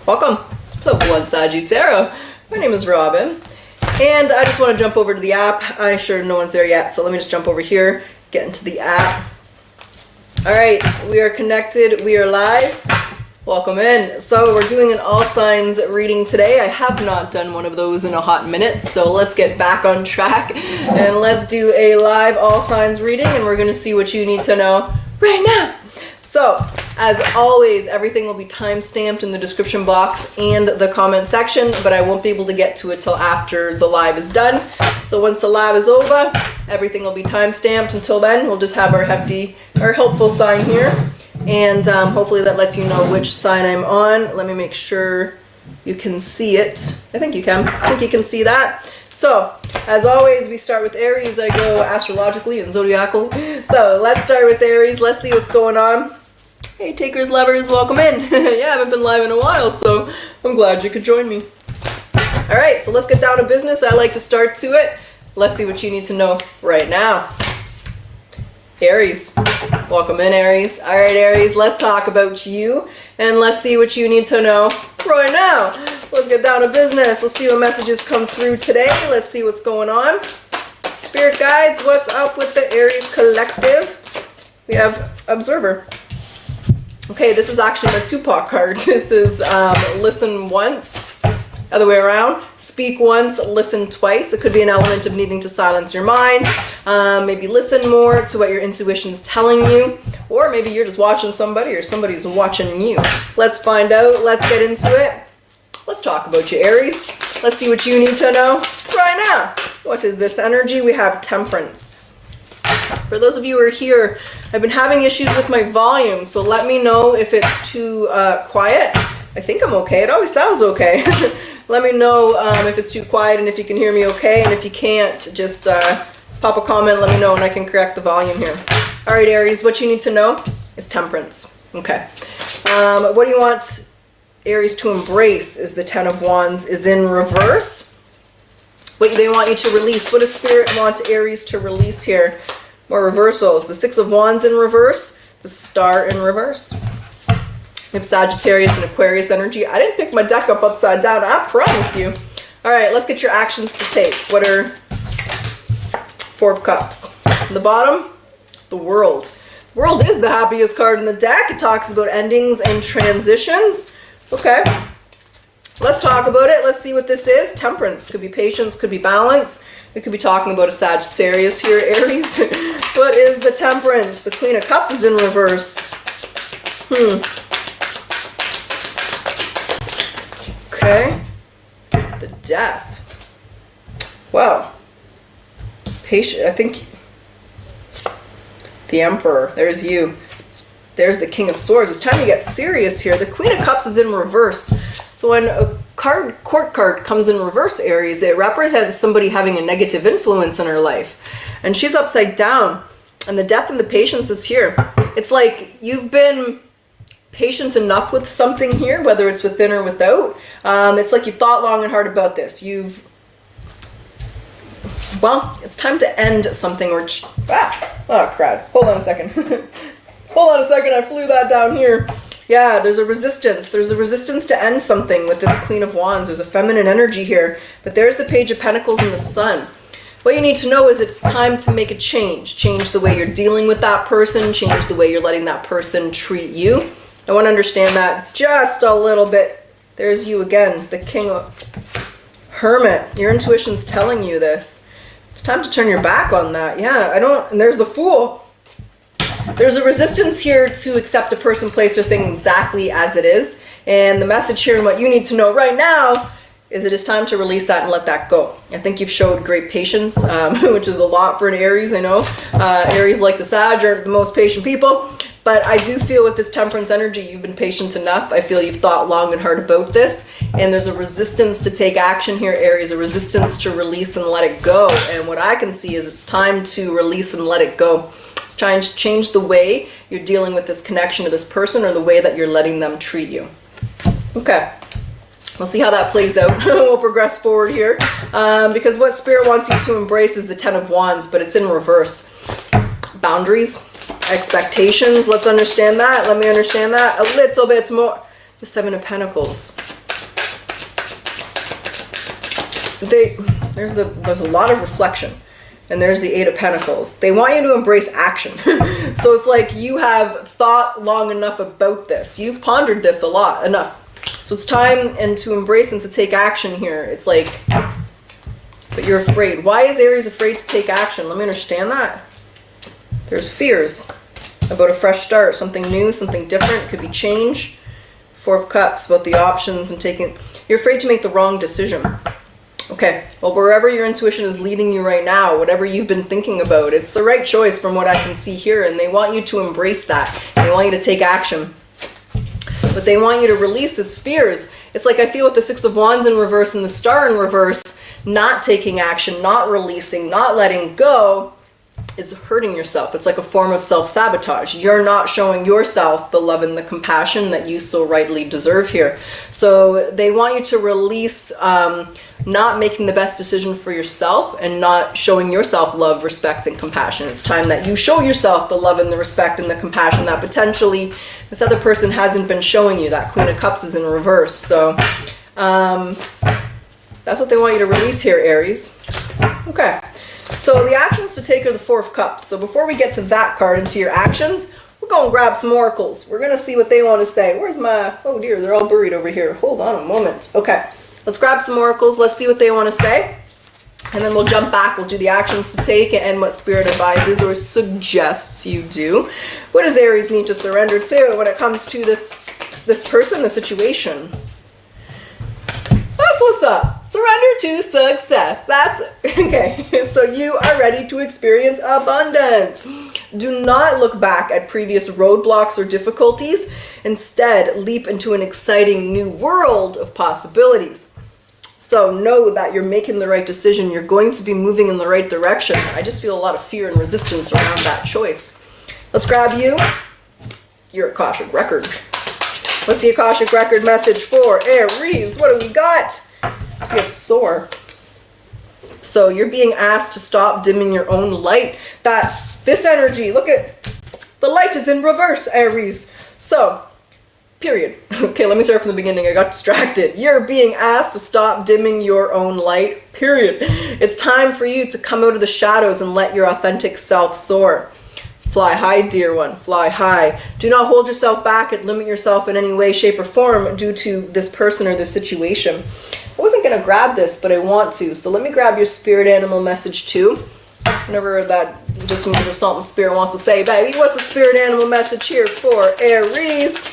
Welcome to Bluntsaggie Tarot. My name is Robyn, and I just want to jump over to the app. I'm sure no one's there yet, so let me just jump over here, get into the app. Alright, we are connected, we are live. Welcome in. So we're doing an all signs reading today. I have not done one of those in a hot minute, so let's get back on track and let's do a live all signs reading, and we're going to see what you need to know right now. So, as always, everything will be time-stamped in the description box and the comment section, but I won't be able to get to it till after the live is done. So once the live is over, everything will be time-stamped. Until then, we'll just have our helpful sign here, and hopefully that lets you know which sign I'm on. Let me make sure you can see it. I think you can. I think you can see that. So, as always, we start with Aries. I go astrologically and zodiacal. So, let's start with Aries. Let's see what's going on. Hey, takers, lovers, welcome in. Yeah, I haven't been live in a while, so I'm glad you could join me. All right, so let's get down to business. I like to start to it. Let's see what you need to know right now. Aries, welcome in, Aries. All right, Aries, let's talk about you, and let's see what you need to know right now. Let's get down to business. Let's see what messages come through today. Let's see what's going on. Spirit guides, what's up with the Aries collective? We have Observer. Okay, this is actually a Tupac card. This is listen once, other way around. Speak once, listen twice. It could be an element of needing to silence your mind. Maybe listen more to what your intuition's telling you. Or maybe you're just watching somebody or somebody's watching you. Let's find out. Let's get into it. Let's talk about you, Aries. Let's see what you need to know right now. What is this energy? We have Temperance. For those of you who are here, I've been having issues with my volume, so let me know if it's too quiet. I think I'm okay. It always sounds okay. Let me know if it's too quiet and if you can hear me okay, and if you can't, just pop a comment, let me know, and I can correct the volume here. All right, Aries, what you need to know is Temperance. Okay. What do you want Aries to embrace is the Ten of Wands is in reverse. What they want you to release. What does Spirit want Aries to release here? More reversals. The Six of Wands in reverse. The Star in reverse. We have Sagittarius and Aquarius energy. I didn't pick my deck up upside down, I promise you. All right, let's get your actions to take. What are Four of Cups? The bottom, the World. The World is the happiest card in the deck. It talks about endings and transitions. Okay, let's talk about it. Let's see what this is. Temperance. Could be patience, could be balance. We could be talking about a Sagittarius here, Aries. What is the Temperance? The Queen of Cups is in reverse. Okay. The Death. Wow. Patient. I think the Emperor. There's you. There's the King of Swords. It's time to get serious here. The Queen of Cups is in reverse. So when a court card comes in reverse, Aries, it represents somebody having a negative influence in her life. And she's upside down. And the Death and the Patience is here. It's like you've been patient enough with something here, whether it's within or without. It's like you've thought long and hard about this. Well, it's time to end something or... Oh, crap. Hold on a second. Hold on a second, I flew that down here. Yeah, there's a resistance. There's a resistance to end something with this Queen of Wands. There's a feminine energy here. But there's the Page of Pentacles and the Sun. What you need to know is it's time to make a change. Change the way you're dealing with that person. Change the way you're letting that person treat you. I want to understand that just a little bit. There's you again, the King of Hermit. Your intuition's telling you this. It's time to turn your back on that. Yeah, and there's the Fool. There's a resistance here to accept a person, place, or thing exactly as it is. And the message here and what you need to know right now is it is time to release that and let that go. I think you've showed great patience, which is a lot for an Aries, I know. Aries, like the Sag, aren't the most patient people. But I do feel with this Temperance energy, you've been patient enough. I feel you've thought long and hard about this. And there's a resistance to take action here, Aries, a resistance to release and let it go. And what I can see is it's time to release and let it go. It's trying to change the way you're dealing with this connection to this person or the way that you're letting them treat you. Okay. We'll see how that plays out. We'll progress forward here. Because what Spirit wants you to embrace is the Ten of Wands, but it's in reverse. Boundaries, expectations. Let's understand that. Let me understand that a little bit more. The Seven of Pentacles. There's a lot of reflection. And there's the Eight of Pentacles. They want you to embrace action. So it's like you have thought long enough about this. You've pondered this a lot, enough. So it's time and to embrace and to take action here. It's like, but you're afraid. Why is Aries afraid to take action? Let me understand that. There's fears about a fresh start, something new, something different. It could be change. Four of Cups, about the options and taking, you're afraid to make the wrong decision. Okay, well, wherever your intuition is leading you right now, whatever you've been thinking about, it's the right choice from what I can see here, and they want you to embrace that. They want you to take action. But they want you to release these fears. It's like I feel with the Six of Wands in reverse and the Star in reverse, not taking action, not releasing, not letting go, is hurting yourself. It's like a form of self-sabotage. You're not showing yourself the love and the compassion that you so rightly deserve here. So they want you to release not making the best decision for yourself and not showing yourself love, respect, and compassion. It's time that you show yourself the love and the respect and the compassion that potentially this other person hasn't been showing you. That Queen of Cups is in reverse. So that's what they want you to release here, Aries. Okay. So the actions to take are the Four of Cups. So before we get to that card and to your actions, we're going to grab some oracles. We're going to see what they want to say. Where's my, oh dear, they're all buried over here. Hold on a moment. Okay, let's grab some oracles. Let's see what they want to say. And then we'll jump back. We'll do the actions to take and what Spirit advises or suggests you do. What does Aries need to surrender to when it comes to this person, the situation? That's what's up. Surrender to success. That's okay. So you are ready to experience abundance. Do not look back at previous roadblocks or difficulties. Instead, leap into an exciting new world of possibilities. So know that you're making the right decision. You're going to be moving in the right direction. I just feel a lot of fear and resistance around that choice. Let's grab you. Your Akashic record. What's the Akashic record message for Aries? What do we got? We have Soar. So you're being asked to stop dimming your own light. This energy, look at, the light is in reverse, Aries. So, period. Okay, let me start from the beginning. I got distracted. You're being asked to stop dimming your own light, period. It's time for you to come out of the shadows and let your authentic self soar. Fly high, dear one. Fly high. Do not hold yourself back and limit yourself in any way, shape, or form due to this person or this situation. I wasn't going to grab this, but I want to. So let me grab your spirit animal message too. Whenever that just means there's something spirit wants to say. Baby, what's the spirit animal message here for Aries?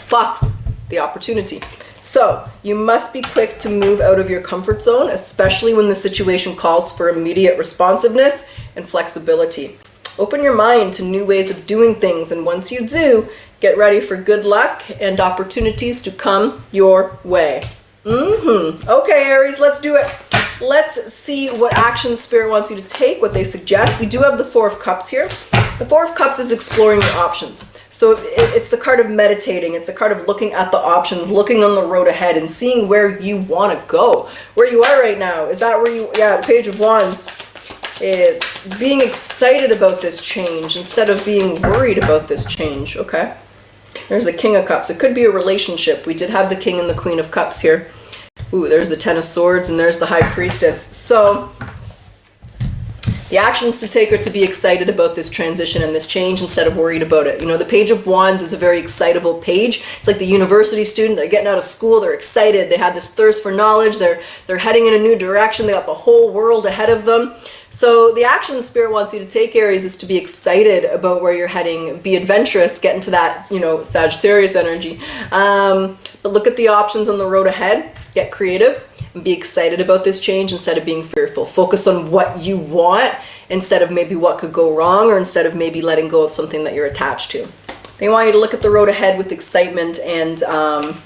Fox, the opportunity. So you must be quick to move out of your comfort zone, especially when the situation calls for immediate responsiveness and flexibility. Open your mind to new ways of doing things, and once you do, get ready for good luck and opportunities to come your way. Okay, Aries, let's do it. Let's see what action Spirit wants you to take, what they suggest. We do have the Four of Cups here. The Four of Cups is exploring your options. So it's the card of meditating. It's the card of looking at the options, looking on the road ahead and seeing where you want to go. Where you are right now. Is that where you, yeah, the Page of Wands. It's being excited about this change instead of being worried about this change. Okay. There's the King of Cups. It could be a relationship. We did have the King and the Queen of Cups here. Ooh, there's the Ten of Swords and there's the High Priestess. So the actions to take are to be excited about this transition and this change instead of worried about it. You know, the Page of Wands is a very excitable page. It's like the university student. They're getting out of school. They're excited. They have this thirst for knowledge. They're heading in a new direction. They got the whole world ahead of them. So the action Spirit wants you to take, Aries, is to be excited about where you're heading. Be adventurous. Get into that, you know, Sagittarius energy. But look at the options on the road ahead. Get creative and be excited about this change instead of being fearful. Focus on what you want instead of maybe what could go wrong, or instead of maybe letting go of something that you're attached to. They want you to look at the road ahead with excitement and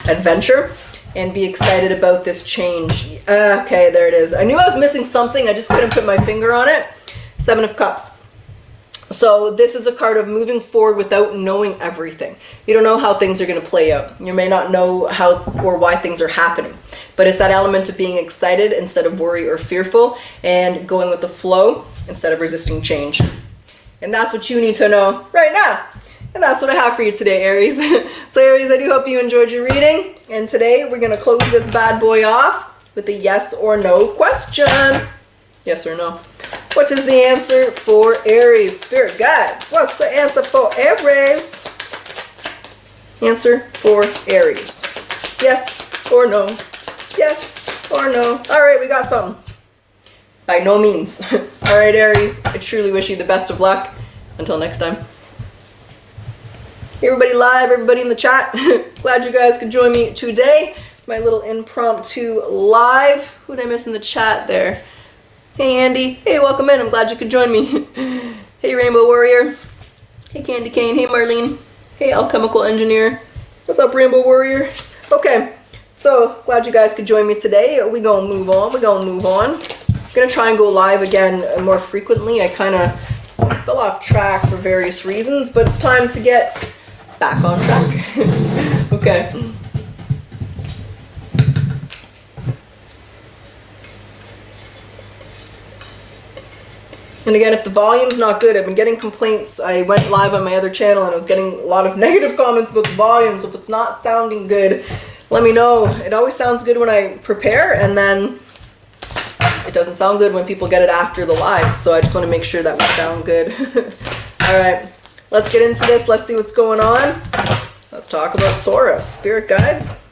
adventure and be excited about this change. Okay, there it is. I knew I was missing something. I just couldn't put my finger on it. Seven of Cups. So this is a card of moving forward without knowing everything. You don't know how things are going to play out. You may not know how or why things are happening. But it's that element of being excited instead of worry or fearful, and going with the flow instead of resisting change. And that's what you need to know right now. And that's what I have for you today, Aries. So Aries, I do hope you enjoyed your reading. And today we're going to close this bad boy off with a yes or no question. Yes or no? What is the answer for Aries? Spirit guides, what's the answer for Aries? Answer for Aries. Yes or no? Yes or no? All right, we got something. By no means. All right, Aries, I truly wish you the best of luck. Until next time. Hey, everybody live, everybody in the chat. Glad you guys could join me today. My little impromptu live. Who did I miss in the chat there? Hey, Andy. Hey, welcome in. I'm glad you could join me. Hey, Rainbow Warrior. Hey, Candy Cane. Hey, Marlene. Hey, Alchemical Engineer. What's up, Rainbow Warrior? Okay, so glad you guys could join me today. We're going to move on. I'm going to try and go live again more frequently. I kind of fell off track for various reasons, but it's time to get back on track. Okay. And again, if the volume's not good, I've been getting complaints. I went live on my other channel and I was getting a lot of negative comments about the volume. So if it's not sounding good, let me know. It always sounds good when I prepare, and then it doesn't sound good when people get it after the live. So I just want to make sure that we sound good. All right, let's get into this. Let's see what's going on. Let's talk about Taurus. Spirit guides.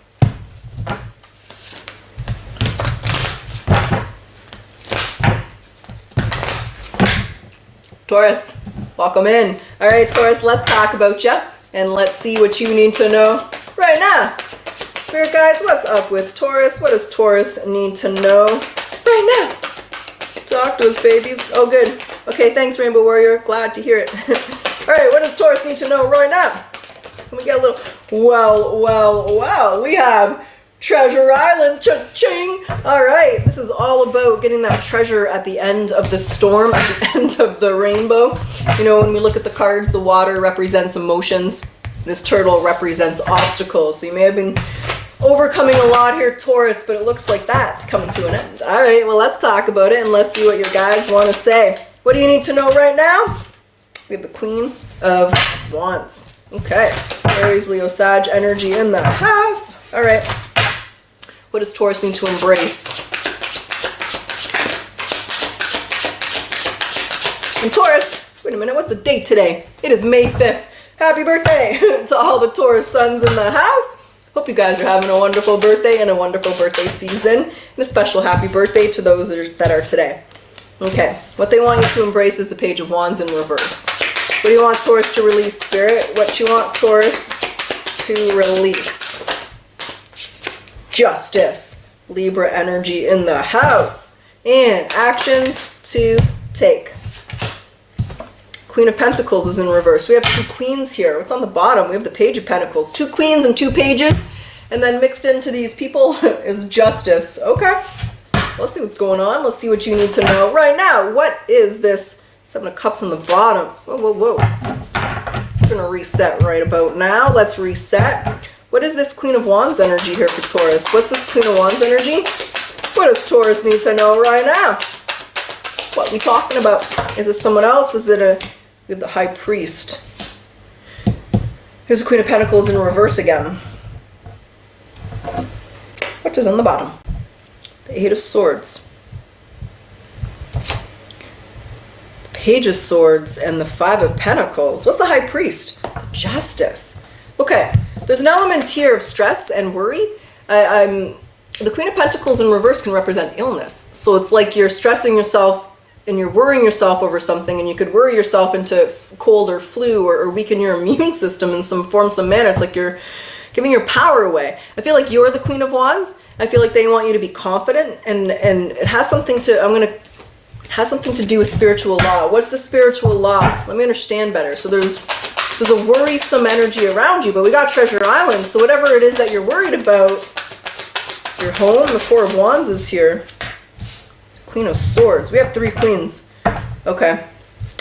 Taurus, welcome in. All right, Taurus, let's talk about you, and let's see what you need to know right now. Spirit guides, what's up with Taurus? What does Taurus need to know right now? Talk to us, baby. Oh, good. Okay, thanks, Rainbow Warrior. Glad to hear it. All right, what does Taurus need to know right now? Can we get a little... Well, we have Treasure Island. Cha-ching! All right, this is all about getting that treasure at the end of the storm, at the end of the rainbow. You know, when we look at the cards, the water represents emotions. This turtle represents obstacles. So you may have been overcoming a lot here, Taurus, but it looks like that's coming to an end. All right, well, let's talk about it and let's see what your guides want to say. What do you need to know right now? We have the Queen of Wands. Okay, Aries, Leo, Sag energy in the house. All right, what does Taurus need to embrace? And Taurus, wait a minute, what's the date today? It is May 5th. Happy birthday to all the Taurus suns in the house. Hope you guys are having a wonderful birthday and a wonderful birthday season. And a special happy birthday to those that are today. Okay, what they want you to embrace is the Page of Wands in reverse. What do you want Taurus to release, Spirit? What you want Taurus to release? Justice. Libra energy in the house. And actions to take. Queen of Pentacles is in reverse. We have two queens here. What's on the bottom? We have the Page of Pentacles. Two queens and two pages. And then mixed into these people is Justice. Okay. Let's see what's going on. Let's see what you need to know right now. What is this Seven of Cups on the bottom? Whoa. We're going to reset right about now. Let's reset. What is this Queen of Wands energy here for Taurus? What's this Queen of Wands energy? What does Taurus need to know right now? What are we talking about? Is it someone else? Is it a... We have the High Priest. Here's the Queen of Pentacles in reverse again. What is on the bottom? The Eight of Swords. The Page of Swords and the Five of Pentacles. What's the High Priest? Justice. Okay, there's an element here of stress and worry. The Queen of Pentacles in reverse can represent illness. So it's like you're stressing yourself and you're worrying yourself over something, and you could worry yourself into cold or flu or weaken your immune system in some form, some manner. It's like you're giving your power away. I feel like you're the Queen of Wands. I feel like they want you to be confident, and it has something to, has something to do with spiritual law. What's the spiritual law? Let me understand better. So there's a worrisome energy around you, but we got Treasure Island. So whatever it is that you're worried about, your home, the Four of Wands is here. Queen of Swords. We have three queens. Okay.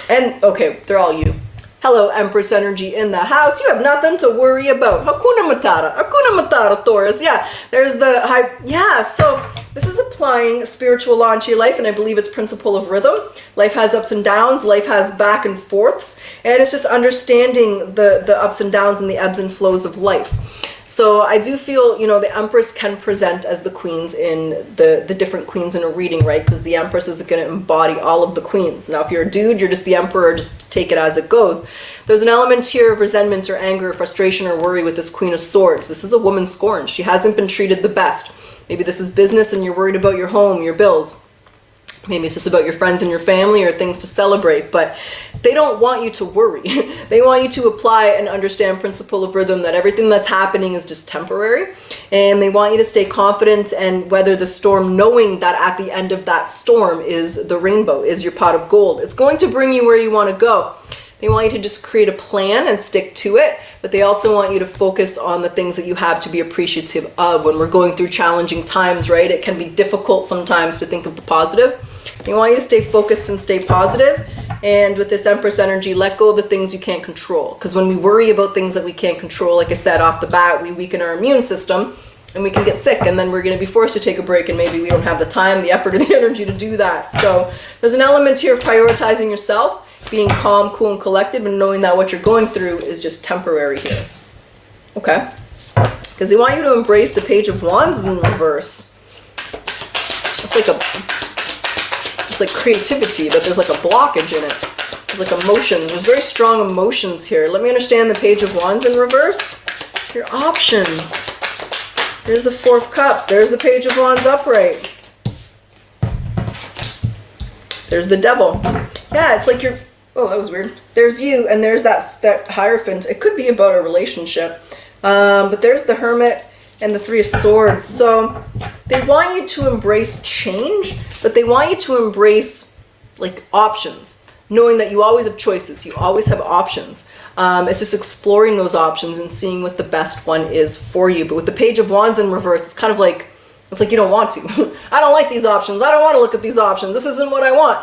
And, okay, they're all you. Hello, Empress energy in the house. You have nothing to worry about. Hakuna Matata. Hakuna Matata, Taurus. Yeah, there's the high... Yeah, so This is applying spiritual law into your life, and I believe it's principle of rhythm. Life has ups and downs, life has back and forths, and it's just understanding the ups and downs and the ebbs and flows of life. So I do feel, you know, the Empress can present as the queens in the different queens in a reading, right? Because the Empress is going to embody all of the queens. Now, if you're a dude, you're just the Emperor, just take it as it goes. There's an element here of resentment or anger, frustration or worry with this Queen of Swords. This is a woman scorned. She hasn't been treated the best. Maybe this is business and you're worried about your home, your bills. Maybe it's just about your friends and your family or things to celebrate, but they don't want you to worry. They want you to apply and understand principle of rhythm, that everything that's happening is just temporary, and they want you to stay confident and weather the storm, knowing that at the end of that storm is the rainbow, is your pot of gold. It's going to bring you where you want to go. They want you to just create a plan and stick to it, but they also want you to focus on the things that you have to be appreciative of. When we're going through challenging times, right, it can be difficult sometimes to think of the positive. They want you to stay focused and stay positive. And with this Empress energy, let go of the things you can't control. Because when we worry about things that we can't control, like I said off the bat, we weaken our immune system and we can get sick, and then we're going to be forced to take a break, and maybe we don't have the time, the effort, or the energy to do that. So there's an element here of prioritizing yourself, being calm, cool, and collected, and knowing that what you're going through is just temporary here. Okay? Because they want you to embrace the Page of Wands in reverse. It's like creativity, but there's like a blockage in it. There's like emotion. There's very strong emotions here. Let me understand the Page of Wands in reverse. Your options. There's the Four of Cups. There's the Page of Wands upright. There's the Devil. Yeah, it's like you're... Oh, that was weird. There's you, and there's that Hierophant. It could be about a relationship. But there's the Hermit and the Three of Swords. So they want you to embrace change, but they want you to embrace like options, knowing that you always have choices. You always have options. It's just exploring those options and seeing what the best one is for you. But with the Page of Wands in reverse, it's kind of like, it's like you don't want to. I don't like these options. I don't want to look at these options. This isn't what I want.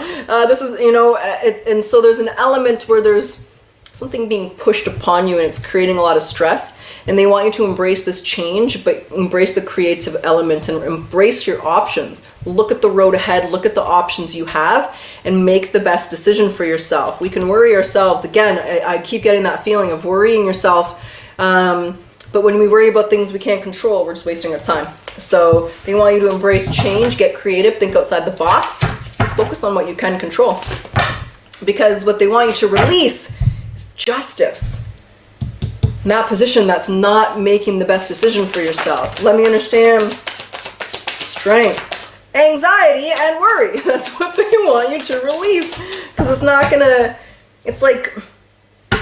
This is, you know, and so there's an element where there's something being pushed upon you and it's creating a lot of stress. And they want you to embrace this change, but embrace the creative element and embrace your options. Look at the road ahead, look at the options you have, and make the best decision for yourself. We can worry ourselves. Again, I keep getting that feeling of worrying yourself. But when we worry about things we can't control, we're just wasting our time. So they want you to embrace change, get creative, think outside the box, focus on what you can control. Because what they want you to release is justice. In that position, that's not making the best decision for yourself. Let me understand. Strength, anxiety, and worry. That's what they want you to release. Because it's not gonna, it's like,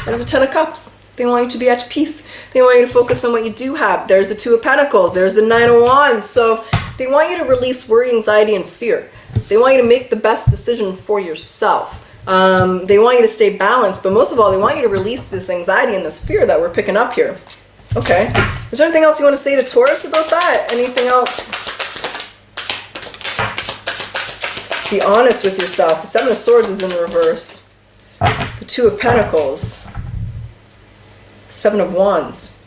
there's a Ten of Cups. They want you to be at peace. They want you to focus on what you do have. There's the Two of Pentacles. There's the Nine of Wands. So they want you to release worry, anxiety, and fear. They want you to make the best decision for yourself. They want you to stay balanced, but most of all, they want you to release this anxiety and this fear that we're picking up here. Okay. Is there anything else you want to say to Taurus about that? Anything else? Just be honest with yourself. The Seven of Swords is in reverse. The Two of Pentacles. Seven of Wands.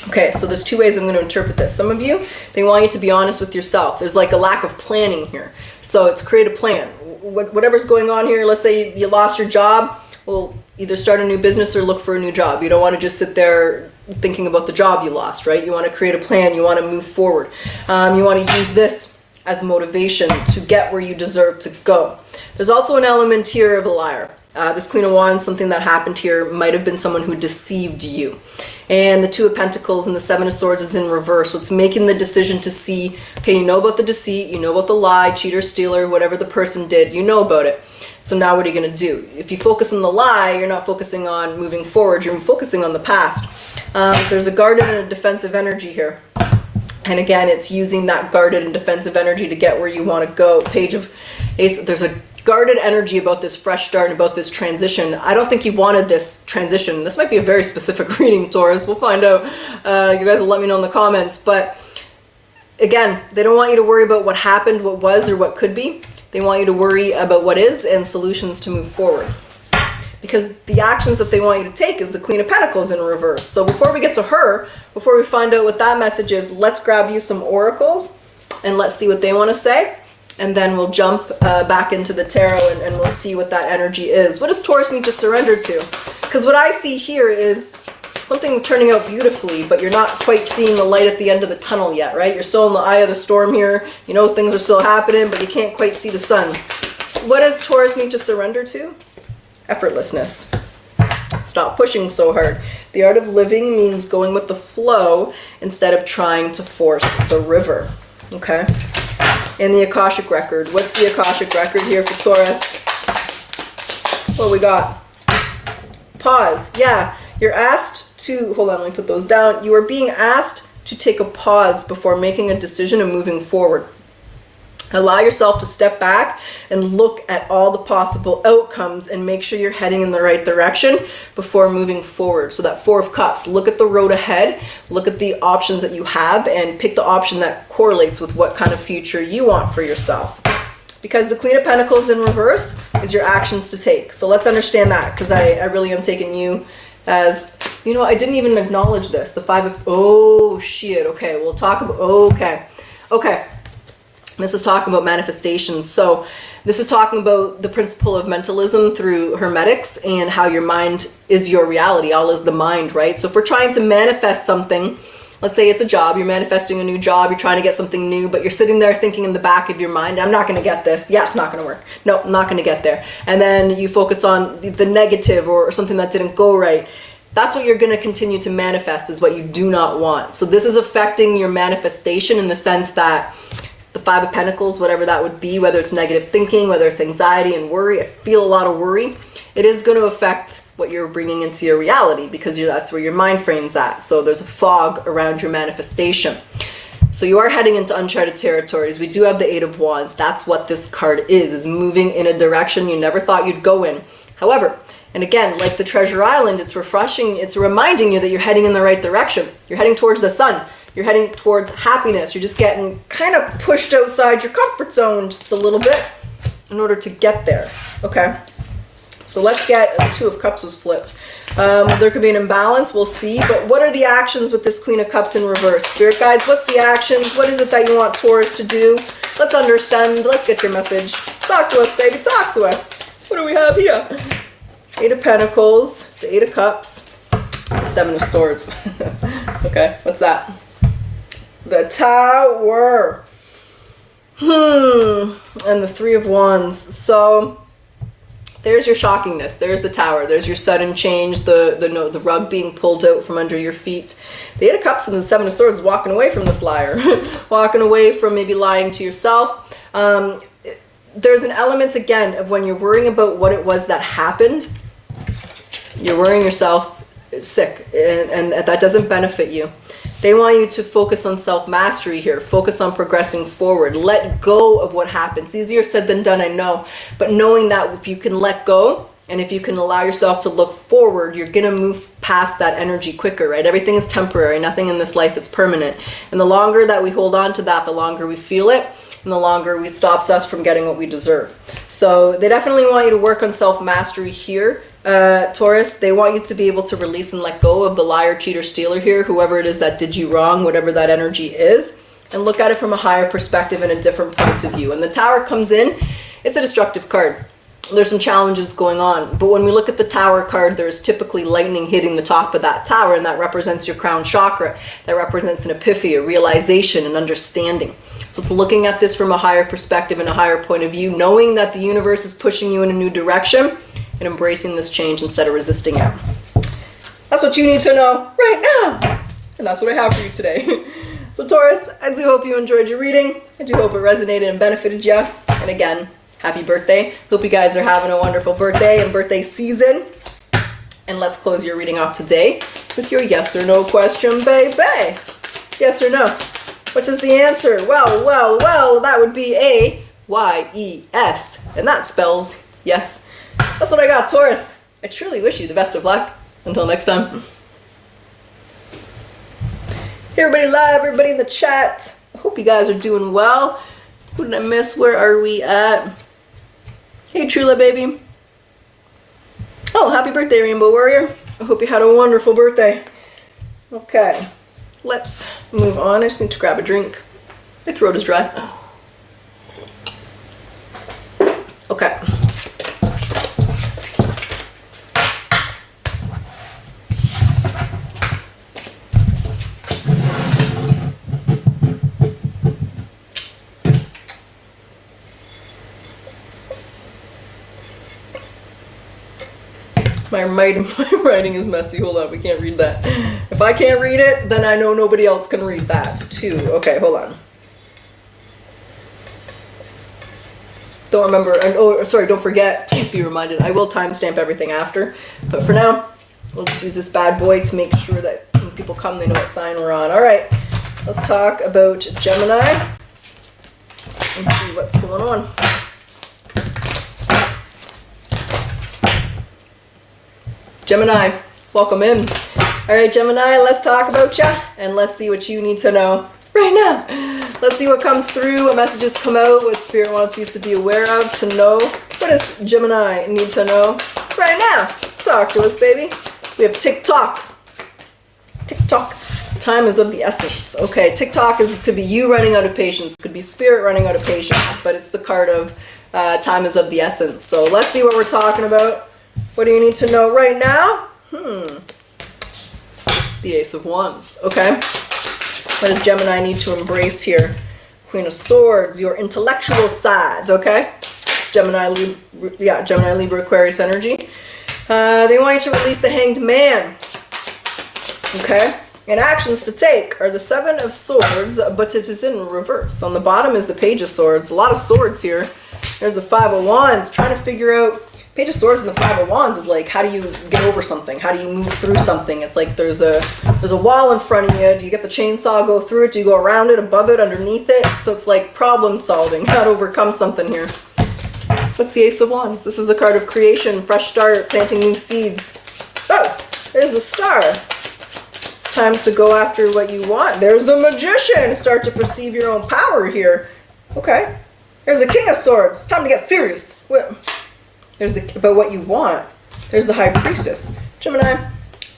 Okay, so there's two ways I'm going to interpret this. Some of you, they want you to be honest with yourself. There's like a lack of planning here. So it's create a plan. Whatever's going on here, let's say you lost your job, well, either start a new business or look for a new job. You don't want to just sit there thinking about the job you lost, right? You want to create a plan. You want to move forward. You want to use this as motivation to get where you deserve to go. There's also an element here of a liar. This Queen of Wands, something that happened here might have been someone who deceived you. And the Two of Pentacles and the Seven of Swords is in reverse. So it's making the decision to see, okay, you know about the deceit, you know about the lie, cheater, stealer, whatever the person did, you know about it. So now what are you going to do? If you focus on the lie, you're not focusing on moving forward, you're focusing on the past. There's a guarded and a defensive energy here. And again, it's using that guarded and defensive energy to get where you want to go. Page of Ace, there's a guarded energy about this fresh start and about this transition. I don't think you wanted this transition. This might be a very specific reading, Taurus. We'll find out. You guys will let me know in the comments. But again, they don't want you to worry about what happened, what was, or what could be. They want you to worry about what is and solutions to move forward. Because the actions that they want you to take is the Queen of Pentacles in reverse. So before we get to her, before we find out what that message is, let's grab you some oracles. and let's see what they want to say. And then we'll jump back into the tarot and we'll see what that energy is. What does Taurus need to surrender to? Because what I see here is something turning out beautifully, but you're not quite seeing the light at the end of the tunnel yet, right? You're still in the eye of the storm here. You know things are still happening, but you can't quite see the sun. What does Taurus need to surrender to? Effortlessness. Stop pushing so hard. The art of living means going with the flow instead of trying to force the river. Okay? In the Akashic record. What's the Akashic record here for Taurus? What we got? Pause. Yeah, you're asked to, hold on, let me put those down. You are being asked to take a pause before making a decision and moving forward. Allow yourself to step back and look at all the possible outcomes and make sure you're heading in the right direction before moving forward. So that Four of Cups, look at the road ahead, look at the options that you have and pick the option that correlates with what kind of future you want for yourself. Because the Queen of Pentacles in reverse is your actions to take. So let's understand that, because I really am taking you as, you know, I didn't even acknowledge this. The Five of, oh shit, okay, we'll talk about, okay. This is talking about manifestations. So this is talking about the principle of mentalism through Hermetics and how your mind is your reality. All is the mind, right? So if we're trying to manifest something, let's say it's a job, you're manifesting a new job, you're trying to get something new, but you're sitting there thinking in the back of your mind, I'm not going to get this. Yeah, it's not going to work. No, I'm not going to get there. And then you focus on the negative or something that didn't go right. That's what you're going to continue to manifest, is what you do not want. So this is affecting your manifestation in the sense that the Five of Pentacles, whatever that would be, whether it's negative thinking, whether it's anxiety and worry, I feel a lot of worry, it is going to affect what you're bringing into your reality, because that's where your mind frame's at. So there's a fog around your manifestation. So you are heading into uncharted territories. We do have the Eight of Wands. That's what this card is moving in a direction you never thought you'd go in. However, and again, like the Treasure Island, it's refreshing, it's reminding you that you're heading in the right direction. You're heading towards the sun. You're heading towards happiness. You're just getting kind of pushed outside your comfort zone just a little bit in order to get there. Okay. So let's get, the Two of Cups was flipped. There could be an imbalance, we'll see. But what are the actions with this Queen of Cups in reverse? Spirit guides, what's the actions? What is it that you want Taurus to do? Let's understand. Let's get your message. Talk to us, baby. Talk to us. What do we have here? Eight of Pentacles, the Eight of Cups, the Seven of Swords. Okay, what's that? The Tower. And the Three of Wands. So there's your shockingness. There's the Tower. There's your sudden change. The rug being pulled out from under your feet. The Eight of Cups and the Seven of Swords walking away from this liar. Walking away from maybe lying to yourself. There's an element, again, of when you're worrying about what it was that happened. You're worrying yourself sick. And that doesn't benefit you. They want you to focus on self-mastery here. Focus on progressing forward. Let go of what happened. It's easier said than done, I know. But knowing that if you can let go and if you can allow yourself to look forward, you're going to move past that energy quicker, right? Everything is temporary. Nothing in this life is permanent. And the longer that we hold on to that, the longer we feel it. And the longer it stops us from getting what we deserve. So they definitely want you to work on self-mastery here. Taurus, they want you to be able to release and let go of the liar, cheater, stealer here, whoever it is that did you wrong, whatever that energy is, and look at it from a higher perspective and a different point of view. And the Tower comes in, it's a destructive card. There's some challenges going on, but when we look at the Tower card, there's typically lightning hitting the top of that tower, and that represents your crown chakra. That represents an epiphany, a realization, an understanding. So it's looking at this from a higher perspective and a higher point of view, knowing that the universe is pushing you in a new direction, and embracing this change instead of resisting it. That's what you need to know right now. And that's what I have for you today. So Taurus, I do hope you enjoyed your reading. I do hope it resonated and benefited you. And again, happy birthday. Hope you guys are having a wonderful birthday and birthday season. And let's close your reading off today with your yes or no question, baby. Yes or no? Which is the answer? Well, that would be a Y-E-S. And that spells yes. That's what I got, Taurus. I truly wish you the best of luck. Until next time. Hey everybody live, everybody in the chat. I hope you guys are doing well. Who did I miss? Where are we at? Hey Trula baby. Oh, happy birthday Rainbow Warrior. I hope you had a wonderful birthday. Okay, let's move on. I just need to grab a drink. My throat is dry. Okay. My writing is messy. Hold on, we can't read that. If I can't read it, then I know nobody else can read that too. Okay, hold on. Don't remember, and oh, sorry, don't forget, please be reminded, I will timestamp everything after. But for now, we'll just use this bad boy to make sure that when people come, they know what sign we're on. All right, let's talk about Gemini and see what's going on. Gemini, welcome in. All right, Gemini, let's talk about you, and let's see what you need to know right now. Let's see what comes through, what messages come out, what Spirit wants you to be aware of, to know. What does Gemini need to know right now? Talk to us, baby. We have TikTok. TikTok. Time is of the essence. Okay, TikTok could be you running out of patience, could be Spirit running out of patience, but it's the card of time is of the essence. So let's see what we're talking about. What do you need to know right now? The Ace of Wands. Okay. What does Gemini need to embrace here? Queen of Swords, your intellectual side. Okay. It's Gemini, Libra, Aquarius energy. They want you to release the Hanged Man. Okay. And actions to take are the Seven of Swords, but it is in reverse. On the bottom is the Page of Swords. A lot of swords here. There's the Five of Wands. Trying to figure out. Page of Swords and the Five of Wands is like, how do you get over something? How do you move through something? It's like there's a wall in front of you. Do you get the chainsaw, go through it? Do you go around it, above it, underneath it? So it's like problem solving, how to overcome something here. What's the Ace of Wands? This is a card of creation, fresh start, planting new seeds. Oh, there's the Star. It's time to go after what you want. There's the Magician. Start to perceive your own power here. Okay. There's the King of Swords. It's time to get serious. There's about what you want. There's the High Priestess. Gemini,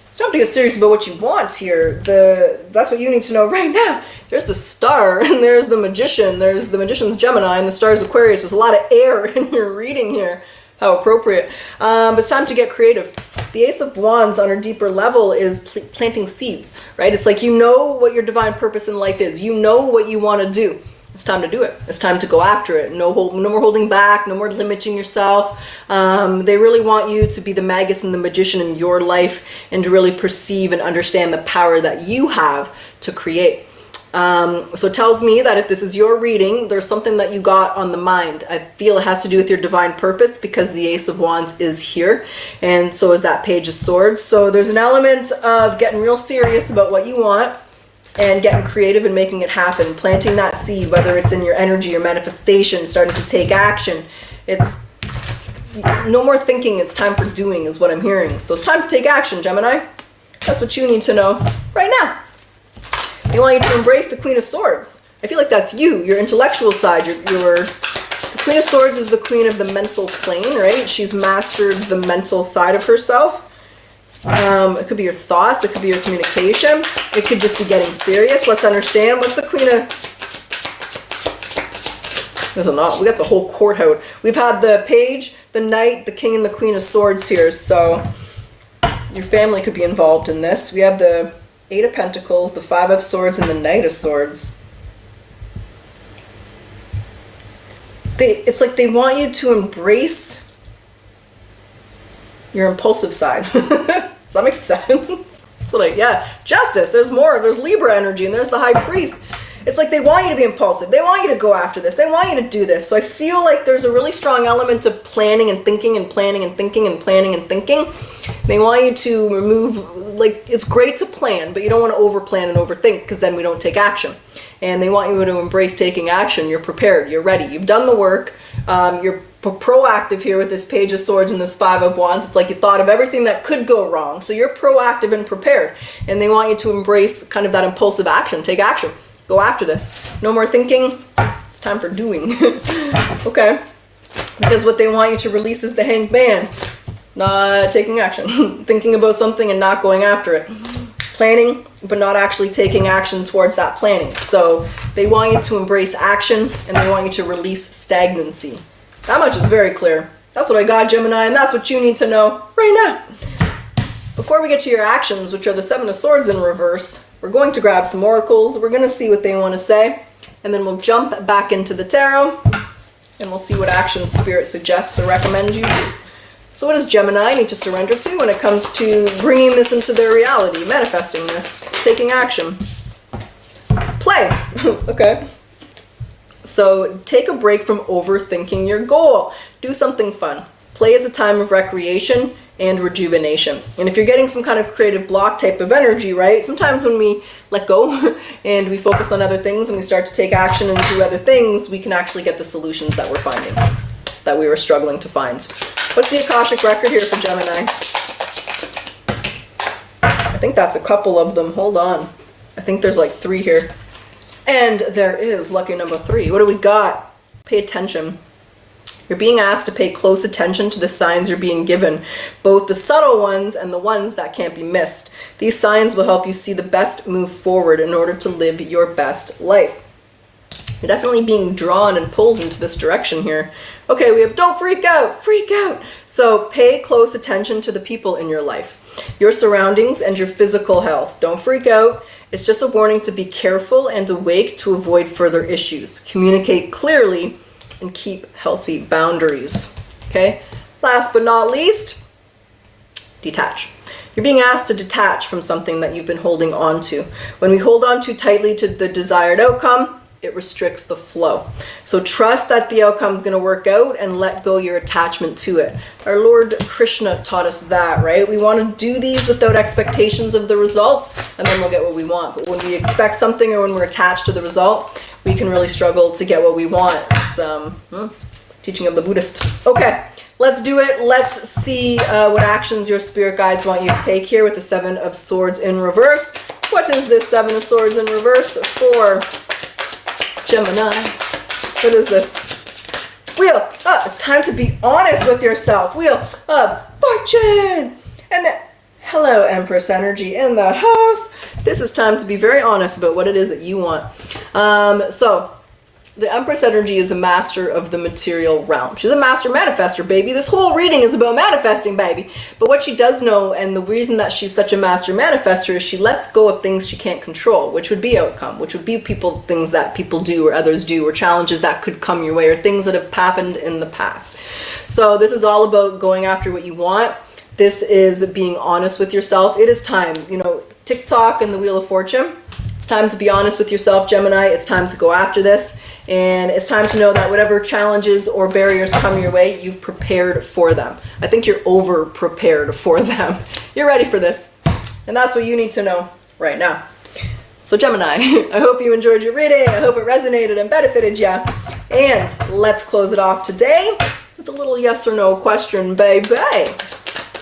it's time to get serious about what you want here. That's what you need to know right now. There's the Star, and there's the Magician. There's the Magician's Gemini, and the Star's Aquarius. There's a lot of air in your reading here. How appropriate. But it's time to get creative. The Ace of Wands on a deeper level is planting seeds, right? It's like you know what your divine purpose in life is. You know what you want to do. It's time to do it. It's time to go after it. No more holding back. No more limiting yourself. They really want you to be the Magus and the Magician in your life and to really perceive and understand the power that you have to create. So it tells me that if this is your reading, there's something that you got on the mind. I feel it has to do with your divine purpose because the Ace of Wands is here. And so is that Page of Swords. So there's an element of getting real serious about what you want and getting creative and making it happen, planting that seed, whether it's in your energy, your manifestation, starting to take action. It's no more thinking, it's time for doing is what I'm hearing. So it's time to take action, Gemini. That's what you need to know right now. They want you to embrace the Queen of Swords. I feel like that's you, your intellectual side. The Queen of Swords is the queen of the mental plane, right? She's mastered the mental side of herself. It could be your thoughts, it could be your communication, it could just be getting serious. Let's understand, what's the Queen of... There's a lot. We got the whole court out. We've had the Page, the Knight, the King, and the Queen of Swords here, so your family could be involved in this. We have the Eight of Pentacles, the Five of Swords, and the Knight of Swords. It's like they want you to embrace your impulsive side. Does that make sense? So like, yeah, Justice, there's more. There's Libra energy, and there's the High Priest. It's like they want you to be impulsive. They want you to go after this. They want you to do this. So I feel like there's a really strong element of planning and thinking and planning and thinking and planning and thinking. They want you to remove, like, it's great to plan, but you don't want to overplan and overthink because then we don't take action. And they want you to embrace taking action. You're prepared. You're ready. You've done the work. You're proactive here with this Page of Swords and this Five of Wands. It's like you thought of everything that could go wrong. So you're proactive and prepared. And they want you to embrace kind of that impulsive action. Take action. Go after this. No more thinking. It's time for doing. Okay. Because what they want you to release is the Hanged Man. Not taking action. Thinking about something and not going after it. planning, but not actually taking action towards that planning. So they want you to embrace action, and they want you to release stagnancy. That much is very clear. That's what I got, Gemini, and that's what you need to know right now. Before we get to your actions, which are the Seven of Swords in reverse, we're going to grab some oracles. We're going to see what they want to say, and then we'll jump back into the tarot, and we'll see what actions Spirit suggests or recommends you do. So what does Gemini need to surrender to when it comes to bringing this into their reality, manifesting this, taking action? Play. Okay. So take a break from overthinking your goal. Do something fun. Play is a time of recreation and rejuvenation. And if you're getting some kind of creative block type of energy, right? Sometimes when we let go and we focus on other things and we start to take action and do other things, we can actually get the solutions that we're finding, that we were struggling to find. What's the Akashic record here for Gemini? I think that's a couple of them. Hold on. I think there's like 3 here. And there is lucky number 3. What do we got? Pay attention. You're being asked to pay close attention to the signs you're being given, both the subtle ones and the ones that can't be missed. These signs will help you see the best move forward in order to live your best life. You're definitely being drawn and pulled into this direction here. Okay, we have don't freak out, freak out. So pay close attention to the people in your life, your surroundings, and your physical health. Don't freak out. It's just a warning to be careful and awake to avoid further issues. Communicate clearly and keep healthy boundaries. Okay, last but not least, detach. You're being asked to detach from something that you've been holding on to. When we hold on too tightly to the desired outcome, it restricts the flow. So trust that the outcome is going to work out and let go your attachment to it. Our Lord Krishna taught us that, right? We want to do these without expectations of the results, and then we'll get what we want. But when we expect something or when we're attached to the result, we can really struggle to get what we want. It's teaching of the Buddhist. Okay, let's do it. Let's see what actions your spirit guides want you to take here with the Seven of Swords in reverse. What is this Seven of Swords in reverse for Gemini? What is this? Wheel up. It's time to be honest with yourself. Wheel of Fortune. And then, hello, Empress energy in the house. This is time to be very honest about what it is that you want. So the Empress energy is a master of the material realm. She's a master manifester, baby. This whole reading is about manifesting, baby. But what she does know, and the reason that she's such a master manifester, is she lets go of things she can't control, which would be outcome, which would be things that people do or others do, or challenges that could come your way, or things that have happened in the past. So this is all about going after what you want. This is being honest with yourself. It is time, TikTok and the Wheel of Fortune. It's time to be honest with yourself, Gemini. It's time to go after this. And it's time to know that whatever challenges or barriers come your way, you've prepared for them. I think you're over prepared for them. You're ready for this. And that's what you need to know right now. So Gemini, I hope you enjoyed your reading. I hope it resonated and benefited you. And let's close it off today with a little yes or no question, baby.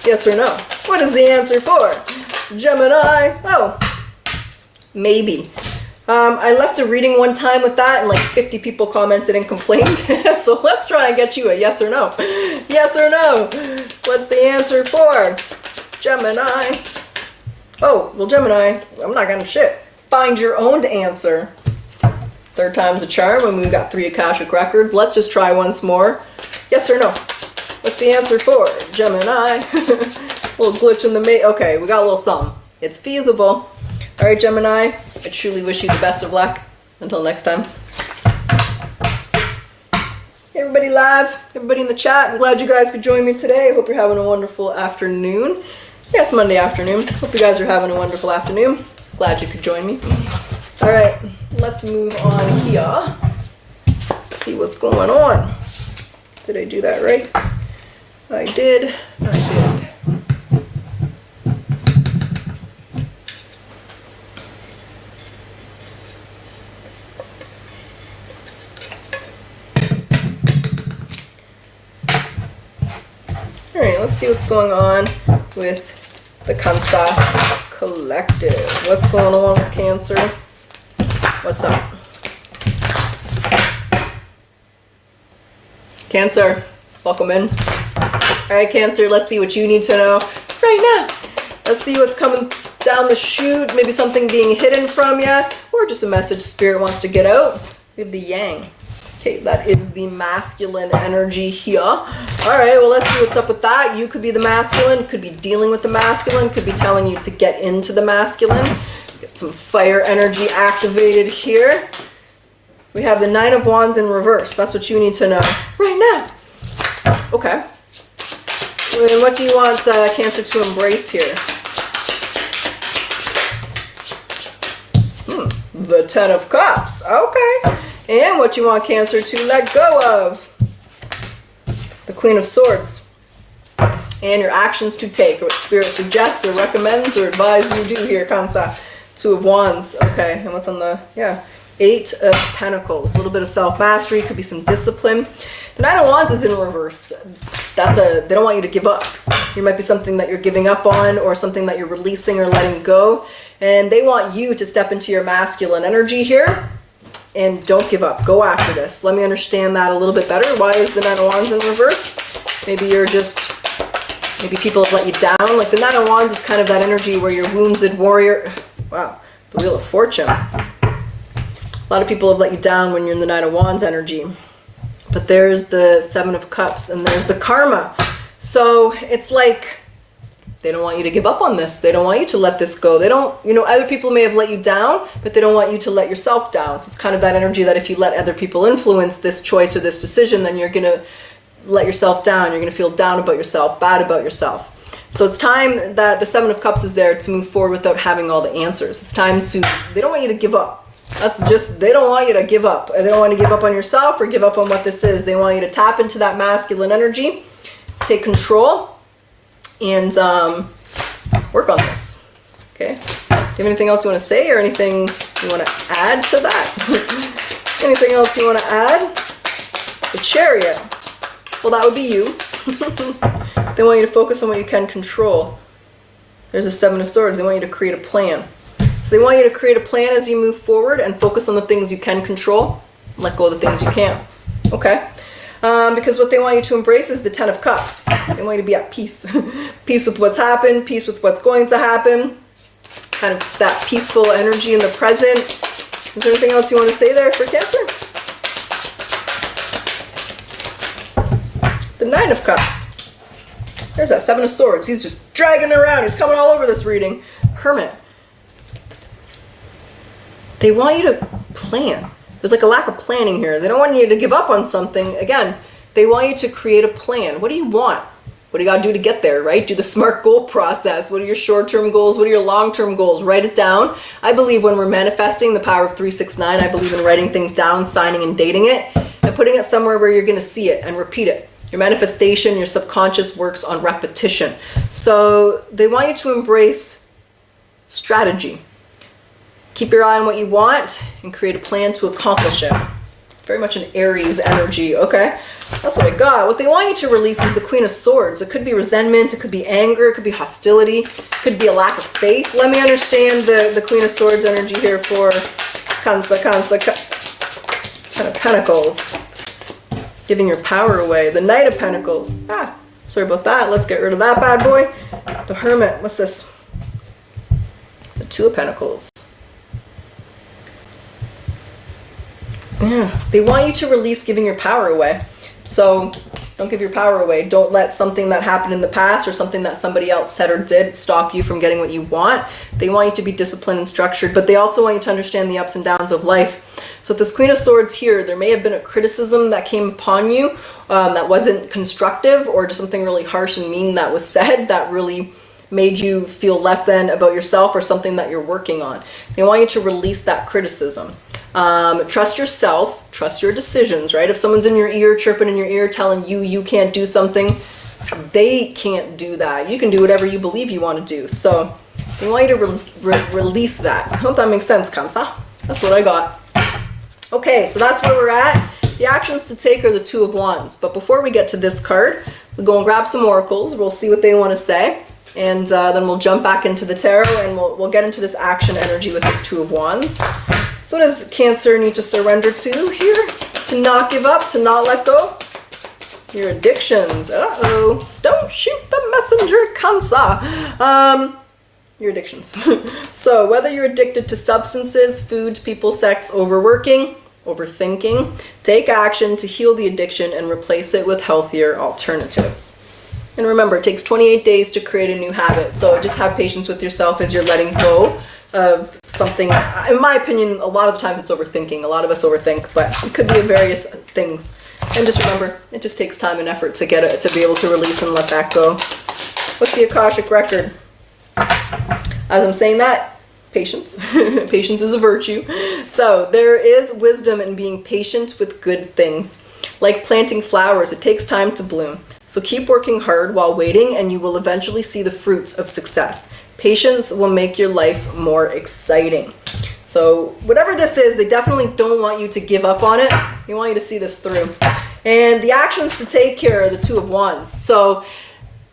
Yes or no? What is the answer for Gemini? Oh, maybe. I left a reading one time with that and like 50 people commented and complained. So let's try and get you a yes or no. Yes or no? What's the answer for Gemini? Oh, well, Gemini, I'm not gonna shit. Find your own answer. Third time's a charm when we got 3 Akashic records. Let's just try once more. Yes or no? What's the answer for Gemini? Little glitch in the okay, we got a little something. It's feasible. All right, Gemini, I truly wish you the best of luck. Until next time. Hey, everybody live, everybody in the chat, I'm glad you guys could join me today. I hope you're having a wonderful afternoon. Yeah, it's Monday afternoon. Hope you guys are having a wonderful afternoon. Glad you could join me. All right, let's move on here. See what's going on. Did I do that right? I did. All right, let's see what's going on with the Cancer Collective. What's going on with Cancer? What's up? Cancer, welcome in. All right, Cancer, let's see what you need to know right now. Let's see what's coming down the chute, maybe something being hidden from you, or just a message Spirit wants to get out. We have the Yang. Okay, that is the masculine energy here. All right, well, let's see what's up with that. You could be the masculine, could be dealing with the masculine, could be telling you to get into the masculine. Get some fire energy activated here. We have the Nine of Wands in reverse. That's what you need to know right now. Okay. And what do you want Cancer to embrace here? The Ten of Cups. Okay. And what you want Cancer to let go of? The Queen of Swords. And your actions to take, or what Spirit suggests or recommends or advises you do here, Cancer. Two of Wands. Okay. And what's on the, yeah, Eight of Pentacles. A little bit of self-mastery. Could be some discipline. The Nine of Wands is in reverse. They don't want you to give up. There might be something that you're giving up on, or something that you're releasing or letting go. And they want you to step into your masculine energy here. And don't give up. Go after this. Let me understand that a little bit better. Why is the Nine of Wands in reverse? Maybe you're just, maybe people have let you down. Like the Nine of Wands is kind of that energy where you're wounded warrior. Wow. The Wheel of Fortune. A lot of people have let you down when you're in the Nine of Wands energy. But there's the Seven of Cups and there's the karma. So it's like they don't want you to give up on this. They don't want you to let this go. They don't, you know, other people may have let you down, but they don't want you to let yourself down. So it's kind of that energy that if you let other people influence this choice or this decision, then you're going to let yourself down. You're going to feel down about yourself, bad about yourself. So it's time that the Seven of Cups is there to move forward without having all the answers. It's time to, they don't want you to give up. That's just, they don't want you to give up. They don't want to give up on yourself or give up on what this is. They want you to tap into that masculine energy, take control, and work on this. Okay? Do you have anything else you want to say or anything you want to add to that? Anything else you want to add? The Chariot. Well, that would be you. They want you to focus on what you can control. There's a Seven of Swords. They want you to create a plan. So they want you to create a plan as you move forward and focus on the things you can control. Let go of the things you can't. Okay? Because what they want you to embrace is the Ten of Cups. They want you to be at peace. Peace with what's happened, peace with what's going to happen. Kind of that peaceful energy in the present. Is there anything else you want to say there for Cancer? The Nine of Cups. There's that Seven of Swords. He's just dragging around. He's coming all over this reading. Hermit. They want you to plan. There's like a lack of planning here. They don't want you to give up on something. Again, they want you to create a plan. What do you want? What do you got to do to get there, right? Do the SMART goal process. What are your short-term goals? What are your long-term goals? Write it down. I believe when we're manifesting the power of 369, I believe in writing things down, signing and dating it, and putting it somewhere where you're going to see it and repeat it. Your manifestation, your subconscious works on repetition. So they want you to embrace strategy. Keep your eye on what you want and create a plan to accomplish it. Very much an Aries energy, okay? That's what I got. What they want you to release is the Queen of Swords. It could be resentment, it could be anger, it could be hostility, it could be a lack of faith. Let me understand the Queen of Swords energy here for Cancer, Ten of Pentacles. Giving your power away. The Knight of Pentacles. Ah, sorry about that. Let's get rid of that bad boy. The Hermit. What's this? The Two of Pentacles. Yeah, they want you to release giving your power away. So don't give your power away. Don't let something that happened in the past or something that somebody else said or did stop you from getting what you want. They want you to be disciplined and structured, but they also want you to understand the ups and downs of life. So with this Queen of Swords here, there may have been a criticism that came upon you that wasn't constructive, or just something really harsh and mean that was said that really made you feel less than about yourself, or something that you're working on. They want you to release that criticism. Trust yourself, trust your decisions, right? If someone's in your ear, chirping in your ear, telling you you can't do something, they can't do that. You can do whatever you believe you want to do. So they want you to release that. I hope that makes sense, Cancer. That's what I got. Okay, so that's where we're at. The actions to take are the Two of Wands. But before we get to this card, we'll go and grab some oracles. We'll see what they want to say. And then we'll jump back into the tarot, and we'll get into this action energy with this Two of Wands. So what does Cancer need to surrender to here? To not give up, to not let go? Your addictions. Uh-oh. Don't shoot the messenger, Cancer. your addictions. So whether you're addicted to substances, food, people, sex, overworking, overthinking, take action to heal the addiction and replace it with healthier alternatives. And remember, it takes 28 days to create a new habit. So just have patience with yourself as you're letting go of something. In my opinion, a lot of the times it's overthinking. A lot of us overthink, but it could be various things. And just remember, it just takes time and effort to get it, to be able to release and let that go. What's the Akashic record? As I'm saying that, patience. Patience is a virtue. So there is wisdom in being patient with good things. Like planting flowers, it takes time to bloom. So keep working hard while waiting and you will eventually see the fruits of success. Patience will make your life more exciting. So whatever this is, they definitely don't want you to give up on it. They want you to see this through. And the actions to take here are the Two of Wands. So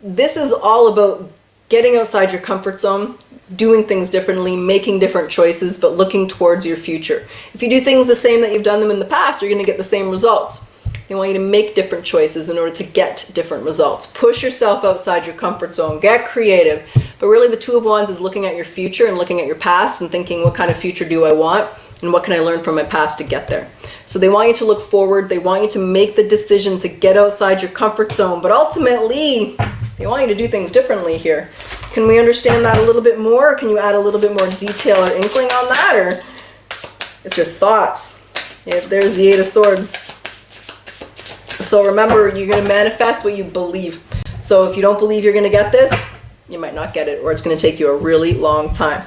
this is all about getting outside your comfort zone, doing things differently, making different choices, but looking towards your future. If you do things the same that you've done them in the past, you're going to get the same results. They want you to make different choices in order to get different results. Push yourself outside your comfort zone. Get creative. But really the Two of Wands is looking at your future and looking at your past and thinking, what kind of future do I want? And what can I learn from my past to get there? So they want you to look forward. They want you to make the decision to get outside your comfort zone. But ultimately, they want you to do things differently here. Can we understand that a little bit more? Or can you add a little bit more detail or inkling on that? Or it's your thoughts. Yeah, there's the Eight of Swords. So remember, you're going to manifest what you believe. So if you don't believe you're going to get this, you might not get it, or it's going to take you a really long time.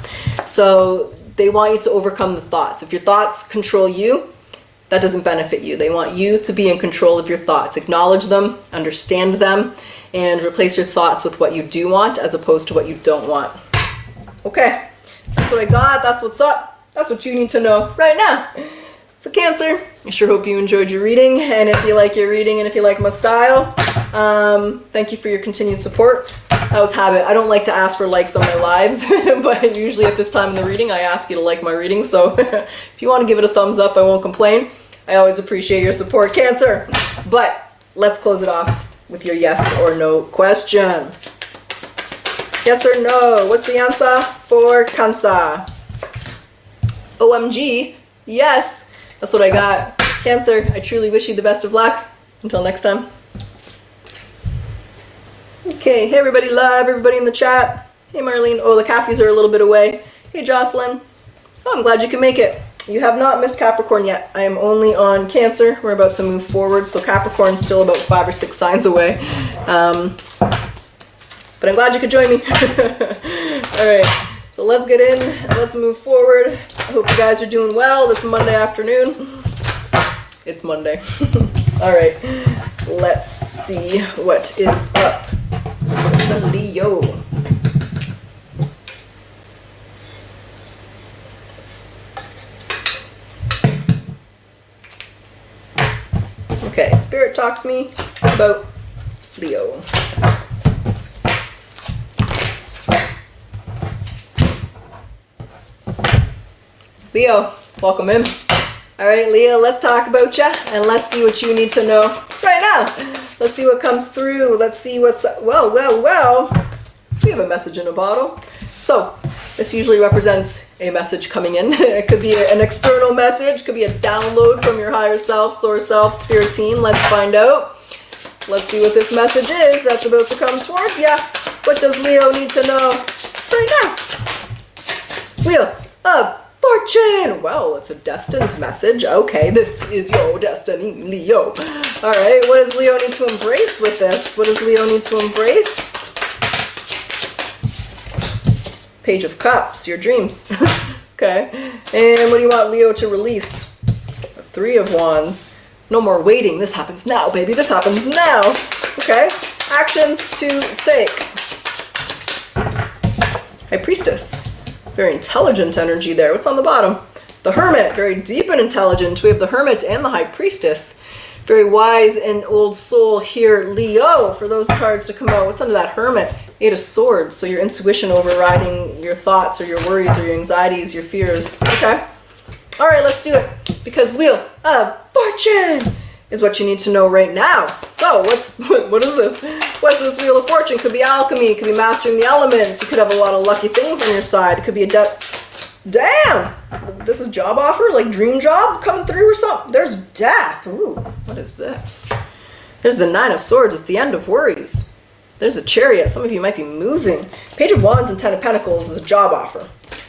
So they want you to overcome the thoughts. If your thoughts control you, that doesn't benefit you. They want you to be in control of your thoughts. Acknowledge them, understand them, and replace your thoughts with what you do want as opposed to what you don't want. Okay, that's what I got. That's what's up. That's what you need to know right now. So Cancer, I sure hope you enjoyed your reading. And if you like your reading and if you like my style, thank you for your continued support. That was habit. I don't like to ask for likes on my lives, but usually at this time in the reading, I ask you to like my reading. So if you want to give it a thumbs up, I won't complain. I always appreciate your support, Cancer. But let's close it off with your yes or no question. Yes or no? What's the answer for Cancer? OMG, yes. That's what I got. Cancer, I truly wish you the best of luck. Until next time. Okay, hey everybody live, everybody in the chat. Hey Marlene, oh the Cappies are a little bit away. Hey Jocelyn, oh I'm glad you can make it. You have not missed Capricorn yet. I am only on Cancer. We're about to move forward, so Capricorn's still about 5 or 6 signs away. But I'm glad you could join me. Alright, so let's get in, let's move forward. I hope you guys are doing well this Monday afternoon. It's Monday. Alright, let's see what is up with the Leo. Okay, Spirit, talk to me about Leo. Leo, welcome in. All right, Leo, let's talk about you and let's see what you need to know right now. Let's see what comes through. Let's see what's, well. We have a message in a bottle. So this usually represents a message coming in. It could be an external message, could be a download from your higher self, source self, spirit team. Let's find out. Let's see what this message is that's about to come towards you. What does Leo need to know right now? Wheel of Fortune. Well, it's a destined message. Okay, this is your destiny, Leo. All right, what does Leo need to embrace with this? What does Leo need to embrace? Page of Cups, your dreams. Okay, and what do you want Leo to release? Three of Wands. No more waiting. This happens now, baby. This happens now. Okay, actions to take. High Priestess. Very intelligent energy there. What's on the bottom? The Hermit. Very deep and intelligent. We have the Hermit and the High Priestess. Very wise and old soul here, Leo, for those cards to come out. What's under that Hermit? Eight of Swords. So your intuition overriding your thoughts or your worries or your anxieties, your fears. Okay. All right, let's do it. Because Wheel of Fortune is what you need to know right now. So what is this? What's this Wheel of Fortune? Could be alchemy, it could be mastering the elements. You could have a lot of lucky things on your side. It could be a damn! This is job offer, like dream job coming through or something. There's death. Ooh, what is this? There's the Nine of Swords. It's the end of worries. There's a Chariot. Some of you might be moving. Page of Wands and Ten of Pentacles is a job offer.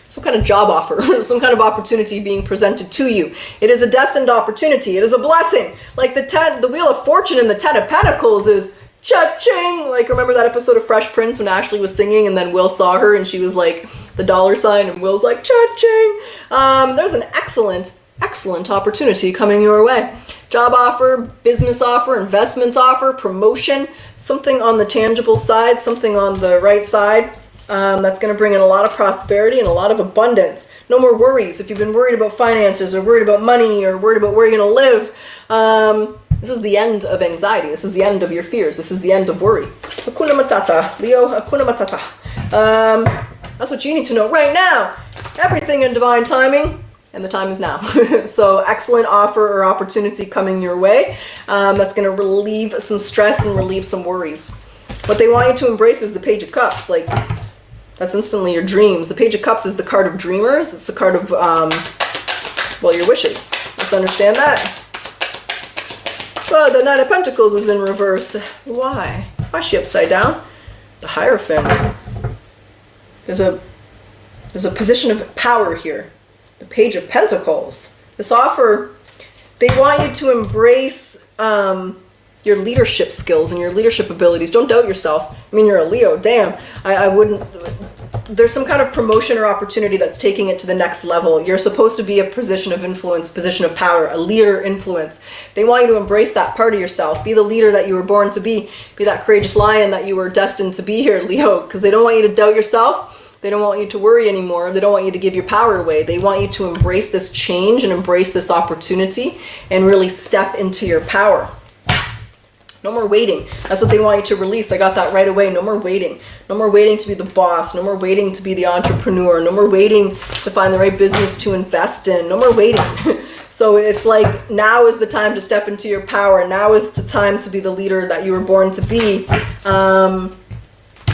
Some kind of job offer, some kind of opportunity being presented to you. It is a destined opportunity. It is a blessing. Like the Wheel of Fortune and the Ten of Pentacles is cha-ching. Like, remember that episode of Fresh Prince when Ashley was singing and then Will saw her and she was like the dollar sign and Will's like cha-ching. There's an excellent opportunity coming your way. Job offer, business offer, investment offer, promotion, something on the tangible side, something on the right side. That's going to bring in a lot of prosperity and a lot of abundance. No more worries. If you've been worried about finances or worried about money or worried about where you're going to live, this is the end of anxiety. This is the end of your fears. This is the end of worry. Hakuna Matata. Leo, Hakuna Matata. That's what you need to know right now. Everything in divine timing, and the time is now. So excellent offer or opportunity coming your way. That's going to relieve some stress and relieve some worries. What they want you to embrace is the Page of Cups. Like, that's instantly your dreams. The Page of Cups is the card of dreamers. It's the card of, well, your wishes. Let's understand that. Well, the Nine of Pentacles is in reverse. Why? Why is she upside down? The Hierophant. There's a position of power here. The Page of Pentacles. This offer, they want you to embrace your leadership skills and your leadership abilities. Don't doubt yourself. I mean, you're a Leo. Damn. I wouldn't... There's some kind of promotion or opportunity that's taking it to the next level. You're supposed to be a position of influence, position of power, a leader influence. They want you to embrace that part of yourself. Be the leader that you were born to be. Be that courageous lion that you were destined to be here, Leo. Because they don't want you to doubt yourself. They don't want you to worry anymore. They don't want you to give your power away. They want you to embrace this change and embrace this opportunity and really step into your power. No more waiting. That's what they want you to release. I got that right away. No more waiting. No more waiting to be the boss. No more waiting to be the entrepreneur. No more waiting to find the right business to invest in. No more waiting. So it's like now is the time to step into your power. Now is the time to be the leader that you were born to be. And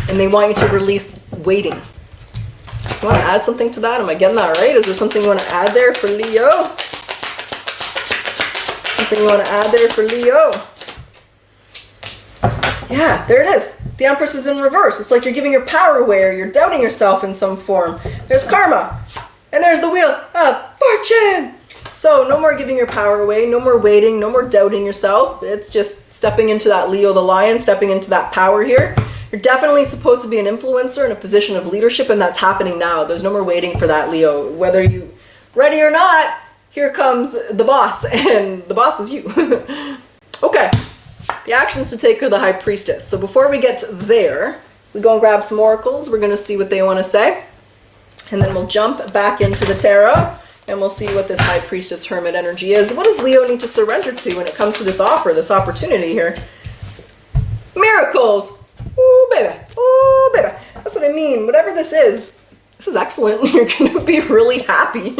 they want you to release waiting. You want to add something to that? Am I getting that right? Is there something you want to add there for Leo? Something you want to add there for Leo? Yeah, there it is. The Empress is in reverse. It's like you're giving your power away or you're doubting yourself in some form. There's karma. And there's the Wheel of Fortune. So no more giving your power away. No more waiting. No more doubting yourself. It's just stepping into that Leo the lion, stepping into that power here. You're definitely supposed to be an influencer in a position of leadership, and that's happening now. There's no more waiting for that, Leo. Whether you ready or not, here comes the boss, and the boss is you. Okay. The actions to take are the High Priestess. So before we get there, we go and grab some oracles. We're going to see what they want to say. And then we'll jump back into the tarot and we'll see what this High Priestess Hermit energy is. What does Leo need to surrender to when it comes to this offer, this opportunity here? Miracles. Ooh, baby. Ooh, baby. That's what I mean. Whatever this is excellent. You're going to be really happy.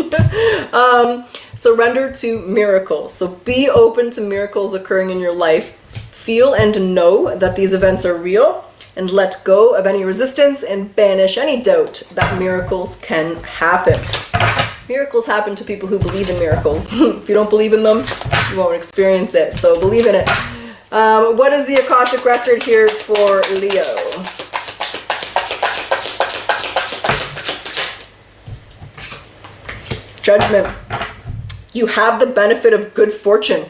Surrender to miracles. So be open to miracles occurring in your life. Feel and know that these events are real, and let go of any resistance and banish any doubt that miracles can happen. Miracles happen to people who believe in miracles. If you don't believe in them, you won't experience it. So believe in it. What is the Akashic record here for Leo? Judgment. You have the benefit of good fortune.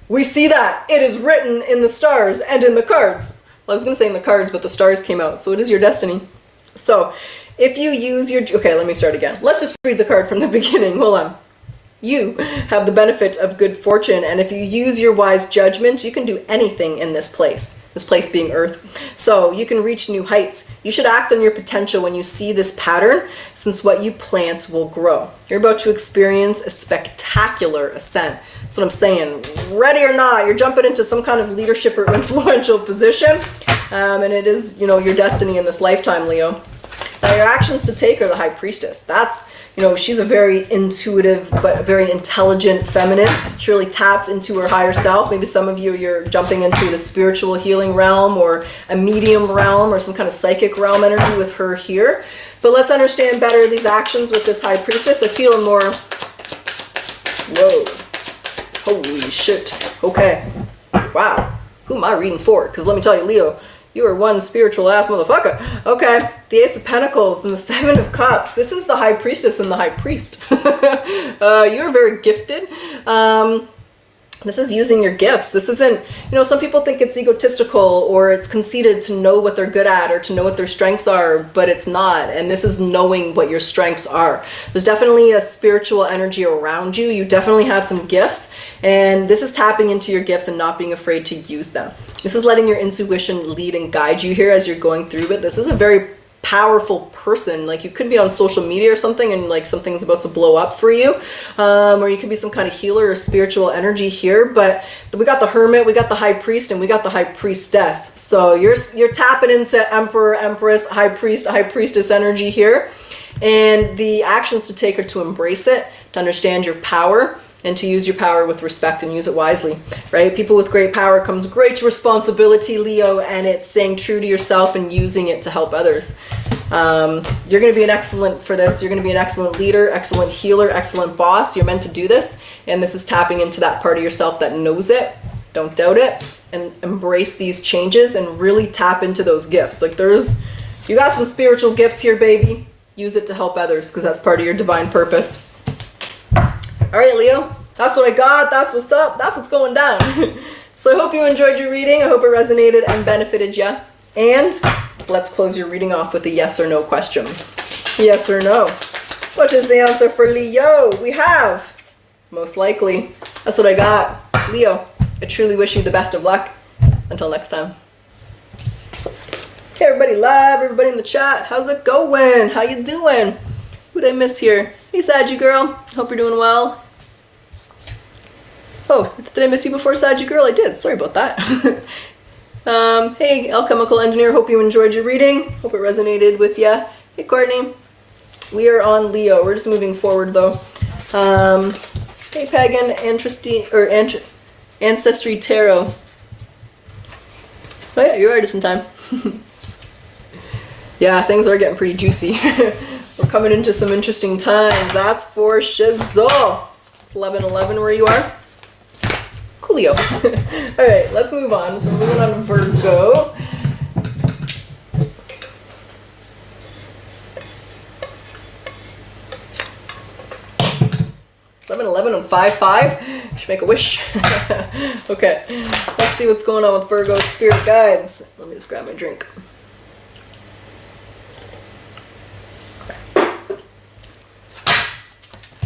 We see that. It is written in the stars and in the cards. Well, I was going to say in the cards, but the stars came out. So it is your destiny. So if you use your... Okay, let me start again. Let's just read the card from the beginning. Hold on. You have the benefit of good fortune. And if you use your wise judgment, you can do anything in this place. This place being Earth. So you can reach new heights. You should act on your potential when you see this pattern, since what you plant will grow. You're about to experience a spectacular ascent. That's what I'm saying. Ready or not, you're jumping into some kind of leadership or influential position. And it is, you know, your destiny in this lifetime, Leo. Now your actions to take are the High Priestess. That's You know, she's a very intuitive but very intelligent feminine. She really taps into her higher self. Maybe some of you, you're jumping into the spiritual healing realm or a medium realm or some kind of psychic realm energy with her here. But let's understand better these actions with this High Priestess. I feel more, whoa, holy shit. Okay, wow. Who am I reading for? Because let me tell you, Leo, you are one spiritual ass motherfucker. Okay, the Ace of Pentacles and the Seven of Cups. This is the High Priestess and the High Priest. You're very gifted. This is using your gifts. This isn't, you know, some people think it's egotistical or it's conceited to know what they're good at or to know what their strengths are, but it's not. And this is knowing what your strengths are. There's definitely a spiritual energy around you. You definitely have some gifts, and this is tapping into your gifts and not being afraid to use them. This is letting your intuition lead and guide you here as you're going through it. This is a very powerful person. Like, you could be on social media or something and like something's about to blow up for you, or you could be some kind of healer or spiritual energy here. But we got the Hermit, we got the High Priest, and we got the High Priestess. So you're tapping into Emperor, Empress, High Priest, High Priestess energy here, and the actions to take are to embrace it, to understand your power, and to use your power with respect and use it wisely, right? People with great power comes great responsibility, Leo, and it's staying true to yourself and using it to help others. You're going to be an excellent for this. You're going to be an excellent leader, excellent healer, excellent boss. You're meant to do this, and this is tapping into that part of yourself that knows it. Don't doubt it, and embrace these changes and really tap into those gifts. Like, you got some spiritual gifts here, baby. Use it to help others because that's part of your divine purpose. All right, Leo, that's what I got. That's what's up. That's what's going down. So I hope you enjoyed your reading. I hope it resonated and benefited you. And let's close your reading off with a yes or no question. Yes or no? What is the answer for Leo? We have most likely. That's what I got. Leo, I truly wish you the best of luck. Until next time. Hey, everybody live, everybody in the chat. How's it going? How you doing? Who'd I miss here? Hey, Saggy girl. Hope you're doing well. Oh, did I miss you before, Saggy girl? I did. Sorry about that. Hey, Alchemical Engineer. Hope you enjoyed your reading. Hope it resonated with you. Hey, Courtney. We are on Leo. We're just moving forward, though. Hey, Pagan Ancestry Tarot. Oh, yeah, you're right. Just in time. Yeah, things are getting pretty juicy. We're coming into some interesting times, that's for shizzle. It's 11:11 where you are. Coolio. All right, let's move on. So we're moving on to Virgo. and 5-5. Should make a wish. Okay, let's see what's going on with Virgo's spirit guides. Let me just grab my drink.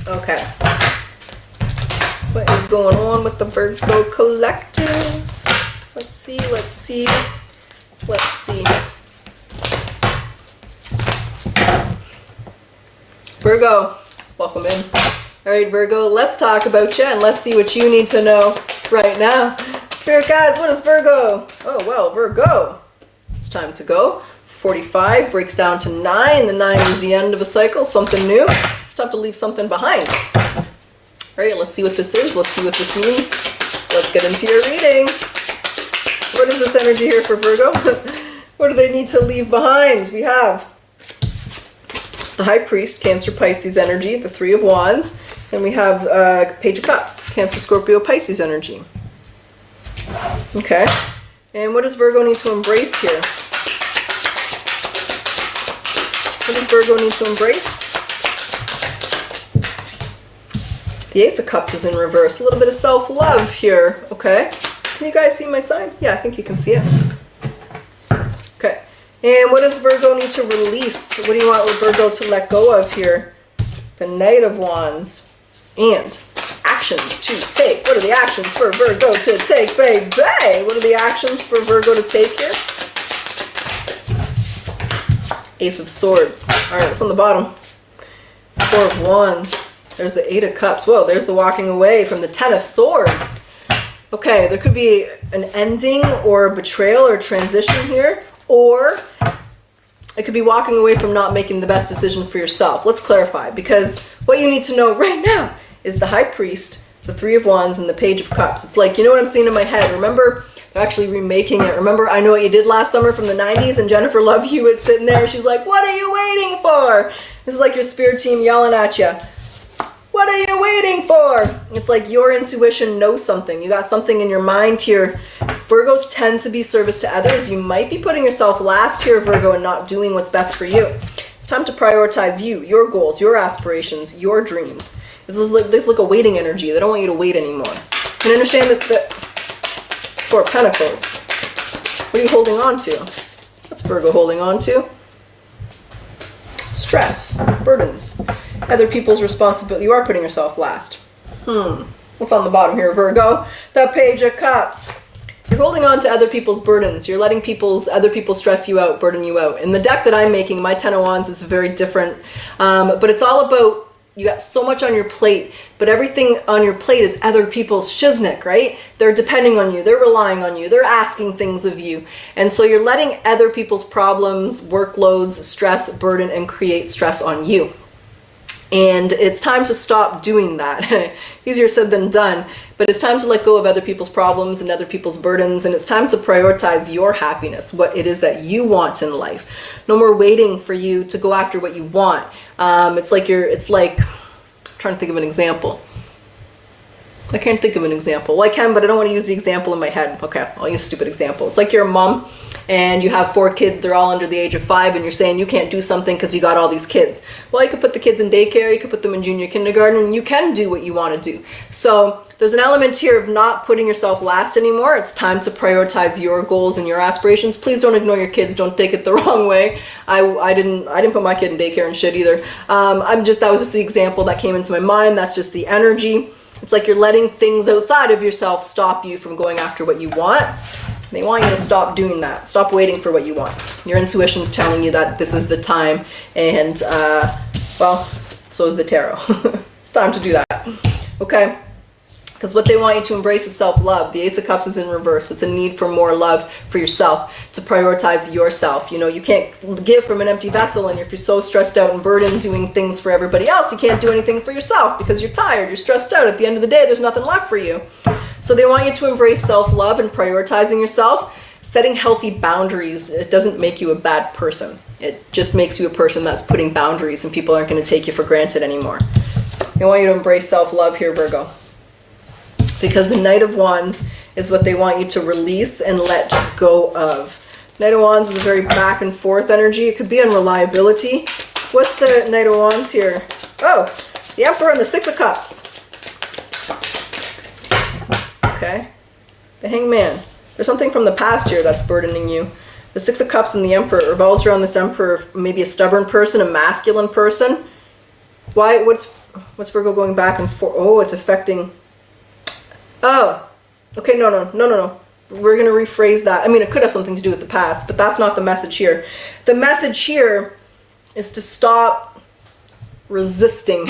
Okay. What is going on with the Virgo collective? Let's see, let's see, let's see. Virgo, welcome in. All right, Virgo, let's talk about you and let's see what you need to know right now. Spirit guides, what is Virgo? Oh, well, Virgo. It's time to go. 45 breaks down to 9. The 9 is the end of a cycle, something new. It's time to leave something behind. All right, let's see what this is. Let's see what this means. Let's get into your reading. What is this energy here for Virgo? What do they need to leave behind? We have the High Priest, Cancer, Pisces energy, the Three of Wands, and we have Page of Cups, Cancer, Scorpio, Pisces energy. Okay, and what does Virgo need to embrace here? What does Virgo need to embrace? The Ace of Cups is in reverse. A little bit of self-love here, okay? Can you guys see my sign? Yeah, I think you can see it. Okay. And what does Virgo need to release? What do you want Virgo to let go of here? The Knight of Wands. And actions to take. What are the actions for Virgo to take, baby? What are the actions for Virgo to take here? Ace of Swords. All right, what's on the bottom? Four of Wands. There's the Eight of Cups. Whoa, there's the walking away from the Ten of Swords. Okay, there could be an ending or a betrayal or transition here. Or it could be walking away from not making the best decision for yourself. Let's clarify, because what you need to know right now is the High Priest, the Three of Wands, and the Page of Cups. It's like, you know what I'm seeing in my head? Remember, they're actually remaking it. Remember, I Know What You Did Last Summer from the 90s, and Jennifer Love Hewitt sitting there. She's like, what are you waiting for? This is like your spirit team yelling at you. What are you waiting for? It's like your intuition knows something. You got something in your mind here. Virgos tend to be service to others. You might be putting yourself last here, Virgo, and not doing what's best for you. It's time to prioritize you, your goals, your aspirations, your dreams. There's like a waiting energy. They don't want you to wait anymore. And understand that the Four of Pentacles. What are you holding on to? What's Virgo holding on to? Stress, burdens, other people's responsibility. You are putting yourself last. What's on the bottom here, Virgo? The Page of Cups. You're holding on to other people's burdens. You're letting other people stress you out, burden you out. In the deck that I'm making, my Ten of Wands is very different. But it's all about, you got so much on your plate, but everything on your plate is other people's shiznik, right? They're depending on you. They're relying on you. They're asking things of you. And so you're letting other people's problems, workloads, stress, burden, and create stress on you. And it's time to stop doing that. Easier said than done, but it's time to let go of other people's problems and other people's burdens, and it's time to prioritize your happiness, what it is that you want in life. No more waiting for you to go after what you want. It's like I'm trying to think of an example. I can't think of an example. Well, I can, but I don't want to use the example in my head. Okay, I'll use a stupid example. It's like you're a mom and you have 4 kids. They're all under the age of 5, and you're saying you can't do something because you got all these kids. Well, you could put the kids in daycare, you could put them in junior kindergarten, and you can do what you want to do. So there's an element here of not putting yourself last anymore. It's time to prioritize your goals and your aspirations. Please don't ignore your kids. Don't take it the wrong way. I didn't put my kid in daycare and shit either. That was just the example that came into my mind. That's just the energy. It's like you're letting things outside of yourself stop you from going after what you want. They want you to stop doing that. Stop waiting for what you want. Your intuition's telling you that this is the time, and well, so is the tarot. It's time to do that. Okay? Because what they want you to embrace is self-love. The Ace of Cups is in reverse. It's a need for more love for yourself, to prioritize yourself. You know, you can't give from an empty vessel, and if you're so stressed out and burdened doing things for everybody else, you can't do anything for yourself because you're tired, you're stressed out. At the end of the day, there's nothing left for you. So they want you to embrace self-love and prioritizing yourself. Setting healthy boundaries, it doesn't make you a bad person. It just makes you a person that's putting boundaries, and people aren't going to take you for granted anymore. They want you to embrace self-love here, Virgo. Because the Knight of Wands is what they want you to release and let go of. Knight of Wands is a very back and forth energy. It could be unreliability. What's the Knight of Wands here? Oh, the Emperor and the Six of Cups. Okay. The Hangman. There's something from the past here that's burdening you. The Six of Cups and the Emperor revolves around this Emperor, maybe a stubborn person, a masculine person. Why? What's Virgo going back and forth? Oh, it's affecting... Oh, okay, no. We're going to rephrase that. I mean, it could have something to do with the past, but that's not the message here. The message here is to stop resisting.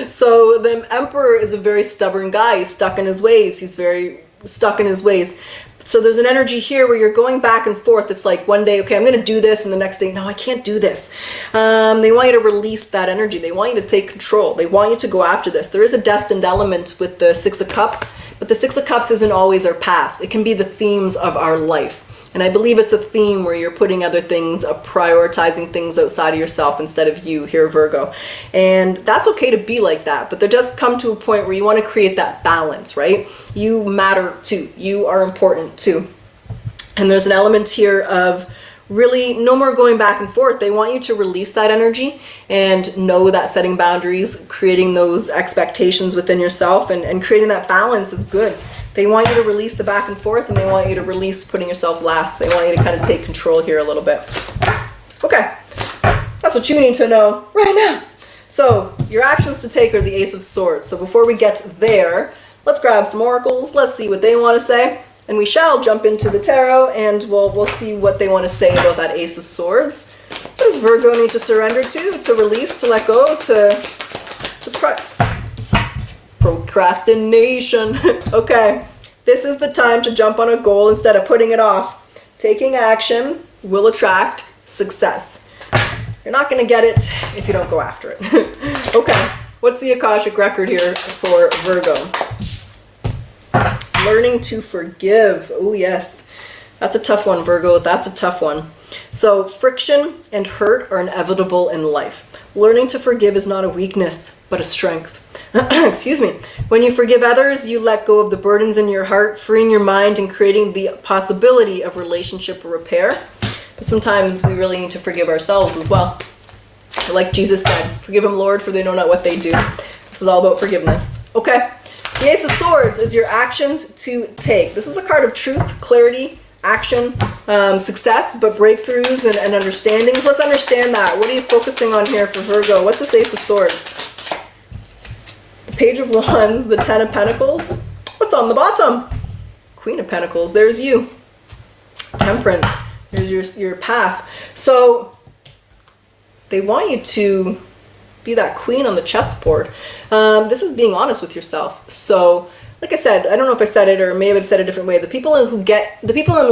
So the Emperor is a very stubborn guy. He's stuck in his ways. He's very stuck in his ways. So there's an energy here where you're going back and forth. It's like one day, okay, I'm going to do this, and the next day, no, I can't do this. They want you to release that energy. They want you to take control. They want you to go after this. There is a destined element with the Six of Cups, but the Six of Cups isn't always our past. It can be the themes of our life. And I believe it's a theme where you're putting other things, prioritizing things outside of yourself instead of you here, Virgo. And that's okay to be like that, but there does come to a point where you want to create that balance, right? You matter too. You are important too. And there's an element here of really no more going back and forth. They want you to release that energy and know that setting boundaries, creating those expectations within yourself, and creating that balance is good. They want you to release the back and forth, and they want you to release putting yourself last. They want you to kind of take control here a little bit. Okay, that's what you need to know right now. So your actions to take are the Ace of Swords. So before we get there, let's grab some oracles. Let's see what they want to say. And we shall jump into the tarot, and we'll see what they want to say about that Ace of Swords. What does Virgo need to surrender to release, to let go, procrastination. Okay, this is the time to jump on a goal instead of putting it off. Taking action will attract success. You're not going to get it if you don't go after it. Okay, what's the Akashic record here for Virgo? Learning to forgive. Oh, yes. That's a tough one, Virgo. That's a tough one. So friction and hurt are inevitable in life. Learning to forgive is not a weakness, but a strength. Excuse me. When you forgive others, you let go of the burdens in your heart, freeing your mind and creating the possibility of relationship repair. But sometimes we really need to forgive ourselves as well. Like Jesus said, forgive them, Lord, for they know not what they do. This is all about forgiveness. Okay. The Ace of Swords is your actions to take. This is a card of truth, clarity, action, success, but breakthroughs and understandings. Let's understand that. What are you focusing on here for Virgo? What's this Ace of Swords? The Page of Wands, the Ten of Pentacles. What's on the bottom? Queen of Pentacles. There's you. Temperance. There's your path. So they want you to be that queen on the chessboard. This is being honest with yourself. So like I said, I don't know if I said it or maybe I've said it a different way. The people in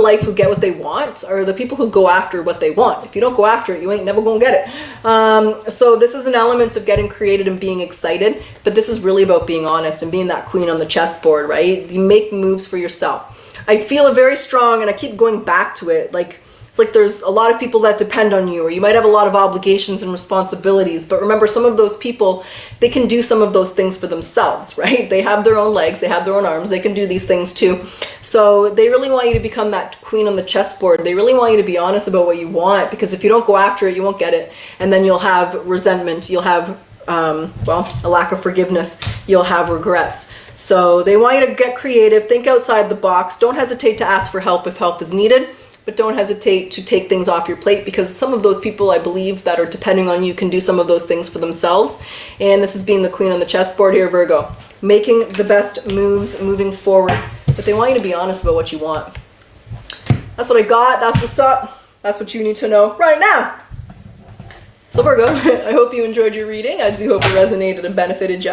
life who get what they want are the people who go after what they want. If you don't go after it, you ain't never gonna get it. So this is an element of getting creative and being excited, but this is really about being honest and being that queen on the chessboard, right? You make moves for yourself. I feel it very strong, and I keep going back to it. Like, it's like there's a lot of people that depend on you, or you might have a lot of obligations and responsibilities. But remember, some of those people, they can do some of those things for themselves, right? They have their own legs, they have their own arms, they can do these things too. So they really want you to become that queen on the chessboard. They really want you to be honest about what you want, because if you don't go after it, you won't get it. And then you'll have resentment, you'll have, well, a lack of forgiveness, you'll have regrets. So they want you to get creative, think outside the box. Don't hesitate to ask for help if help is needed, but don't hesitate to take things off your plate, because some of those people, I believe, that are depending on you can do some of those things for themselves. And this is being the queen on the chessboard here, Virgo. Making the best moves, moving forward. But they want you to be honest about what you want. That's what I got. That's what's up. That's what you need to know right now. So Virgo, I hope you enjoyed your reading. I do hope it resonated and benefited you.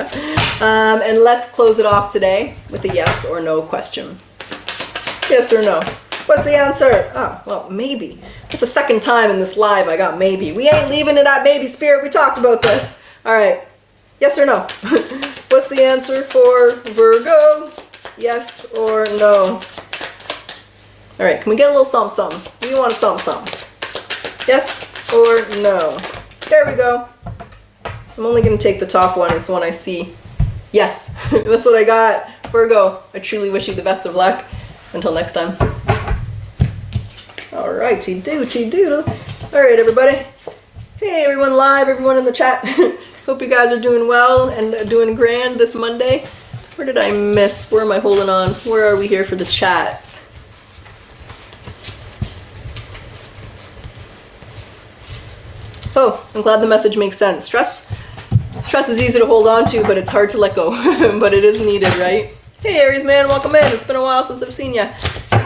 And let's close it off today with a yes or no question. Yes or no? What's the answer? Oh, well, maybe. It's the second time in this live I got maybe. We ain't leaving it at baby spirit. We talked about this. All right. Yes or no? What's the answer for Virgo? Yes or no? All right. Can we get a little something, something? Do you want a something, something? Yes or no? There we go. I'm only going to take the top one. It's the one I see. Yes. That's what I got. Virgo, I truly wish you the best of luck. Until next time. All righty, doodle. All right, everybody. Hey, everyone live, everyone in the chat. Hope you guys are doing well and doing grand this Monday. Where did I miss? Where am I holding on? Where are we here for the chats? Oh, I'm glad the message makes sense. Stress is easy to hold on to, but it's hard to let go. But it is needed, right? Hey, Aries man, welcome in. It's been a while since I've seen you.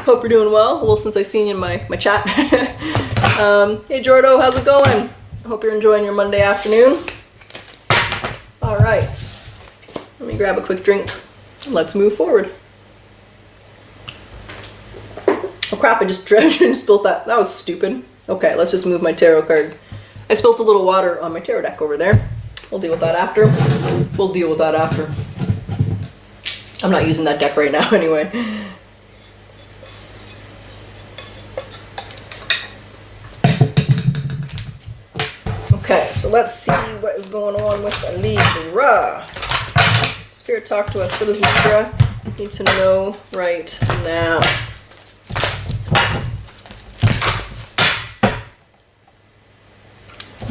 Hope you're doing well. Well, since I've seen you in my chat. Hey, Jordo, how's it going? I hope you're enjoying your Monday afternoon. All right. Let me grab a quick drink. Let's move forward. Oh, crap. I just spilled that. That was stupid. Okay, let's just move my tarot cards. I spilled a little water on my tarot deck over there. We'll deal with that after. We'll deal with that after. I'm not using that deck right now anyway. Okay, so let's see what is going on with Libra. Spirit, talk to us. What does Libra need to know right now?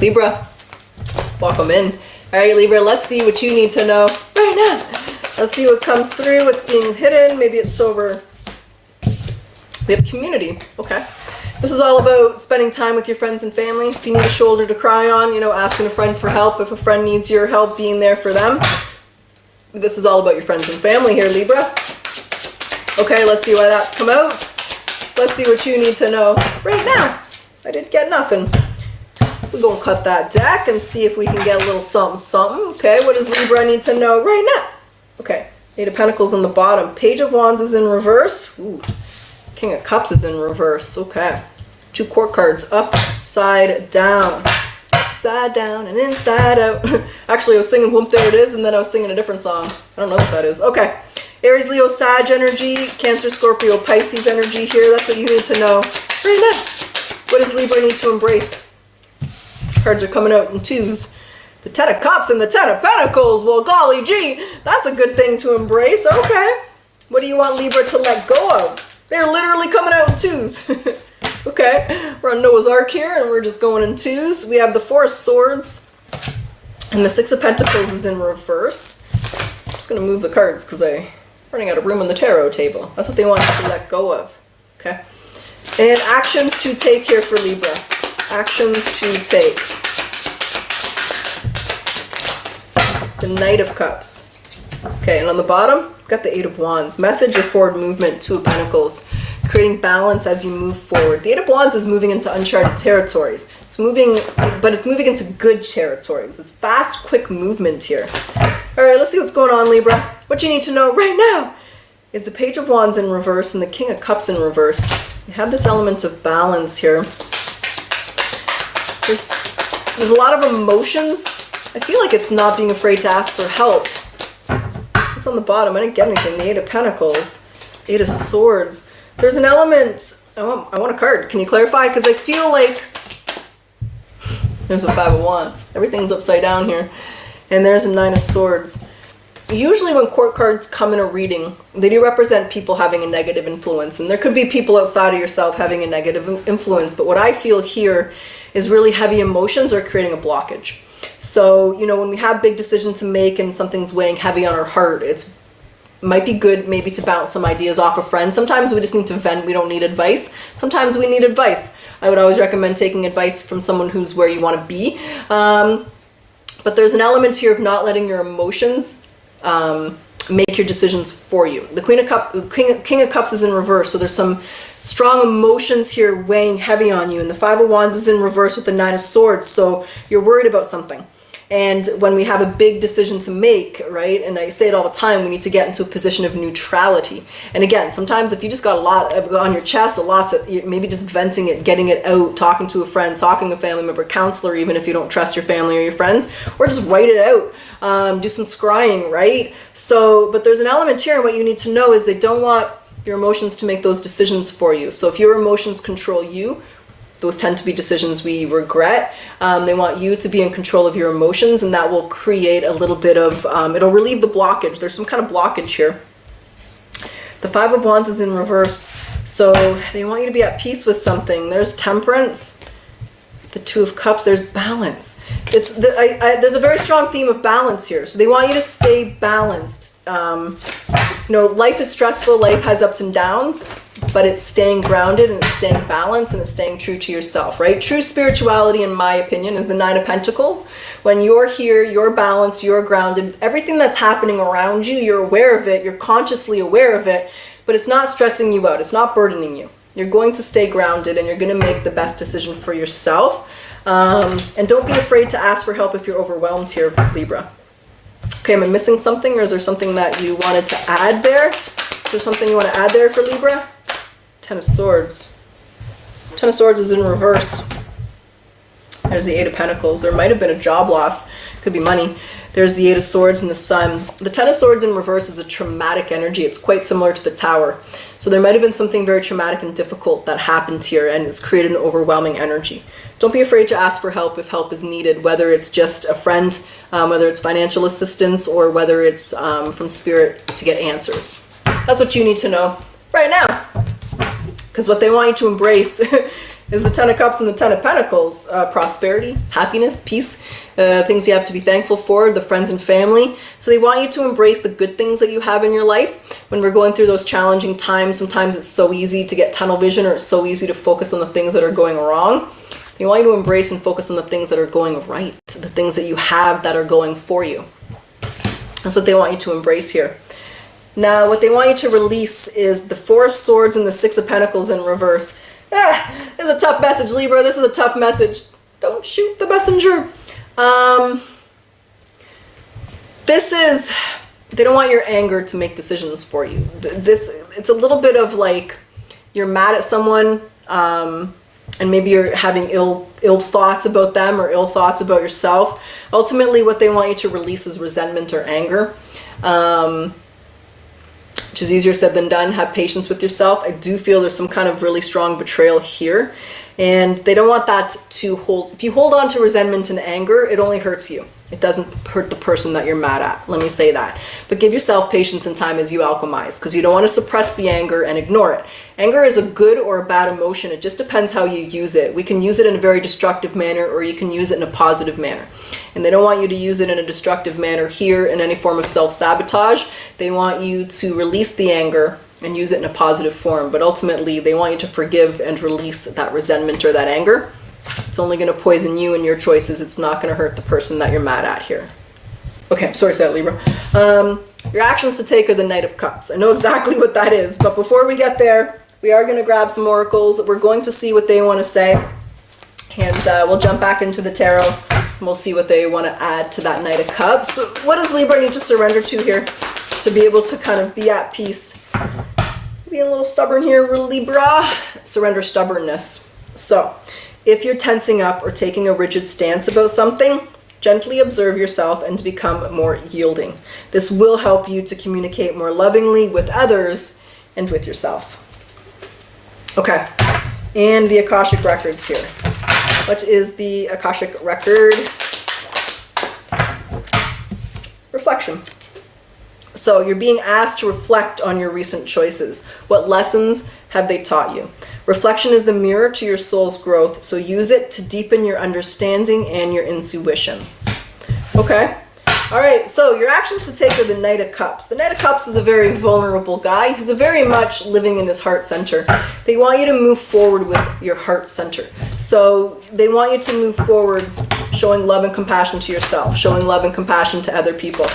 Libra, welcome in. All right, Libra, let's see what you need to know right now. Let's see what comes through, what's being hidden. Maybe it's sober. We have community. Okay. This is all about spending time with your friends and family. If you need a shoulder to cry on, you know, asking a friend for help. If a friend needs your help, being there for them. This is all about your friends and family here, Libra. Okay, let's see why that's come out. Let's see what you need to know right now. I didn't get nothing. We're going to cut that deck and see if we can get a little something, something. Okay, what does Libra need to know right now? Okay, Eight of Pentacles on the bottom. Page of Wands is in reverse. Ooh. King of Cups is in reverse. Okay. Two court cards upside down. upside down and inside out. Actually, I was singing Whoop There It Is, and then I was singing a different song. I don't know what that is. Okay. Aries, Leo, Sag energy, Cancer, Scorpio, Pisces energy here. That's what you need to know right now. What does Libra need to embrace? Cards are coming out in twos. The Ten of Cups and the Ten of Pentacles. Well, golly gee, that's a good thing to embrace. Okay. What do you want Libra to let go of? They're literally coming out in twos. Okay. We're on Noah's Ark here, and we're just going in twos. We have the Four of Swords, and the Six of Pentacles is in reverse. I'm just going to move the cards because I'm running out of room on the tarot table. That's what they want you to let go of. Okay. And actions to take here for Libra. Actions to take. The Knight of Cups. Okay, and on the bottom, we've got the Eight of Wands. Message or forward movement, Two of Pentacles. Creating balance as you move forward. The Eight of Wands is moving into uncharted territories. It's moving, but it's moving into good territories. It's fast, quick movement here. All right, let's see what's going on, Libra. What you need to know right now is the Page of Wands in reverse and the King of Cups in reverse. You have this element of balance here. There's a lot of emotions. I feel like it's not being afraid to ask for help. What's on the bottom? I didn't get anything. The Eight of Pentacles, Eight of Swords. There's an element. I want a card. Can you clarify? Because I feel like there's a Five of Wands. Everything's upside down here. And there's a Nine of Swords. Usually when court cards come in a reading, they do represent people having a negative influence. And there could be people outside of yourself having a negative influence. But what I feel here is really heavy emotions are creating a blockage. So, you know, when we have big decisions to make and something's weighing heavy on our heart, it might be good maybe to bounce some ideas off a friend. Sometimes we just need to vent. We don't need advice. Sometimes we need advice. I would always recommend taking advice from someone who's where you want to be. But there's an element here of not letting your emotions make your decisions for you. The King of Cups is in reverse, so there's some strong emotions here weighing heavy on you. And the Five of Wands is in reverse with the Nine of Swords, so you're worried about something. And when we have a big decision to make, right, and I say it all the time, we need to get into a position of neutrality. And again, sometimes if you just got a lot on your chest, a lot to, maybe just venting it, getting it out, talking to a friend, talking to a family member, counselor, even if you don't trust your family or your friends, or just write it out, do some scrying, right? So, but there's an element here, and what you need to know is they don't want your emotions to make those decisions for you. So if your emotions control you, those tend to be decisions we regret. They want you to be in control of your emotions, and that will create a little bit of, it'll relieve the blockage. There's some kind of blockage here. The Five of Wands is in reverse, so they want you to be at peace with something. There's temperance. The Two of Cups, there's balance. There's a very strong theme of balance here. So they want you to stay balanced. You know, life is stressful, life has ups and downs, but it's staying grounded and it's staying balanced and it's staying true to yourself, right? True spirituality, in my opinion, is the Nine of Pentacles. When you're here, you're balanced, you're grounded, everything that's happening around you, you're aware of it, you're consciously aware of it, but it's not stressing you out, it's not burdening you. You're going to stay grounded and you're going to make the best decision for yourself. And don't be afraid to ask for help if you're overwhelmed here, Libra. Okay, am I missing something, or is there something that you wanted to add there? Is there something you want to add there for Libra? Ten of Swords. Ten of Swords is in reverse. There's the Eight of Pentacles. There might have been a job loss. Could be money. There's the Eight of Swords and the Sun. The Ten of Swords in reverse is a traumatic energy. It's quite similar to the Tower. So there might have been something very traumatic and difficult that happened here, and it's created an overwhelming energy. Don't be afraid to ask for help if help is needed, whether it's just a friend, whether it's financial assistance, or whether it's from spirit to get answers. That's what you need to know right now. Because what they want you to embrace is the Ten of Cups and the Ten of Pentacles. Prosperity, happiness, peace, things you have to be thankful for, the friends and family. So they want you to embrace the good things that you have in your life. When we're going through those challenging times, sometimes it's so easy to get tunnel vision, or it's so easy to focus on the things that are going wrong. They want you to embrace and focus on the things that are going right, the things that you have that are going for you. That's what they want you to embrace here. Now, what they want you to release is the Four of Swords and the Six of Pentacles in reverse. This is a tough message, Libra. This is a tough message. Don't shoot the messenger. They don't want your anger to make decisions for you. It's a little bit of like, you're mad at someone, and maybe you're having ill thoughts about them or ill thoughts about yourself. Ultimately, what they want you to release is resentment or anger, which is easier said than done. Have patience with yourself. I do feel there's some kind of really strong betrayal here, and they don't want that to hold. If you hold on to resentment and anger, it only hurts you. It doesn't hurt the person that you're mad at. Let me say that. But give yourself patience and time as you alchemize, because you don't want to suppress the anger and ignore it. Anger is a good or a bad emotion. It just depends how you use it. We can use it in a very destructive manner, or you can use it in a positive manner. And they don't want you to use it in a destructive manner here in any form of self-sabotage. They want you to release the anger and use it in a positive form. But ultimately, they want you to forgive and release that resentment or that anger. It's only going to poison you and your choices. It's not going to hurt the person that you're mad at here. Okay, sorry, say that, Libra. Your actions to take are the Knight of Cups. I know exactly what that is, but before we get there, we are going to grab some oracles. We're going to see what they want to say, and we'll jump back into the tarot, and we'll see what they want to add to that Knight of Cups. So what does Libra need to surrender to here to be able to kind of be at peace? Being a little stubborn here, Libra. Surrender stubbornness. So if you're tensing up or taking a rigid stance about something, gently observe yourself and to become more yielding. This will help you to communicate more lovingly with others and with yourself. Okay, and the Akashic Records here. What is the Akashic Record? Reflection. So you're being asked to reflect on your recent choices. What lessons have they taught you? Reflection is the mirror to your soul's growth, so use it to deepen your understanding and your intuition. Okay? All right, so your actions to take are the Knight of Cups. The Knight of Cups is a very vulnerable guy. He's very much living in his heart center. They want you to move forward with your heart center. So they want you to move forward showing love and compassion to yourself, showing love and compassion to other people,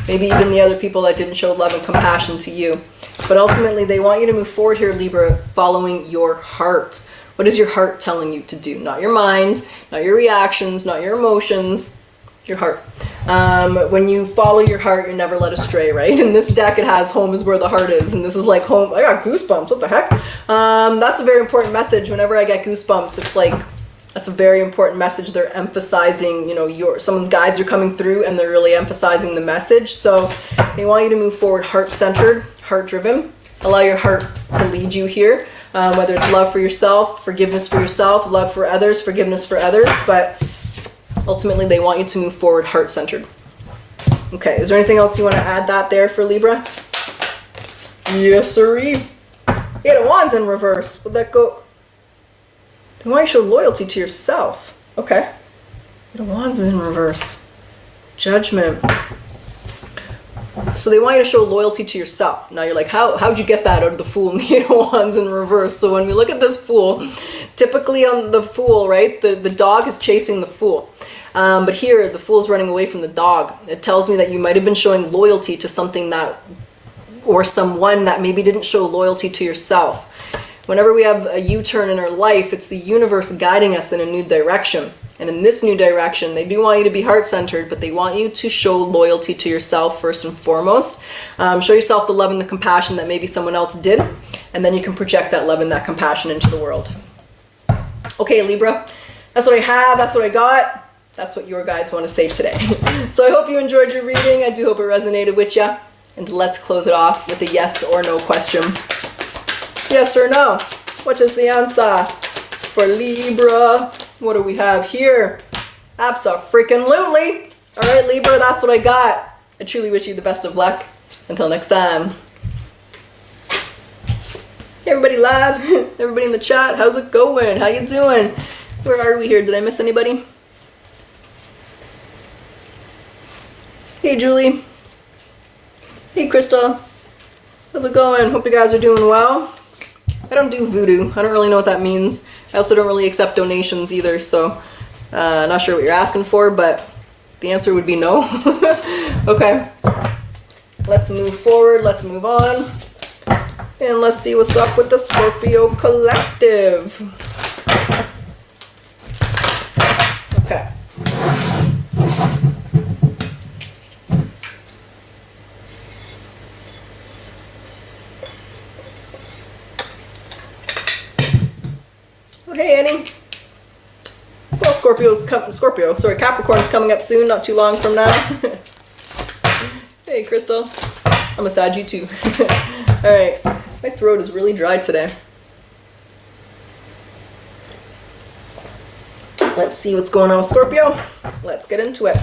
maybe even the other people that didn't show love and compassion to you. But ultimately, they want you to move forward here, Libra, following your heart. What is your heart telling you to do? Not your mind, not your reactions, not your emotions, your heart. When you follow your heart, you're never led astray, right? In this deck, it has home is where the heart is. And this is like home. I got goosebumps. What the heck? That's a very important message. Whenever I get goosebumps, it's like, that's a very important message. They're emphasizing, you know, someone's guides are coming through and they're really emphasizing the message. So they want you to move forward heart-centered, heart-driven. Allow your heart to lead you here, whether it's love for yourself, forgiveness for yourself, love for others, forgiveness for others. But ultimately, they want you to move forward heart-centered. Okay, is there anything else you want to add that there for Libra? Yes, sirree. Eight of Wands in reverse. Would that go? Then why you show loyalty to yourself? Okay. Eight of Wands is in reverse. Judgment. So they want you to show loyalty to yourself. Now you're like, how'd you get that out of the Fool and the Eight of Wands in reverse? So when we look at this Fool, typically on the Fool, right, the dog is chasing the Fool. But here, the Fool's running away from the dog. It tells me that you might have been showing loyalty to something that, or someone that maybe didn't show loyalty to yourself. Whenever we have a U-turn in our life, it's the universe guiding us in a new direction. And in this new direction, they do want you to be heart-centered, but they want you to show loyalty to yourself first and foremost. Show yourself the love and the compassion that maybe someone else did, and then you can project that love and that compassion into the world. Okay, Libra, that's what I have, that's what I got. That's what your guides want to say today. So I hope you enjoyed your reading. I do hope it resonated with you. And let's close it off with a yes or no question. Yes or no? What is the answer for Libra? What do we have here? Abso-freaking-lutely. All right, Libra, that's what I got. I truly wish you the best of luck. Until next time. Hey, everybody live, everybody in the chat, how's it going? How you doing? Where are we here? Did I miss anybody? Hey, Julie. Hey, Crystal. How's it going? Hope you guys are doing well. I don't do voodoo. I don't really know what that means. I also don't really accept donations either, so not sure what you're asking for, but the answer would be no. Okay. Let's move forward. Let's move on. And let's see what's up with the Scorpio collective. Okay. Hey, Annie. Well, Capricorn's coming up soon, not too long from now. Hey, Crystal. I'm a Saggy too. All right, my throat is really dry today. Let's see what's going on with Scorpio. Let's get into it.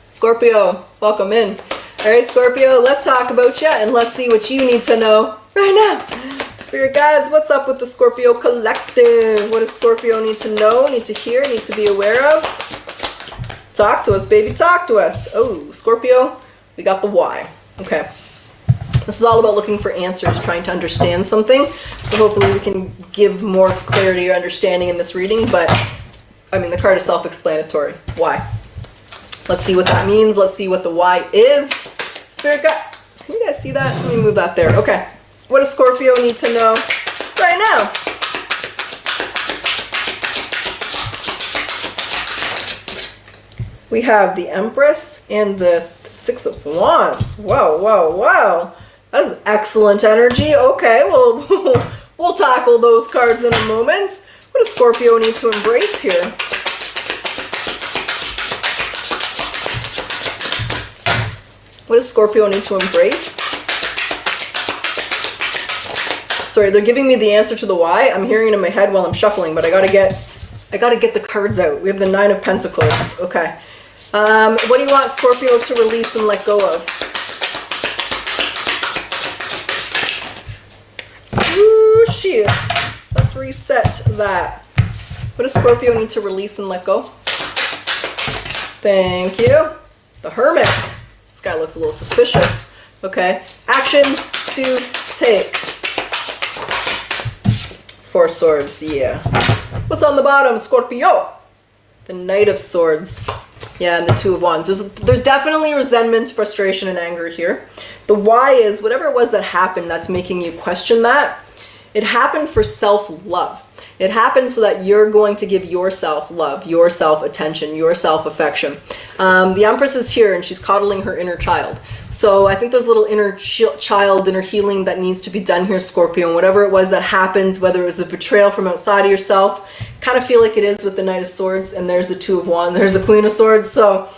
Scorpio, welcome in. All right, Scorpio, let's talk about you and let's see what you need to know right now. Spirit guides, what's up with the Scorpio collective? What does Scorpio need to know, need to hear, need to be aware of? Talk to us, baby, talk to us. Oh, Scorpio, we got the why. Okay. This is all about looking for answers, trying to understand something. So hopefully we can give more clarity or understanding in this reading. But, I mean, the card is self-explanatory. Why? Let's see what that means. Let's see what the why is. Spirit guide, can you guys see that? Let me move that there. Okay. What does Scorpio need to know right now? We have the Empress and the Six of Wands. Wow, wow, wow. That is excellent energy. Okay, well, we'll tackle those cards in a moment. What does Scorpio need to embrace here? What does Scorpio need to embrace? Sorry, they're giving me the answer to the why. I'm hearing it in my head while I'm shuffling, but I gotta get the cards out. We have the Nine of Pentacles. Okay. What do you want Scorpio to release and let go of? Ooh, shit. Let's reset that. What does Scorpio need to release and let go? Thank you. The Hermit. This guy looks a little suspicious. Okay. Actions to take. Four Swords, yeah. What's on the bottom, Scorpio? The Knight of Swords. Yeah, and the Two of Wands. There's definitely resentment, frustration, and anger here. The why is whatever it was that happened that's making you question that, it happened for self-love. It happened so that you're going to give yourself love, yourself attention, yourself affection. The Empress is here and she's coddling her inner child. So I think there's a little inner child, inner healing that needs to be done here, Scorpio. And whatever it was that happened, whether it was a betrayal from outside of yourself, kind of feel like it is with the Knight of Swords. And there's the Two of Wands, there's the Queen of Swords. So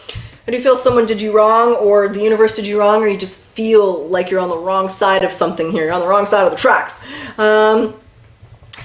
do you feel someone did you wrong, or the universe did you wrong, or you just feel like you're on the wrong side of something here, you're on the wrong side of the tracks?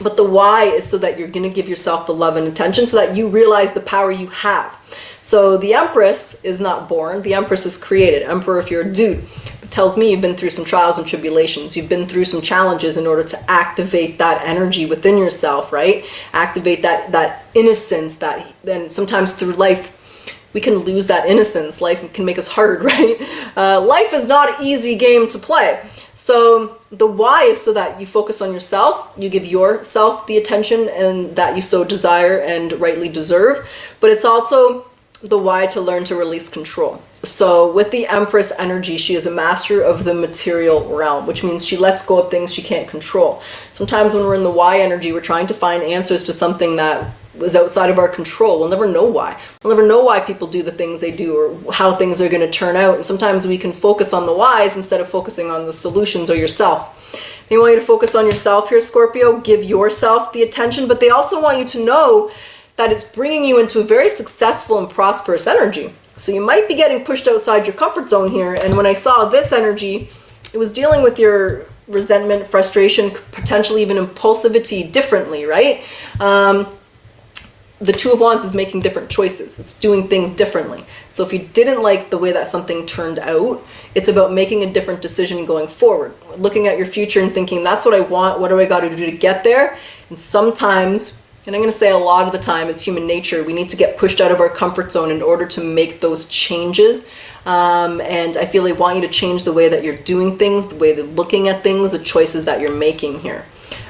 But the why is so that you're going to give yourself the love and attention so that you realize the power you have. So the Empress is not born. The Empress is created. Emperor, if you're a dude, it tells me you've been through some trials and tribulations. You've been through some challenges in order to activate that energy within yourself, right? Activate that innocence that then sometimes through life, we can lose that innocence. Life can make us hard, right? Life is not an easy game to play. So the why is so that you focus on yourself, you give yourself the attention and that you so desire and rightly deserve. But it's also the why to learn to release control. So with the Empress energy, she is a master of the material realm, which means she lets go of things she can't control. Sometimes when we're in the why energy, we're trying to find answers to something that was outside of our control. We'll never know why. We'll never know why people do the things they do or how things are going to turn out. And sometimes we can focus on the whys instead of focusing on the solutions or yourself. They want you to focus on yourself here, Scorpio. Give yourself the attention, but they also want you to know that it's bringing you into a very successful and prosperous energy. So you might be getting pushed outside your comfort zone here. And when I saw this energy, it was dealing with your resentment, frustration, potentially even impulsivity differently, right? The Two of Wands is making different choices. It's doing things differently. So if you didn't like the way that something turned out, it's about making a different decision going forward. Looking at your future and thinking, that's what I want. What do I got to do to get there? And sometimes, and I'm going to say a lot of the time, it's human nature. We need to get pushed out of our comfort zone in order to make those changes. And I feel they want you to change the way that you're doing things, the way they're looking at things, the choices that you're making here.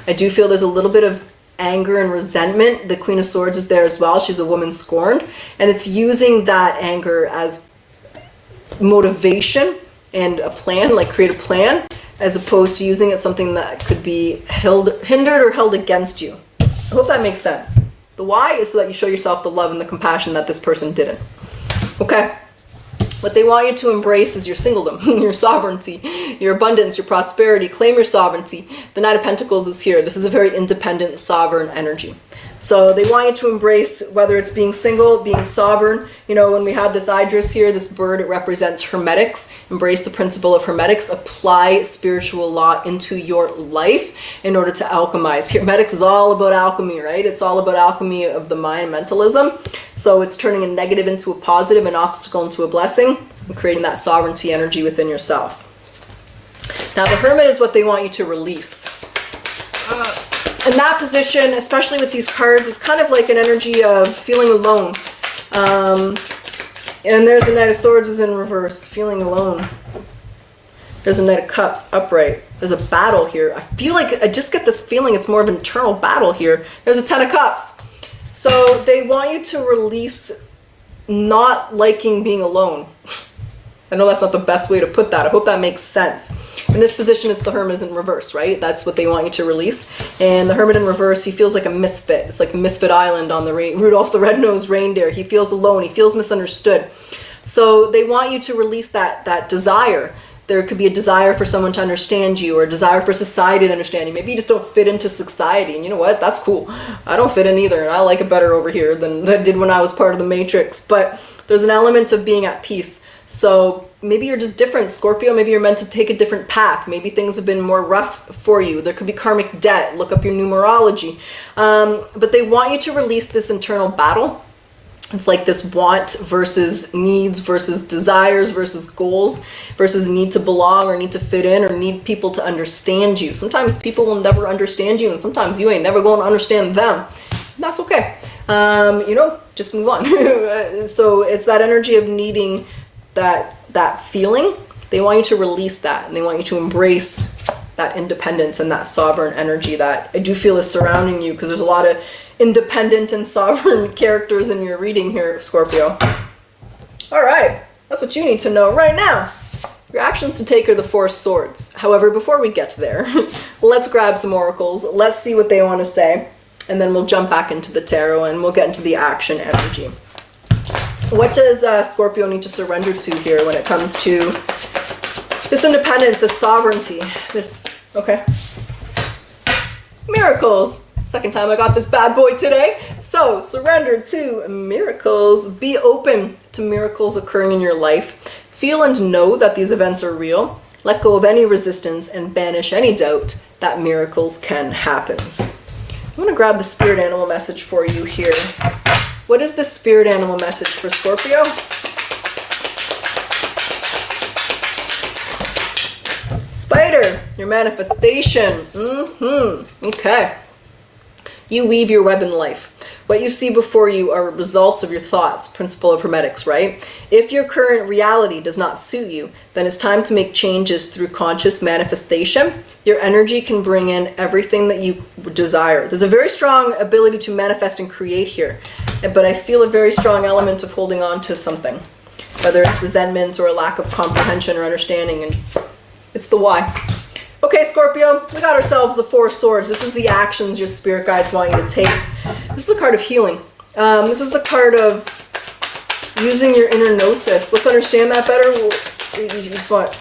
I do feel there's a little bit of anger and resentment. The Queen of Swords is there as well. She's a woman scorned, and it's using that anger as motivation and a plan, like create a plan, as opposed to using it something that could be hindered or held against you. I hope that makes sense. The why is so that you show yourself the love and the compassion that this person didn't. Okay. What they want you to embrace is your singledom, your sovereignty, your abundance, your prosperity. Claim your sovereignty. The Knight of Pentacles is here. This is a very independent, sovereign energy. So they want you to embrace, whether it's being single, being sovereign. You know, when we have this Idris here, this bird, it represents hermetics. Embrace the principle of hermetics. Apply spiritual law into your life in order to alchemize. Hermetics is all about alchemy, right? It's all about alchemy of the mind, mentalism. So it's turning a negative into a positive, an obstacle into a blessing, and creating that sovereignty energy within yourself. Now the Hermit is what they want you to release. In that position, especially with these cards, it's kind of like an energy of feeling alone. And there's a Knight of Swords is in reverse, feeling alone. There's a Knight of Cups upright. There's a battle here. I feel like I just get this feeling it's more of an internal battle here. There's a Ten of Cups. So they want you to release not liking being alone. I know that's not the best way to put that. I hope that makes sense. In this position, it's the Hermit in reverse, right? That's what they want you to release. And the Hermit in reverse, he feels like a misfit. It's like Misfit Island on the Rudolph the Red-Nosed Reindeer. He feels alone. He feels misunderstood. So they want you to release that desire. There could be a desire for someone to understand you, or a desire for society to understand you. Maybe you just don't fit into society. And you know what? That's cool. I don't fit in either. And I like it better over here than I did when I was part of the Matrix. But there's an element of being at peace. So maybe you're just different, Scorpio. Maybe you're meant to take a different path. Maybe things have been more rough for you. There could be karmic debt. Look up your numerology. But they want you to release this internal battle. It's like this want versus needs versus desires versus goals versus need to belong or need to fit in or need people to understand you. Sometimes people will never understand you, and sometimes you ain't never going to understand them. And that's okay. You know, just move on. So it's that energy of needing that feeling. They want you to release that, and they want you to embrace that independence and that sovereign energy that I do feel is surrounding you, because there's a lot of independent and sovereign characters in your reading here, Scorpio. All right, that's what you need to know right now. Your actions to take are the Four of Swords. However, before we get there, let's grab some oracles. Let's see what they want to say, and then we'll jump back into the tarot and we'll get into the action energy. What does Scorpio need to surrender to here when it comes to this independence, this sovereignty, this, okay. Miracles. Second time I got this bad boy today. So surrender to miracles. Be open to miracles occurring in your life. Feel and know that these events are real. Let go of any resistance and banish any doubt that miracles can happen. I'm going to grab the spirit animal message for you here. What is the spirit animal message for Scorpio? Spider, your manifestation. Okay. You weave your web in life. What you see before you are results of your thoughts, principle of hermetics, right? If your current reality does not suit you, then it's time to make changes through conscious manifestation. Your energy can bring in everything that you desire. There's a very strong ability to manifest and create here, but I feel a very strong element of holding on to something, whether it's resentment or a lack of comprehension or understanding, and it's the why. Okay, Scorpio, we got ourselves the Four of Swords. This is the actions your spirit guides want you to take. This is the card of healing. This is the card of using your inner gnosis. Let's understand that better. You just want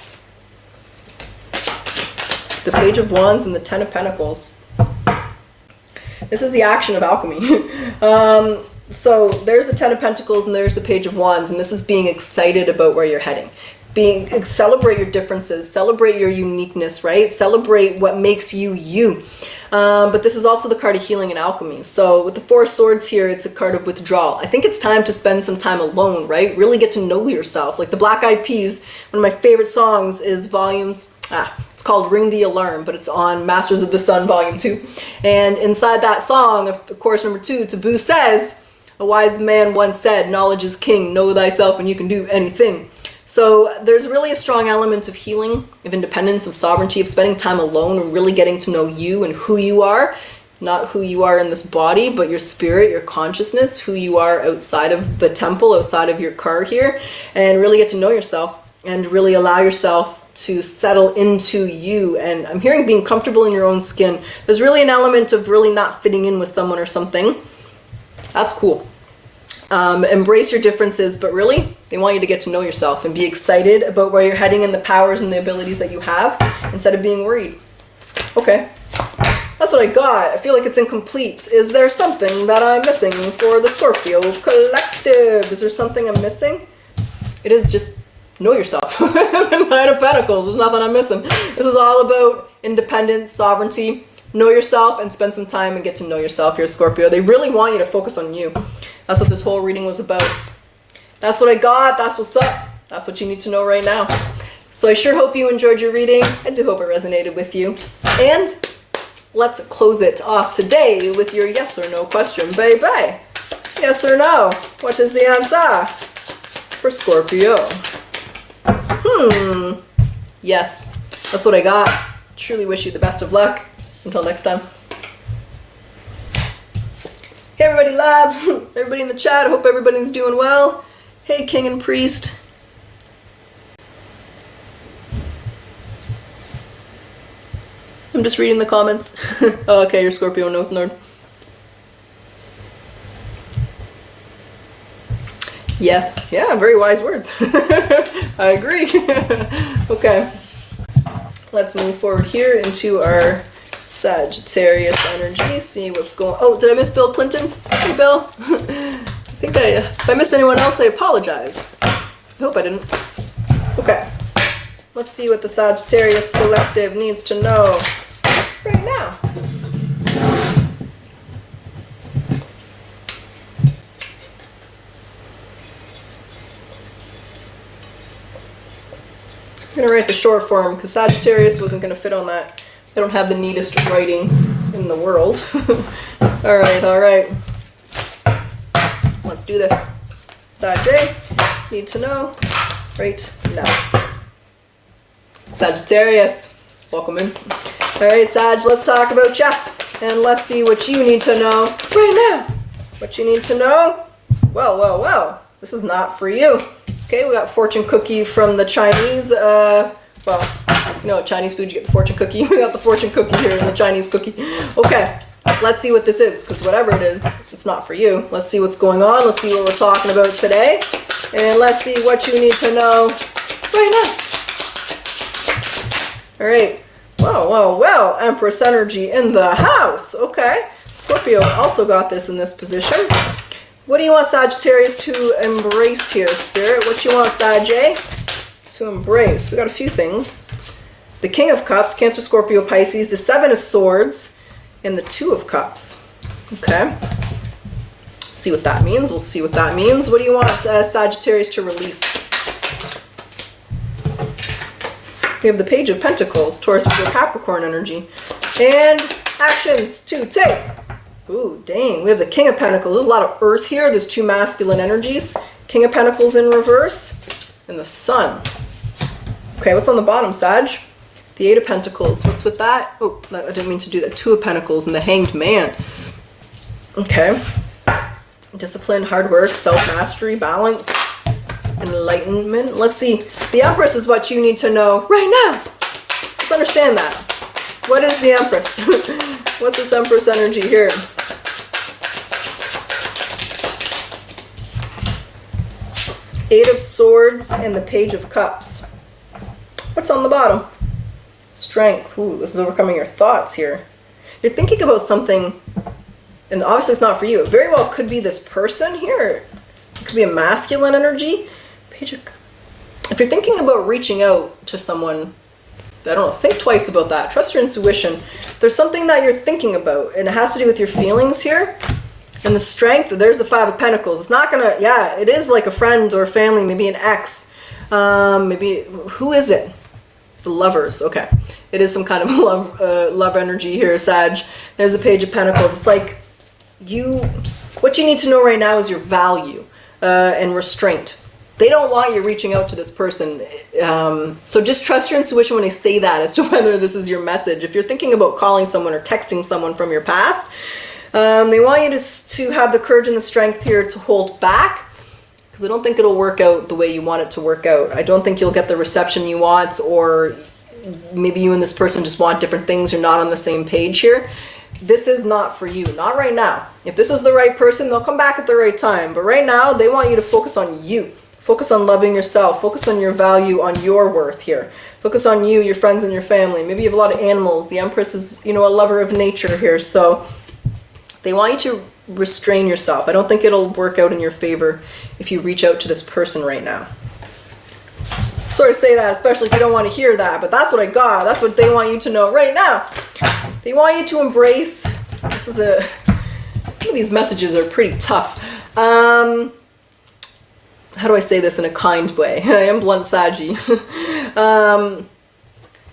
the Page of Wands and the Ten of Pentacles. This is the action of alchemy. So there's the Ten of Pentacles and there's the Page of Wands, and this is being excited about where you're heading. Celebrate your differences, celebrate your uniqueness, right? Celebrate what makes you you. But this is also the card of healing and alchemy. So with the Four of Swords here, it's a card of withdrawal. I think it's time to spend some time alone, right? Really get to know yourself. Like the Black Eyed Peas, one of my favorite songs is it's called Ring the Alarm, but it's on Masters of the Sun Volume 2. And inside that song, of course number 2, Taboo says, a wise man once said, knowledge is king, know thyself and you can do anything. So there's really a strong element of healing, of independence, of sovereignty, of spending time alone and really getting to know you and who you are. Not who you are in this body, but your spirit, your consciousness, who you are outside of the temple, outside of your car here, and really get to know yourself and really allow yourself to settle into you. And I'm hearing being comfortable in your own skin. There's really an element of really not fitting in with someone or something. That's cool. Embrace your differences, but really, they want you to get to know yourself and be excited about where you're heading and the powers and the abilities that you have instead of being worried. Okay, that's what I got. I feel like it's incomplete. Is there something that I'm missing for the Scorpio collective? Is there something I'm missing? It is just know yourself. The Nine of Pentacles, there's nothing I'm missing. This is all about independence, sovereignty. Know yourself and spend some time and get to know yourself here, Scorpio. They really want you to focus on you. That's what this whole reading was about. That's what I got. That's what's up. That's what you need to know right now. So I sure hope you enjoyed your reading. I do hope it resonated with you. And let's close it off today with your yes or no question, baby. Yes or no? What is the answer for Scorpio? Yes. That's what I got. Truly wish you the best of luck. Until next time. Hey everybody live, everybody in the chat, I hope everybody's doing well. Hey King and Priest. I'm just reading the comments. Oh, okay, you're Scorpio North Nord. Yes, yeah, very wise words. I agree. Okay, let's move forward here into our Sagittarius energy, see what's going on. Oh, did I miss Bill Clinton? Hey, Bill. If I missed anyone else, I apologize. I hope I didn't. Okay. Let's see what the Sagittarius collective needs to know right now. I'm going to write the short form because Sagittarius wasn't going to fit on that. I don't have the neatest writing in the world. All right. Let's do this. Sag, need to know right now. Sagittarius, welcome in. All right, Sag, let's talk about ya. And let's see what you need to know right now. What you need to know? Well, this is not for you. Okay, we got fortune cookie from the Chinese, you know, Chinese food, you get the fortune cookie. We got the fortune cookie here and the Chinese cookie. Okay, let's see what this is, because whatever it is, it's not for you. Let's see what's going on. Let's see what we're talking about today. And let's see what you need to know right now. All right. Well, Empress energy in the house. Okay. Scorpio also got this in this position. What do you want Sagittarius to embrace here, Spirit? What you want, Sag, to embrace? We got a few things. The King of Cups, Cancer, Scorpio, Pisces, the Seven of Swords, and the Two of Cups. Okay. See what that means. We'll see what that means. What do you want Sagittarius to release? We have the Page of Pentacles, Taurus, Virgo, Capricorn energy. And actions to take. Ooh, dang. We have the King of Pentacles. There's a lot of earth here. There's two masculine energies. King of Pentacles in reverse. And the Sun. Okay, what's on the bottom, Sag? The Eight of Pentacles. What's with that? Oh, I didn't mean to do that. Two of Pentacles and the Hanged Man. Okay. Discipline, hard work, self-mastery, balance, enlightenment. Let's see. The Empress is what you need to know right now. Let's understand that. What is the Empress? What's this Empress energy here? Eight of Swords and the Page of Cups. What's on the bottom? Strength. Ooh, this is overcoming your thoughts here. You're thinking about something, and obviously it's not for you. It very well could be this person here. It could be a masculine energy. Page of... If you're thinking about reaching out to someone, I don't know, think twice about that. Trust your intuition. There's something that you're thinking about, and it has to do with your feelings here. And the Strength, there's the Five of Pentacles. It's not gonna, yeah, it is like a friend or family, maybe an ex. Maybe, who is it? The Lovers, okay. It is some kind of love energy here, Sag. There's the Page of Pentacles. It's like what you need to know right now is your value and restraint. They don't want you reaching out to this person. So just trust your intuition when they say that as to whether this is your message. If you're thinking about calling someone or texting someone from your past, they want you to have the courage and the strength here to hold back, because I don't think it'll work out the way you want it to work out. I don't think you'll get the reception you want, or maybe you and this person just want different things. You're not on the same page here. this is not for you, not right now. If this is the right person, they'll come back at the right time. But right now, they want you to focus on you. Focus on loving yourself. Focus on your value, on your worth here. Focus on you, your friends, and your family. Maybe you have a lot of animals. The Empress is, you know, a lover of nature here. So they want you to restrain yourself. I don't think it'll work out in your favor if you reach out to this person right now. Sorry to say that, especially if you don't want to hear that, but that's what I got. That's what they want you to know right now. They want you to embrace, some of these messages are pretty tough. How do I say this in a kind way? I am Bluntsaggie.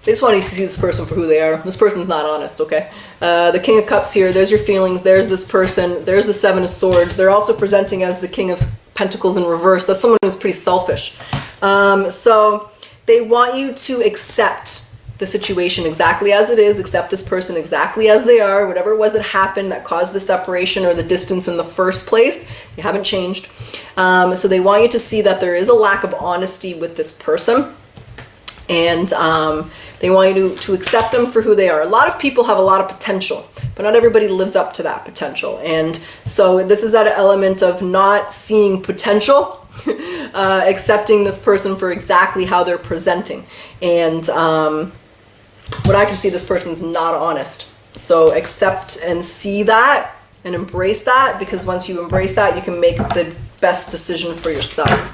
They just want you to see this person for who they are. This person's not honest, okay? The King of Cups here, there's your feelings, there's this person, there's the Seven of Swords. They're also presenting as the King of Pentacles in reverse. That's someone who's pretty selfish. So they want you to accept the situation exactly as it is, accept this person exactly as they are, whatever it was that happened that caused the separation or the distance in the first place, they haven't changed. So they want you to see that there is a lack of honesty with this person, and they want you to accept them for who they are. A lot of people have a lot of potential, but not everybody lives up to that potential. And so this is that element of not seeing potential, accepting this person for exactly how they're presenting. And what I can see, this person's not honest. So accept and see that and embrace that, because once you embrace that, you can make the best decision for yourself.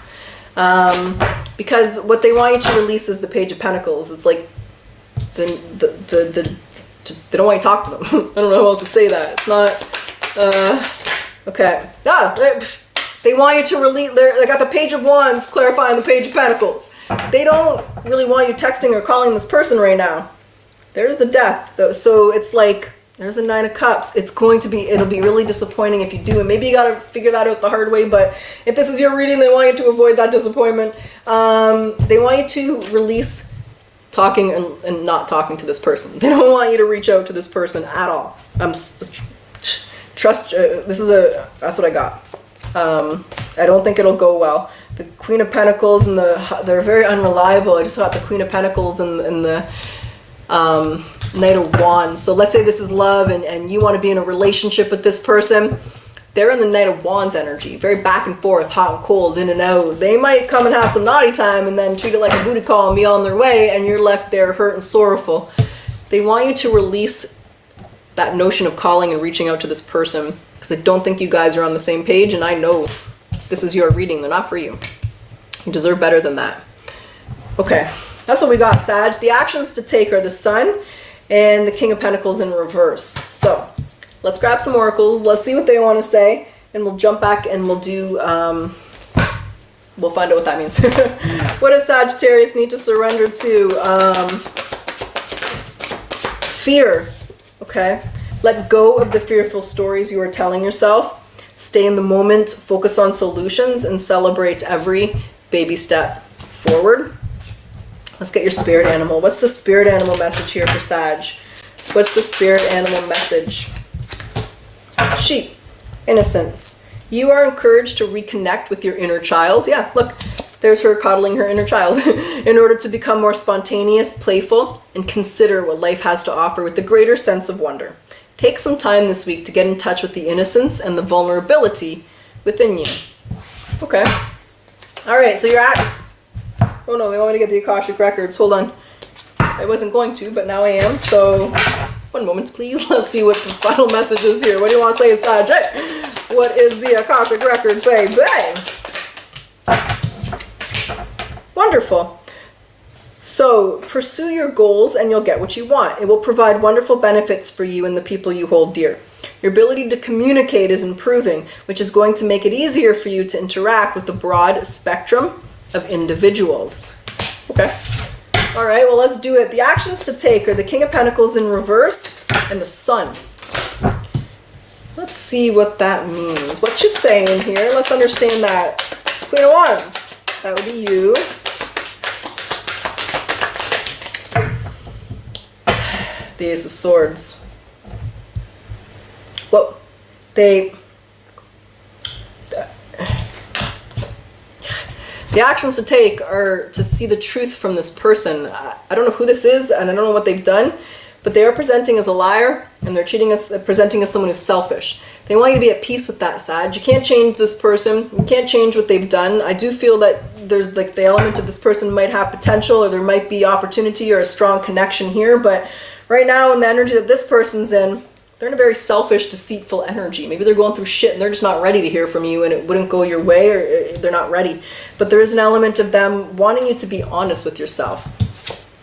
Because what they want you to release is the Page of Pentacles. It's like they don't want you to talk to them. I don't know how else to say that. It's not okay. They want you to release. They got the Page of Wands clarifying the Page of Pentacles. They don't really want you texting or calling this person right now. There's the Death, though. So it's like there's a Nine of Cups. It'll be really disappointing if you do, and maybe you got to figure that out the hard way. But if this is your reading, they want you to avoid that disappointment. They want you to release talking and not talking to this person. They don't want you to reach out to this person at all. Trust. That's what I got. I don't think it'll go well. The Queen of Pentacles and they're very unreliable. I just got the Queen of Pentacles and the Knight of Wands. So let's say this is love and you want to be in a relationship with this person. They're in the Knight of Wands energy, very back and forth, hot and cold, in and out. They might come and have some naughty time and then treat it like a booty call and be on their way, and you're left there hurt and sorrowful. They want you to release that notion of calling and reaching out to this person, because I don't think you guys are on the same page, and I know this is your reading. They're not for you. You deserve better than that. Okay, that's what we got, Sag. The actions to take are the Sun and the King of Pentacles in reverse. So let's grab some oracles. Let's see what they want to say, and we'll jump back and we'll do, we'll find out what that means. What does Sagittarius need to surrender to? Fear. Okay. Let go of the fearful stories you are telling yourself. Stay in the moment, focus on solutions, and celebrate every baby step forward. Let's get your spirit animal. What's the spirit animal message here for Sag? What's the spirit animal message? Sheep. Innocence. You are encouraged to reconnect with your inner child. Yeah, look, there's her coddling her inner child. In order to become more spontaneous, playful, and consider what life has to offer with a greater sense of wonder. Take some time this week to get in touch with the innocence and the vulnerability within you. Okay. All right, so you're at... Oh no, they want me to get the Akashic Records. Hold on. I wasn't going to, but now I am. So, one moment, please. Let's see what the final message is here. What do you want to say, Sag? Hey, what is the Akashic Records, baby? Wonderful. So, pursue your goals and you'll get what you want. It will provide wonderful benefits for you and the people you hold dear. Your ability to communicate is improving, which is going to make it easier for you to interact with the broad spectrum of individuals. Okay. All right, well, let's do it. The actions to take are the King of Pentacles in reverse and the Sun. Let's see what that means. What you saying here? Let's understand that. Queen of Wands. That would be you. The Ace of Swords. Well, the actions to take are to see the truth from this person. I don't know who this is, and I don't know what they've done, but they are presenting as a liar, and they're presenting as someone who's selfish. They want you to be at peace with that, Sag. You can't change this person. You can't change what they've done. I do feel that there's like the element of this person might have potential, or there might be opportunity or a strong connection here. But right now, in the energy that this person's in, they're in a very selfish, deceitful energy. Maybe they're going through shit and they're just not ready to hear from you, and it wouldn't go your way, or they're not ready. But there is an element of them wanting you to be honest with yourself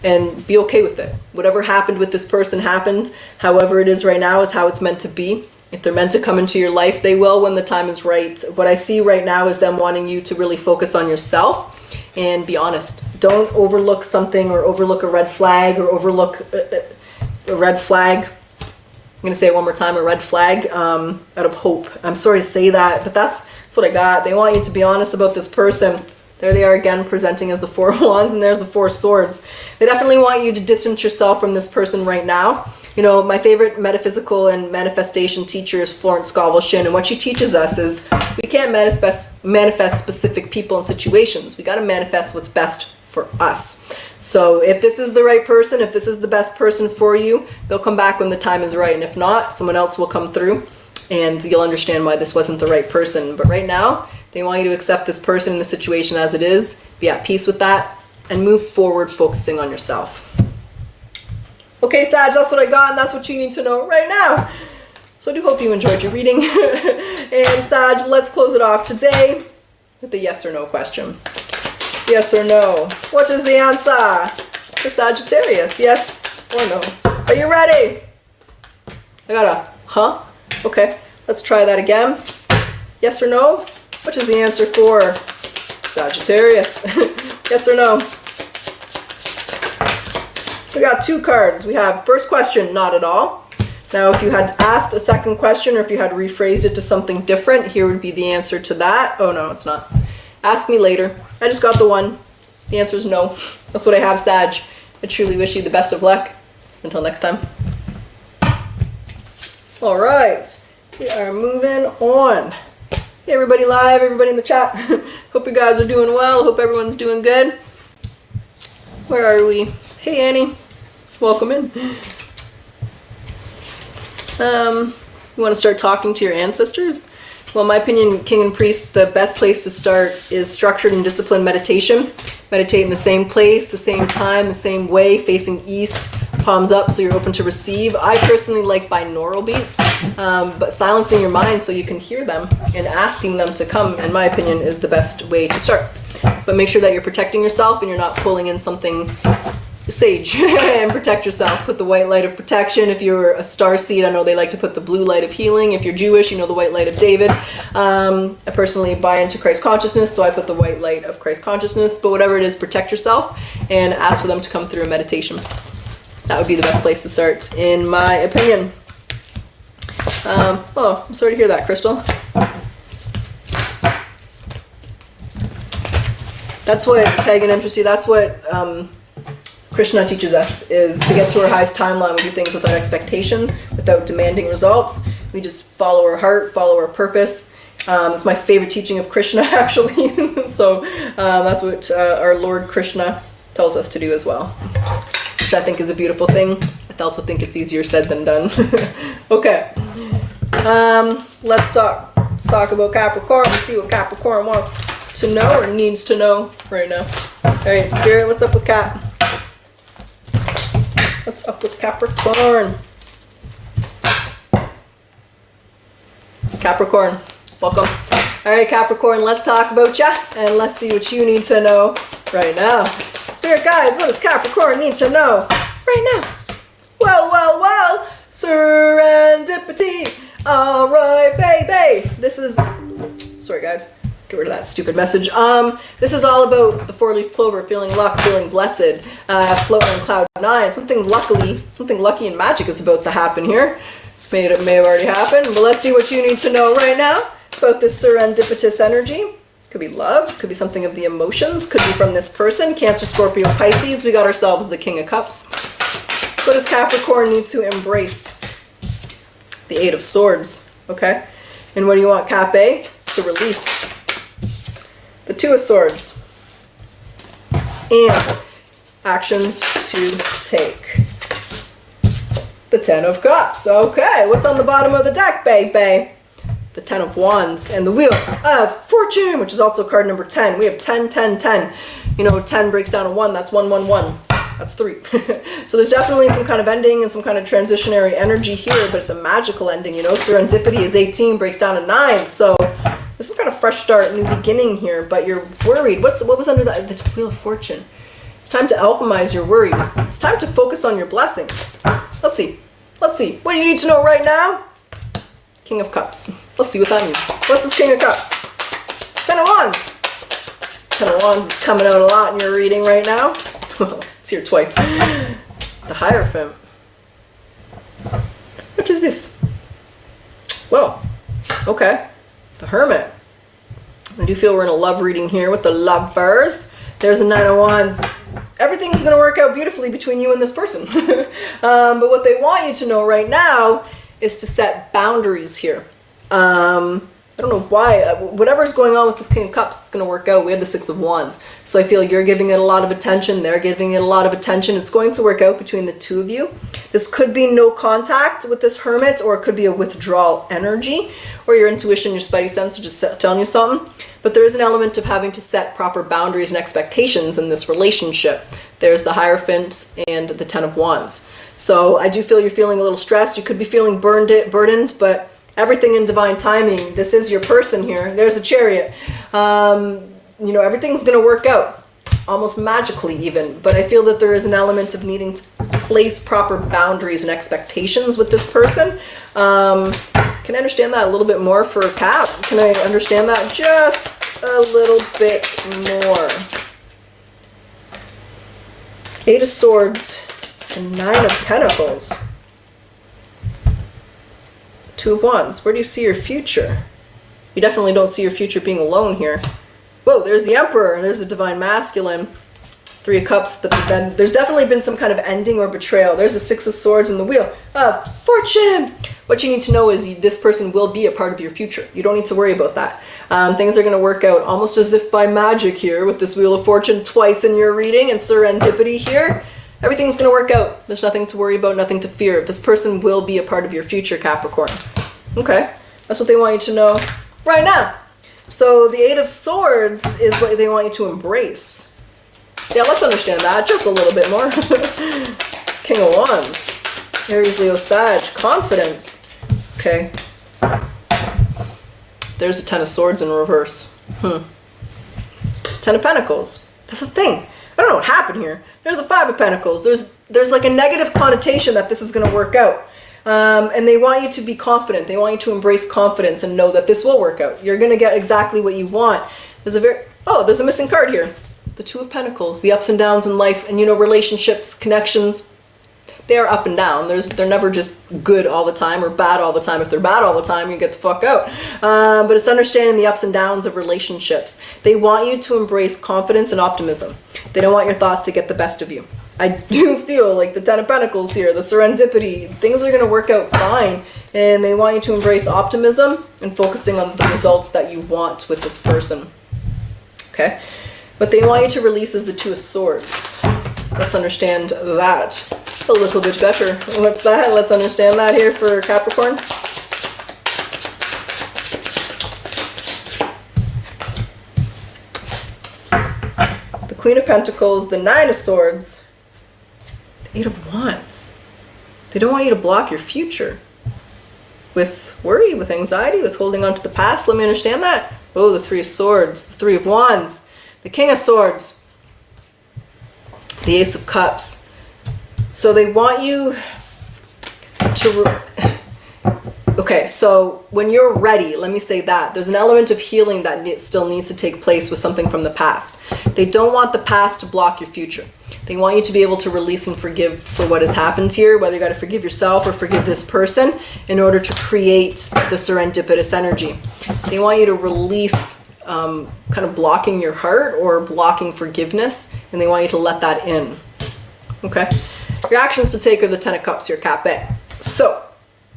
and be okay with it. Whatever happened with this person happened. However it is right now is how it's meant to be. If they're meant to come into your life, they will when the time is right. What I see right now is them wanting you to really focus on yourself and be honest. Don't overlook something, or overlook a red flag, or overlook a red flag. I'm going to say it one more time, a red flag, out of hope. I'm sorry to say that, but that's what I got. They want you to be honest about this person. There they are again, presenting as the Four of Wands, and there's the Four of Swords. They definitely want you to distance yourself from this person right now. You know, my favorite metaphysical and manifestation teacher is Florence Scovel-Shinn, and what she teaches us is we can't manifest specific people and situations. We got to manifest what's best for us. So if this is the right person, if this is the best person for you, they'll come back when the time is right. And if not, someone else will come through, and you'll understand why this wasn't the right person. But right now, they want you to accept this person in the situation as it is, be at peace with that, and move forward focusing on yourself. Okay, Sag, that's what I got, and that's what you need to know right now. So I do hope you enjoyed your reading. And Sag, let's close it off today with a yes or no question. Yes or no? What is the answer for Sagittarius? Yes or no? Are you ready? I got a huh? Okay, let's try that again. Yes or no? What is the answer for Sagittarius? Yes or no? We got two cards. We have first question, not at all. Now, if you had asked a second question, or if you had rephrased it to something different, here would be the answer to that. Oh, no, it's not. Ask me later. I just got the one. The answer is no. That's what I have, Sag. I truly wish you the best of luck. Until next time. All right. We are moving on. Hey, everybody live, everybody in the chat. Hope you guys are doing well. Hope everyone's doing good. Where are we? Hey, Annie. Welcome in. You want to start talking to your ancestors? Well, in my opinion, King and Priest, the best place to start is structured and disciplined meditation. Meditate in the same place, the same time, the same way, facing east, palms up so you're open to receive. I personally like binaural beats, but silencing your mind so you can hear them and asking them to come, in my opinion, is the best way to start. But make sure that you're protecting yourself and you're not pulling in something sage and protect yourself. Put the white light of protection. If you're a starseed, I know they like to put the blue light of healing. If you're Jewish, you know the white light of David. I personally buy into Christ consciousness, so I put the white light of Christ consciousness. But whatever it is, protect yourself and ask for them to come through a meditation. That would be the best place to start, in my opinion. Oh, I'm sorry to hear that, Crystal. That's what pagan entropy, that's what Krishna teaches us, is to get to our highest timeline. We do things without expectation, without demanding results. We just follow our heart, follow our purpose. It's my favorite teaching of Krishna, actually. So that's what our Lord Krishna tells us to do as well, which I think is a beautiful thing. I also think it's easier said than done. Okay. Let's talk about Capricorn and see what Capricorn wants to know or needs to know right now. All right, Spirit, what's up with Cap? What's up with Capricorn? Capricorn, welcome. All right, Capricorn, let's talk about ya, and let's see what you need to know right now. Spirit guys, what does Capricorn need to know right now? Well, serendipity. All right, baby. This is, sorry guys, get rid of that stupid message. This is all about the four-leaf clover, feeling luck, feeling blessed, floating on cloud nine. Something lucky and magic is about to happen here. May have already happened, but let's see what you need to know right now about this serendipitous energy. Could be love, could be something of the emotions, could be from this person. Cancer, Scorpio, Pisces. We got ourselves the King of Cups. What does Capricorn need to embrace? The Eight of Swords, okay? And what do you want Cap A to release? The Two of Swords. And actions to take. the Ten of Cups. Okay, what's on the bottom of the deck, baby? The Ten of Wands and the Wheel of Fortune, which is also card number 10. We have 10, 10, 10. You know, 10 breaks down to 1. That's 1, 1, 1. That's 3. So there's definitely some kind of ending and some kind of transitionary energy here, but it's a magical ending. You know, serendipity is 18, breaks down to 9. So there's some kind of fresh start, new beginning here, but you're worried. What was under the Wheel of Fortune? It's time to alchemize your worries. It's time to focus on your blessings. Let's see. Let's see. What do you need to know right now? King of Cups. Let's see what that means. What's this King of Cups? Ten of Wands. Ten of Wands is coming out a lot in your reading right now. It's here twice. The Hierophant. What is this? Whoa. Okay. The Hermit. I do feel we're in a love reading here with the Lovers. There's a Nine of Wands. Everything's going to work out beautifully between you and this person. But what they want you to know right now is to set boundaries here. I don't know why. Whatever's going on with this King of Cups, it's going to work out. We have the Six of Wands. So I feel you're giving it a lot of attention. They're giving it a lot of attention. It's going to work out between the two of you. This could be no contact with this Hermit, or it could be a withdrawal energy, or your intuition, your spidey sense are just telling you something. But there is an element of having to set proper boundaries and expectations in this relationship. There's the Hierophant and the Ten of Wands. So I do feel you're feeling a little stressed. You could be feeling burdened, but everything in divine timing. This is your person here. There's a Chariot. You know, everything's going to work out, almost magically even. But I feel that there is an element of needing to place proper boundaries and expectations with this person. Can I understand that a little bit more for Cap? Can I understand that just a little bit more? Eight of Swords and Nine of Pentacles. Two of Wands. Where do you see your future? You definitely don't see your future being alone here. Whoa, there's the Emperor. There's the Divine Masculine. Three of Cups. Then there's definitely been some kind of ending or betrayal. There's the Six of Swords and the Wheel of Fortune. What you need to know is this person will be a part of your future. You don't need to worry about that. Things are going to work out almost as if by magic here with this Wheel of Fortune twice in your reading and serendipity here. Everything's going to work out. There's nothing to worry about, nothing to fear. This person will be a part of your future, Capricorn. Okay, that's what they want you to know right now. So the Eight of Swords is what they want you to embrace. Yeah, let's understand that just a little bit more. King of Wands. Aries, Leo, Sag. Confidence. Okay. There's a Ten of Swords in reverse. Ten of Pentacles. That's the thing. I don't know what happened here. There's a Five of Pentacles. There's like a negative connotation that this is going to work out. And they want you to be confident. They want you to embrace confidence and know that this will work out. You're going to get exactly what you want. There's a missing card here. The Two of Pentacles, the ups and downs in life, and you know, relationships, connections, they're up and down. They're never just good all the time or bad all the time. If they're bad all the time, you get the fuck out. But it's understanding the ups and downs of relationships. They want you to embrace confidence and optimism. They don't want your thoughts to get the best of you. I do feel like the Ten of Pentacles here, the serendipity, things are going to work out fine. And they want you to embrace optimism and focusing on the results that you want with this person. Okay? What they want you to release is the Two of Swords. Let's understand that a little bit better. What's that? Let's understand that here for Capricorn. The Queen of Pentacles, the Nine of Swords, the Eight of Wands. They don't want you to block your future with worry, with anxiety, with holding on to the past. Let me understand that. Oh, the Three of Swords, the Three of Wands, the King of Swords, the Ace of Cups. So they want you to... Okay, so when you're ready, let me say that, there's an element of healing that still needs to take place with something from the past. They don't want the past to block your future. They want you to be able to release and forgive for what has happened here, whether you got to forgive yourself or forgive this person in order to create the serendipitous energy. They want you to release kind of blocking your heart or blocking forgiveness, and they want you to let that in. Okay? Your actions to take are the Ten of Cups here, Cape. So,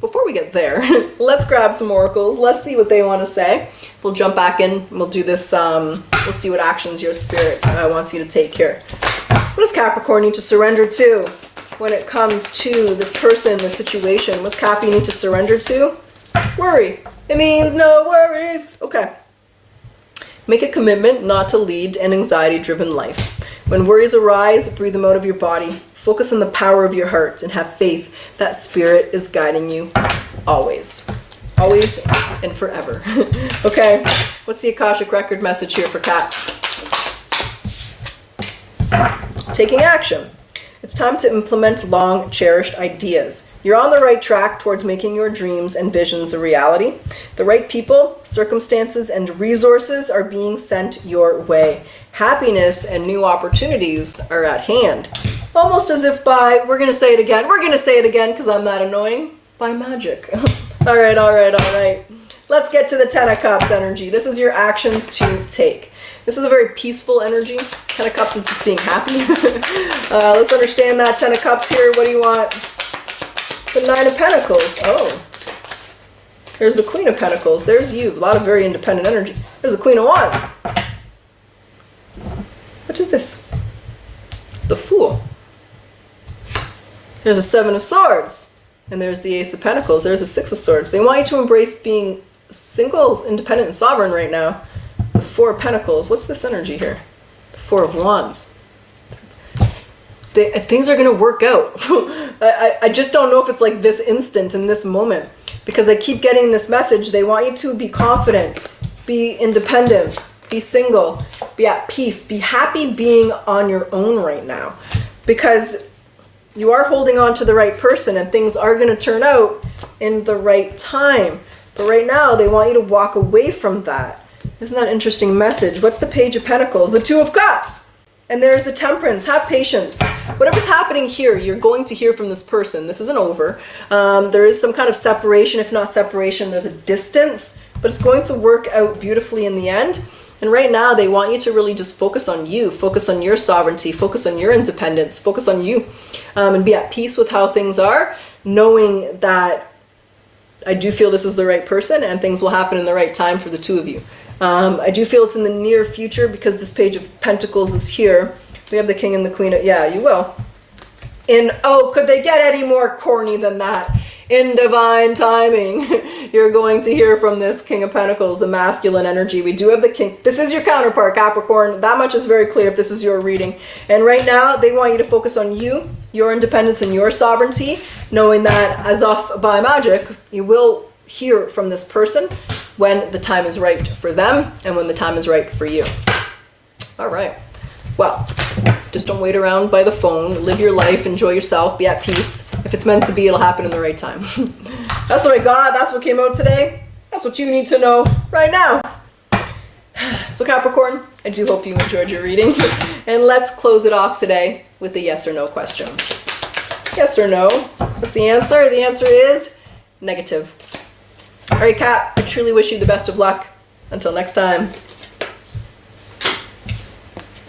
before we get there, let's grab some oracles. Let's see what they want to say. We'll jump back in. We'll do this. We'll see what actions your spirit wants you to take here. What does Capricorn need to surrender to? when it comes to this person, this situation? What's Cappy need to surrender to? Worry. It means no worries. Okay. Make a commitment not to lead an anxiety-driven life. When worries arise, breathe them out of your body. Focus on the power of your heart and have faith that spirit is guiding you always. Always and forever. Okay. What's the Akashic Record message here for Kat? Taking action. It's time to implement long-cherished ideas. You're on the right track towards making your dreams and visions a reality. The right people, circumstances, and resources are being sent your way. Happiness and new opportunities are at hand. Almost as if by, we're going to say it again because I'm that annoying, by magic. All right. Let's get to the Ten of Cups energy. This is your actions to take. This is a very peaceful energy. Ten of Cups is just being happy. Let's understand that Ten of Cups here. What do you want? The Nine of Pentacles. Oh. There's the Queen of Pentacles. There's you. A lot of very independent energy. There's the Queen of Wands. What is this? The Fool. There's a Seven of Swords. And there's the Ace of Pentacles. There's a Six of Swords. They want you to embrace being single, independent, and sovereign right now. The Four of Pentacles. What's this energy here? The Four of Wands. Things are going to work out. I just don't know if it's like this instant in this moment. Because I keep getting this message. They want you to be confident. Be independent. Be single. Be at peace. Be happy being on your own right now. Because you are holding on to the right person and things are going to turn out in the right time. But right now, they want you to walk away from that. Isn't that an interesting message? What's the Page of Pentacles? The Two of Cups. And there's the Temperance. Have patience. Whatever's happening here, you're going to hear from this person. This isn't over. There is some kind of separation. If not separation, there's a distance. But it's going to work out beautifully in the end. And right now, they want you to really just focus on you. Focus on your sovereignty. Focus on your independence. Focus on you. And be at peace with how things are. Knowing that I do feel this is the right person and things will happen in the right time for the two of you. I do feel it's in the near future because this Page of Pentacles is here. We have the King and the Queen. Yeah, you will. Oh, could they get any more corny than that? In divine timing, you're going to hear from this King of Pentacles, the masculine energy. We do have the King. This is your counterpart, Capricorn. That much is very clear if this is your reading. And right now, they want you to focus on you, your independence, and your sovereignty, knowing that as off by magic, you will hear from this person when the time is right for them and when the time is right for you. All right. Well, just don't wait around by the phone. Live your life. Enjoy yourself. Be at peace. If it's meant to be, it'll happen in the right time. That's what I got. That's what came out today. That's what you need to know right now. So Capricorn, I do hope you enjoyed your reading. And let's close it off today with a yes or no question. Yes or no? What's the answer? The answer is negative. All right, Cap, I truly wish you the best of luck. Until next time.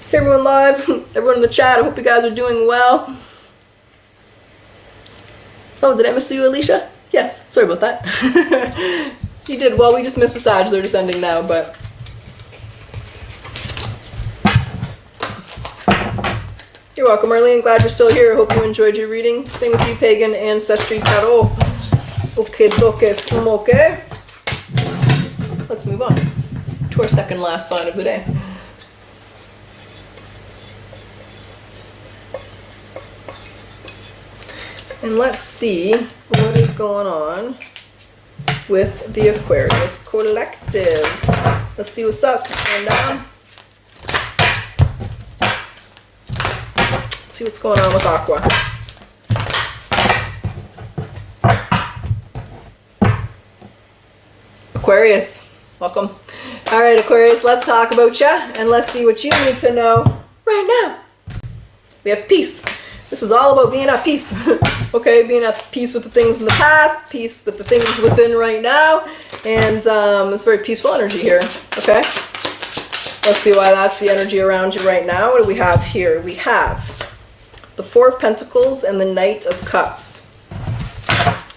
Hey everyone live, everyone in the chat, I hope you guys are doing well. Oh, did I miss you, Alicia? Yes, sorry about that. You did well, we just missed the Sag, they're descending now, but... You're welcome, Arlene, glad you're still here, I hope you enjoyed your reading. Same with you, Pagan Ancestry Tarot. Okay, okay. Let's move on to our second last sign of the day. And let's see what is going on with the Aquarius Collective. Let's see what's up. What's going down. Let's see what's going on with Aqua. Aquarius, welcome. All right, Aquarius, let's talk about you and let's see what you need to know right now. We have peace. This is all about being at peace. Okay, being at peace with the things in the past, peace with the things within right now, and it's very peaceful energy here, okay? Let's see why that's the energy around you right now. What do we have here? We have the Four of Pentacles and the Knight of Cups.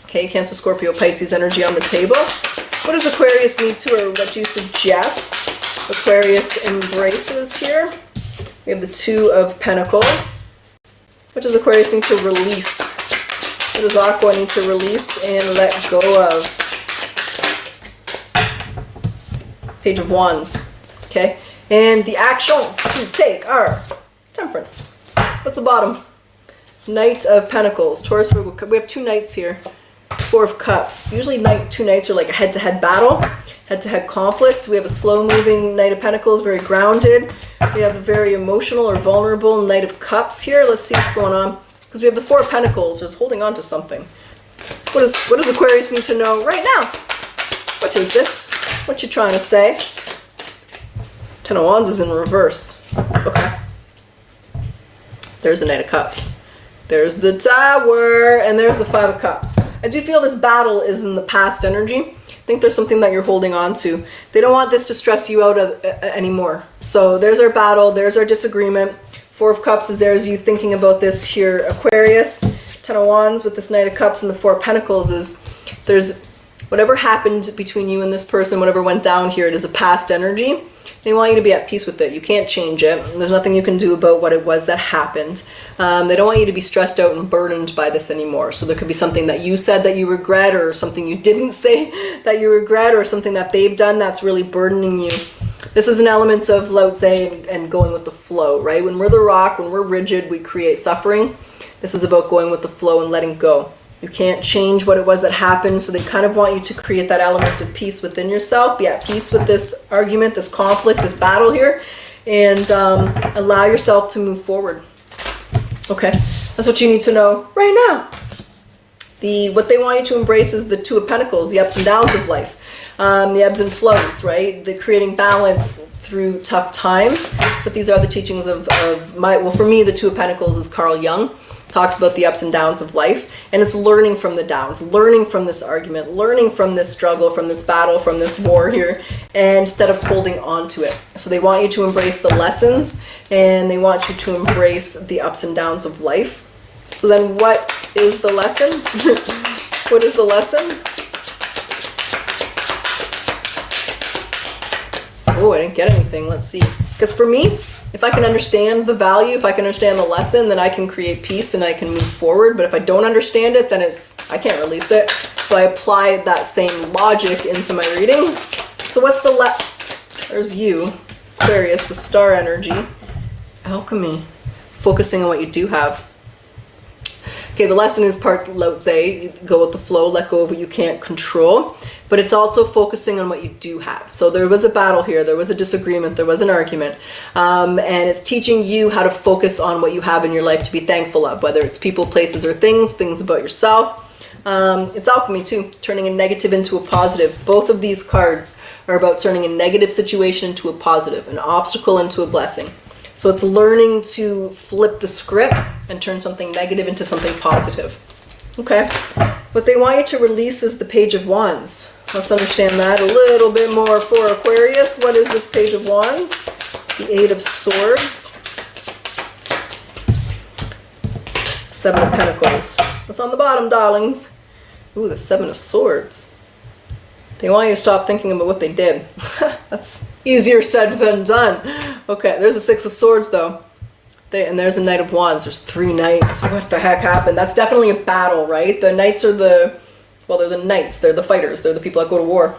Okay, Cancer, Scorpio, Pisces energy on the table. What does Aquarius need to, or what do you suggest Aquarius embraces here? We have the Two of Pentacles. What does Aquarius need to release? What does Aqua need to release and let go of? Page of Wands. Okay. And the actions to take are Temperance. That's the bottom. Knight of Pentacles. Taurus, Virgo. We have two knights here. Four of Cups. Usually two knights are like a head-to-head battle, head-to-head conflict. We have a slow-moving Knight of Pentacles, very grounded. We have a very emotional or vulnerable Knight of Cups here. Let's see what's going on. Because we have the Four of Pentacles, who's holding on to something. What does Aquarius need to know right now? What is this? What you trying to say? Ten of Wands is in reverse. Okay. There's the Knight of Cups. There's the Tower, and there's the Five of Cups. I do feel this battle is in the past energy. I think there's something that you're holding on to. They don't want this to stress you out anymore. So there's our battle, there's our disagreement. Four of Cups is there's you thinking about this here, Aquarius. Ten of Wands with this Knight of Cups and the Four of Pentacles is there's whatever happened between you and this person, whatever went down here, it is a past energy. They want you to be at peace with it. You can't change it. There's nothing you can do about what it was that happened. They don't want you to be stressed out and burdened by this anymore. So there could be something that you said that you regret, or something you didn't say that you regret, or something that they've done that's really burdening you. This is an element of Lao Tse and going with the flow, right? When we're the rock, when we're rigid, we create suffering. This is about going with the flow and letting go. You can't change what it was that happened, so they kind of want you to create that element of peace within yourself. Be at peace with this argument, this conflict, this battle here, and allow yourself to move forward. Okay, that's what you need to know right now. What they want you to embrace is the Two of Pentacles, the ups and downs of life, the ebbs and flows, right? The creating balance through tough times. But these are the teachings of for me, the Two of Pentacles is Carl Jung. Talks about the ups and downs of life, and it's learning from the downs, learning from this argument, learning from this struggle, from this battle, from this war here, and instead of holding on to it. So they want you to embrace the lessons, and they want you to embrace the ups and downs of life. So then what is the lesson? What is the lesson? Oh, I didn't get anything. Let's see. Because for me, if I can understand the value, if I can understand the lesson, then I can create peace and I can move forward. But if I don't understand it, then I can't release it. So I apply that same logic into my readings. So what's there's you, Aquarius, the star energy, alchemy, focusing on what you do have. Okay, the lesson is part Lao Tse, go with the flow, let go of what you can't control. But it's also focusing on what you do have. So there was a battle here, there was a disagreement, there was an argument. And it's teaching you how to focus on what you have in your life to be thankful of, whether it's people, places, or things about yourself. It's alchemy too, turning a negative into a positive. Both of these cards are about turning a negative situation into a positive, an obstacle into a blessing. So it's learning to flip the script and turn something negative into something positive. Okay, what they want you to release is the Page of Wands. Let's understand that a little bit more for Aquarius. What is this Page of Wands? The Eight of Swords. Seven of Pentacles. What's on the bottom, darlings? Ooh, the Seven of Swords. They want you to stop thinking about what they did. That's easier said than done. Okay, there's a Six of Swords though. And there's a Knight of Wands. There's three knights. What the heck happened? That's definitely a battle, right? The knights are they're the knights. They're the fighters. They're the people that go to war.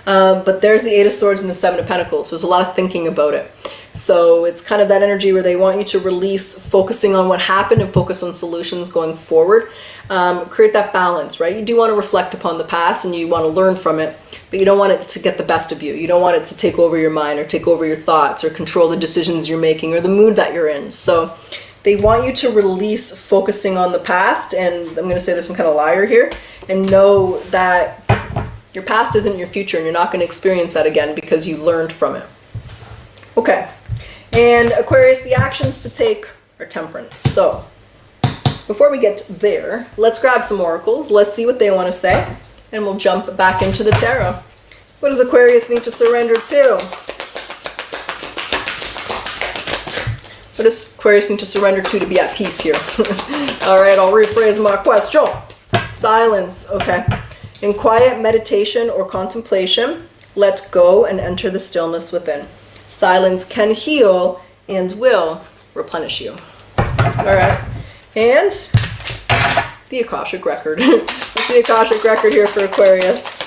But there's the Eight of Swords and the Seven of Pentacles. There's a lot of thinking about it. So it's kind of that energy where they want you to release focusing on what happened and focus on solutions going forward. Create that balance, right? You do want to reflect upon the past and you want to learn from it, but you don't want it to get the best of you. You don't want it to take over your mind or take over your thoughts or control the decisions you're making or the mood that you're in. So they want you to release focusing on the past, and I'm going to say there's some kind of liar here, and know that your past isn't your future and you're not going to experience that again because you learned from it. Okay, and Aquarius, the actions to take are Temperance. So before we get there, let's grab some oracles. Let's see what they want to say, and we'll jump back into the tarot. What does Aquarius need to surrender to? What does Aquarius need to surrender to be at peace here? All right, I'll rephrase my question. Silence, okay. In quiet meditation or contemplation, let go and enter the stillness within. Silence can heal and will replenish you. All right. And the Akashic Record. What's the Akashic Record here for Aquarius?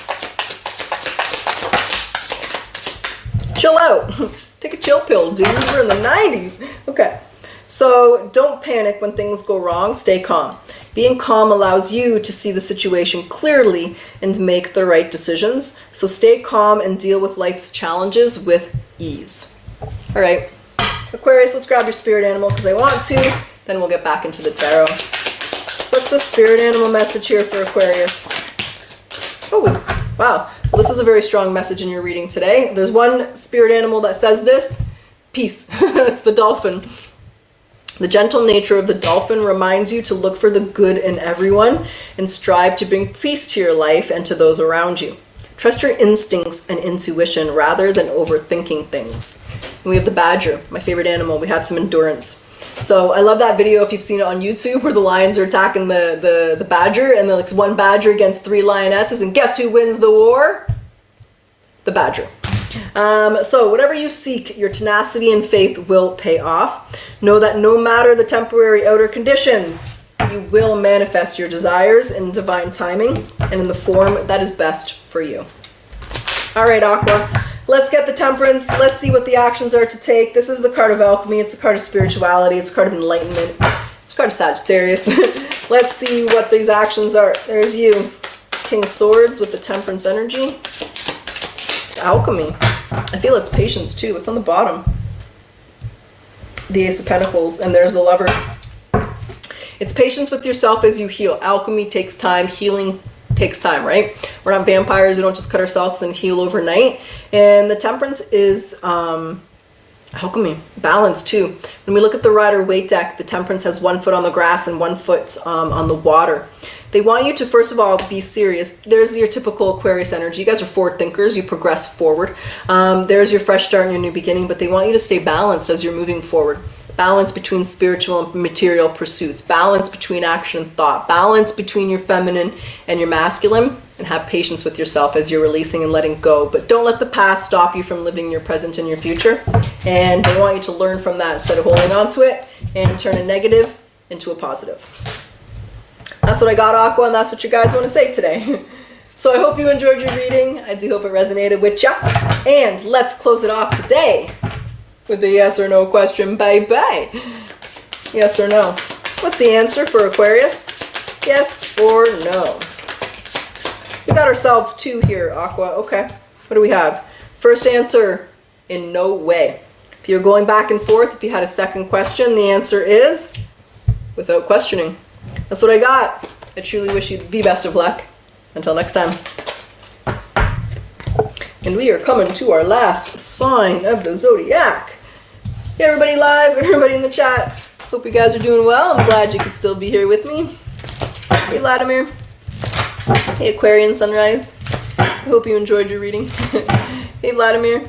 Chill out. Take a chill pill, dude. We're in the 90s. Okay. So don't panic when things go wrong. Stay calm. Being calm allows you to see the situation clearly and make the right decisions. So stay calm and deal with life's challenges with ease. All right. Aquarius, let's grab your spirit animal because I want to. Then we'll get back into the tarot. What's the spirit animal message here for Aquarius? Oh, wow. Well, this is a very strong message in your reading today. There's one spirit animal that says this. Peace. It's the dolphin. The gentle nature of the dolphin reminds you to look for the good in everyone and strive to bring peace to your life and to those around you. Trust your instincts and intuition rather than overthinking things. And we have the badger, my favorite animal. We have some endurance. So I love that video if you've seen it on YouTube where the lions are attacking the badger and then it's one badger against 3 lionesses and guess who wins the war? The badger. So whatever you seek, your tenacity and faith will pay off. Know that no matter the temporary outer conditions, you will manifest your desires in divine timing and in the form that is best for you. All right, Aqua. Let's get the temperance. Let's see what the actions are to take. This is the card of alchemy. It's a card of spirituality. It's a card of enlightenment. It's a card of Sagittarius. Let's see what these actions are. There's you. King of Swords with the temperance energy. It's alchemy. I feel it's patience too. It's on the bottom. The Ace of Pentacles. And there's the Lovers. It's patience with yourself as you heal. Alchemy takes time. Healing takes time, right? We're not vampires. We don't just cut ourselves and heal overnight. And the temperance is alchemy, balance too. When we look at the Rider-Waite deck, the temperance has 1 foot on the grass and 1 foot on the water. They want you to, first of all, be serious. There's your typical Aquarius energy. You guys are forward thinkers. You progress forward. There's your fresh start and your new beginning, but they want you to stay balanced as you're moving forward. Balance between spiritual and material pursuits. Balance between action and thought. Balance between your feminine and your masculine. And have patience with yourself as you're releasing and letting go. But don't let the past stop you from living your present and your future. And they want you to learn from that instead of holding on to it and turn a negative into a positive. That's what I got, Aqua, and that's what you guys want to say today. So I hope you enjoyed your reading. I do hope it resonated with ya. And let's close it off today with the yes or no question. Bye-bye. Yes or no? What's the answer for Aquarius? Yes or no? We got ourselves 2 here, Aqua. Okay. What do we have? First answer, in no way. If you're going back and forth, if you had a second question, the answer is without questioning. That's what I got. I truly wish you the best of luck. Until next time. And we are coming to our last sign of the zodiac. Hey, everybody live, everybody in the chat. Hope you guys are doing well. I'm glad you could still be here with me. Hey, Vladimir. Hey, Aquarian Sunrise. I hope you enjoyed your reading. Hey, Vladimir.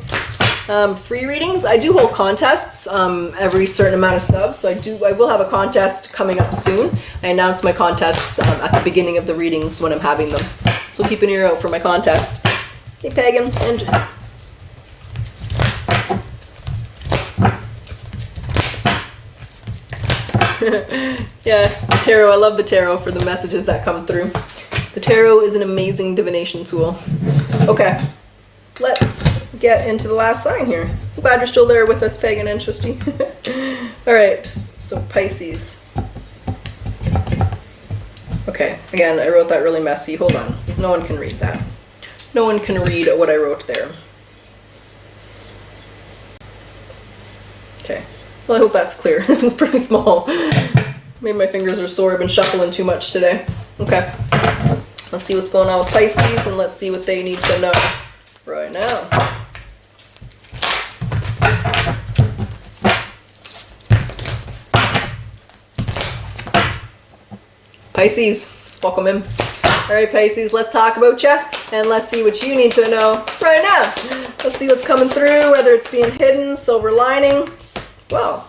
Free readings. I do hold contests every certain amount of subs. So I will have a contest coming up soon. I announce my contests at the beginning of the readings when I'm having them. So keep an ear out for my contest. Hey, Pagan. And yeah, the tarot. I love the tarot for the messages that come through. The tarot is an amazing divination tool. Okay, let's get into the last sign here. I'm glad you're still there with us, Pagan and Tristy. All right, so Pisces. Okay, again, I wrote that really messy. Hold on. No one can read that. No one can read what I wrote there. Okay. Well, I hope that's clear. It's pretty small. Maybe my fingers are sore. I've been shuffling too much today. Okay. Let's see what's going on with Pisces and let's see what they need to know right now. Pisces, welcome in. All right, Pisces, let's talk about you and let's see what you need to know right now. Let's see what's coming through, whether it's being hidden, silver lining. Well,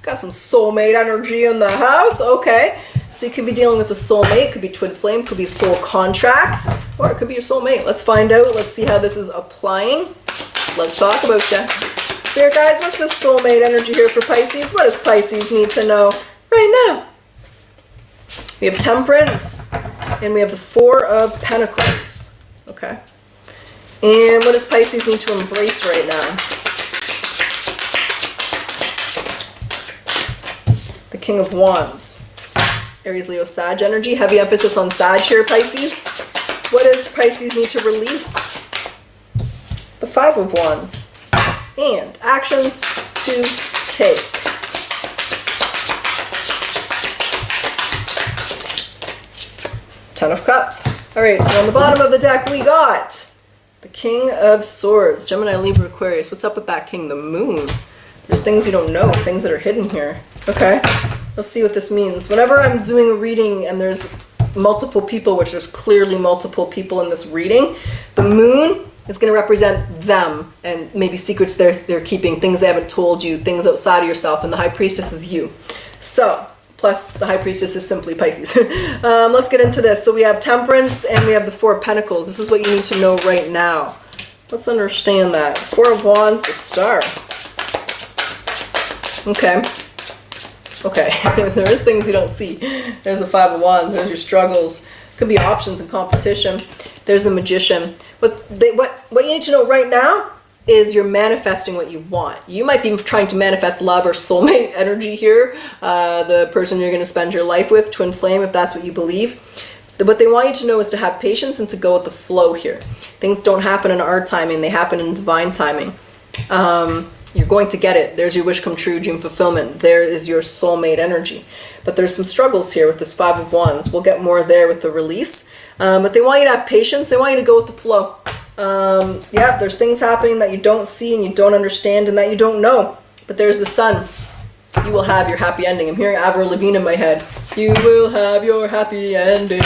got some soulmate energy in the house. Okay, so you could be dealing with a soulmate. Could be twin flame, could be soul contract, or it could be your soulmate. Let's find out. Let's see how this is applying. Let's talk about you. Spirit guys, what's this soulmate energy here for Pisces? What does Pisces need to know right now. We have Temperance, and we have the Four of Pentacles. Okay. And what does Pisces need to embrace right now? The King of Wands. Aries, Leo, Sag energy. Heavy emphasis on Sag here, Pisces. What does Pisces need to release? The Five of Wands. And actions to take. Ten of Cups. All right, so on the bottom of the deck, we got the King of Swords. Gemini, Libra, Aquarius. What's up with that King? The Moon. There's things you don't know, things that are hidden here. Okay, let's see what this means. Whenever I'm doing a reading and there's multiple people, which there's clearly multiple people in this reading, the Moon is going to represent them and maybe secrets they're keeping, things they haven't told you, things outside of yourself, and the High Priestess is you. So, plus the High Priestess is simply Pisces. Let's get into this. So we have Temperance and we have the Four of Pentacles. This is what you need to know right now. Let's understand that. Four of Wands, the Star. Okay. Okay, there is things you don't see. There's the Five of Wands, there's your struggles. Could be options and competition. There's the Magician. What you need to know right now is you're manifesting what you want. You might be trying to manifest love or soulmate energy here. The person you're going to spend your life with, twin flame, if that's what you believe. What they want you to know is to have patience and to go with the flow here. Things don't happen in our timing, they happen in divine timing. You're going to get it. There's your wish come true, dream fulfillment. There is your soulmate energy. But there's some struggles here with this Five of Wands. We'll get more there with the release. But they want you to have patience. They want you to go with the flow. Yeah, there's things happening that you don't see and you don't understand and that you don't know. But there's the Sun. You will have your happy ending. I'm hearing Avril Lavigne in my head. You will have your happy ending.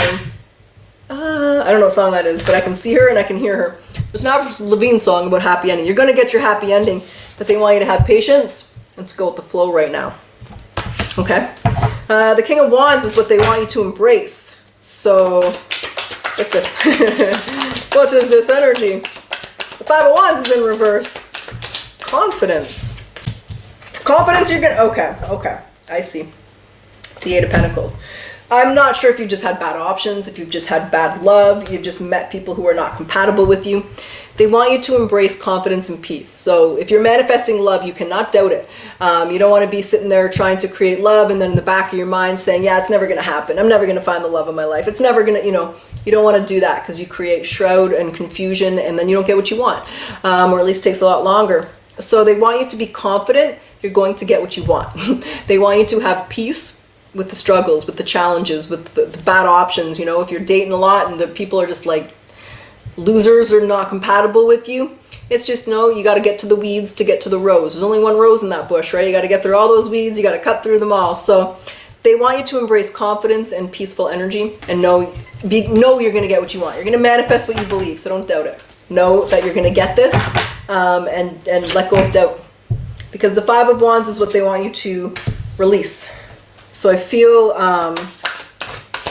I don't know what song that is, but I can see her and I can hear her. There's an Avril Lavigne song about happy ending. You're going to get your happy ending, but they want you to have patience and to go with the flow right now. Okay? The King of Wands is what they want you to embrace. So, what's this? What is this energy? The Five of Wands is in reverse. Confidence. Confidence, you're going to... Okay. I see. The Eight of Pentacles. I'm not sure if you've just had bad options, if you've just had bad love, you've just met people who are not compatible with you. They want you to embrace confidence and peace. So if you're manifesting love, you cannot doubt it. You don't want to be sitting there trying to create love and then in the back of your mind saying, yeah, it's never going to happen. I'm never going to find the love of my life. It's never going to, you don't want to do that because you create shroud and confusion and then you don't get what you want, or at least it takes a lot longer. So they want you to be confident you're going to get what you want. They want you to have peace with the struggles, with the challenges, with the bad options. If you're dating a lot and the people are just like losers or not compatible with you, it's just, you got to get to the weeds to get to the rose. There's only one rose in that bush, right? You got to get through all those weeds. You got to cut through them all. So they want you to embrace confidence and peaceful energy and know you're going to get what you want. You're going to manifest what you believe, so don't doubt it. Know that you're going to get this, and let go of doubt. Because the Five of Wands is what they want you to release. So I feel, let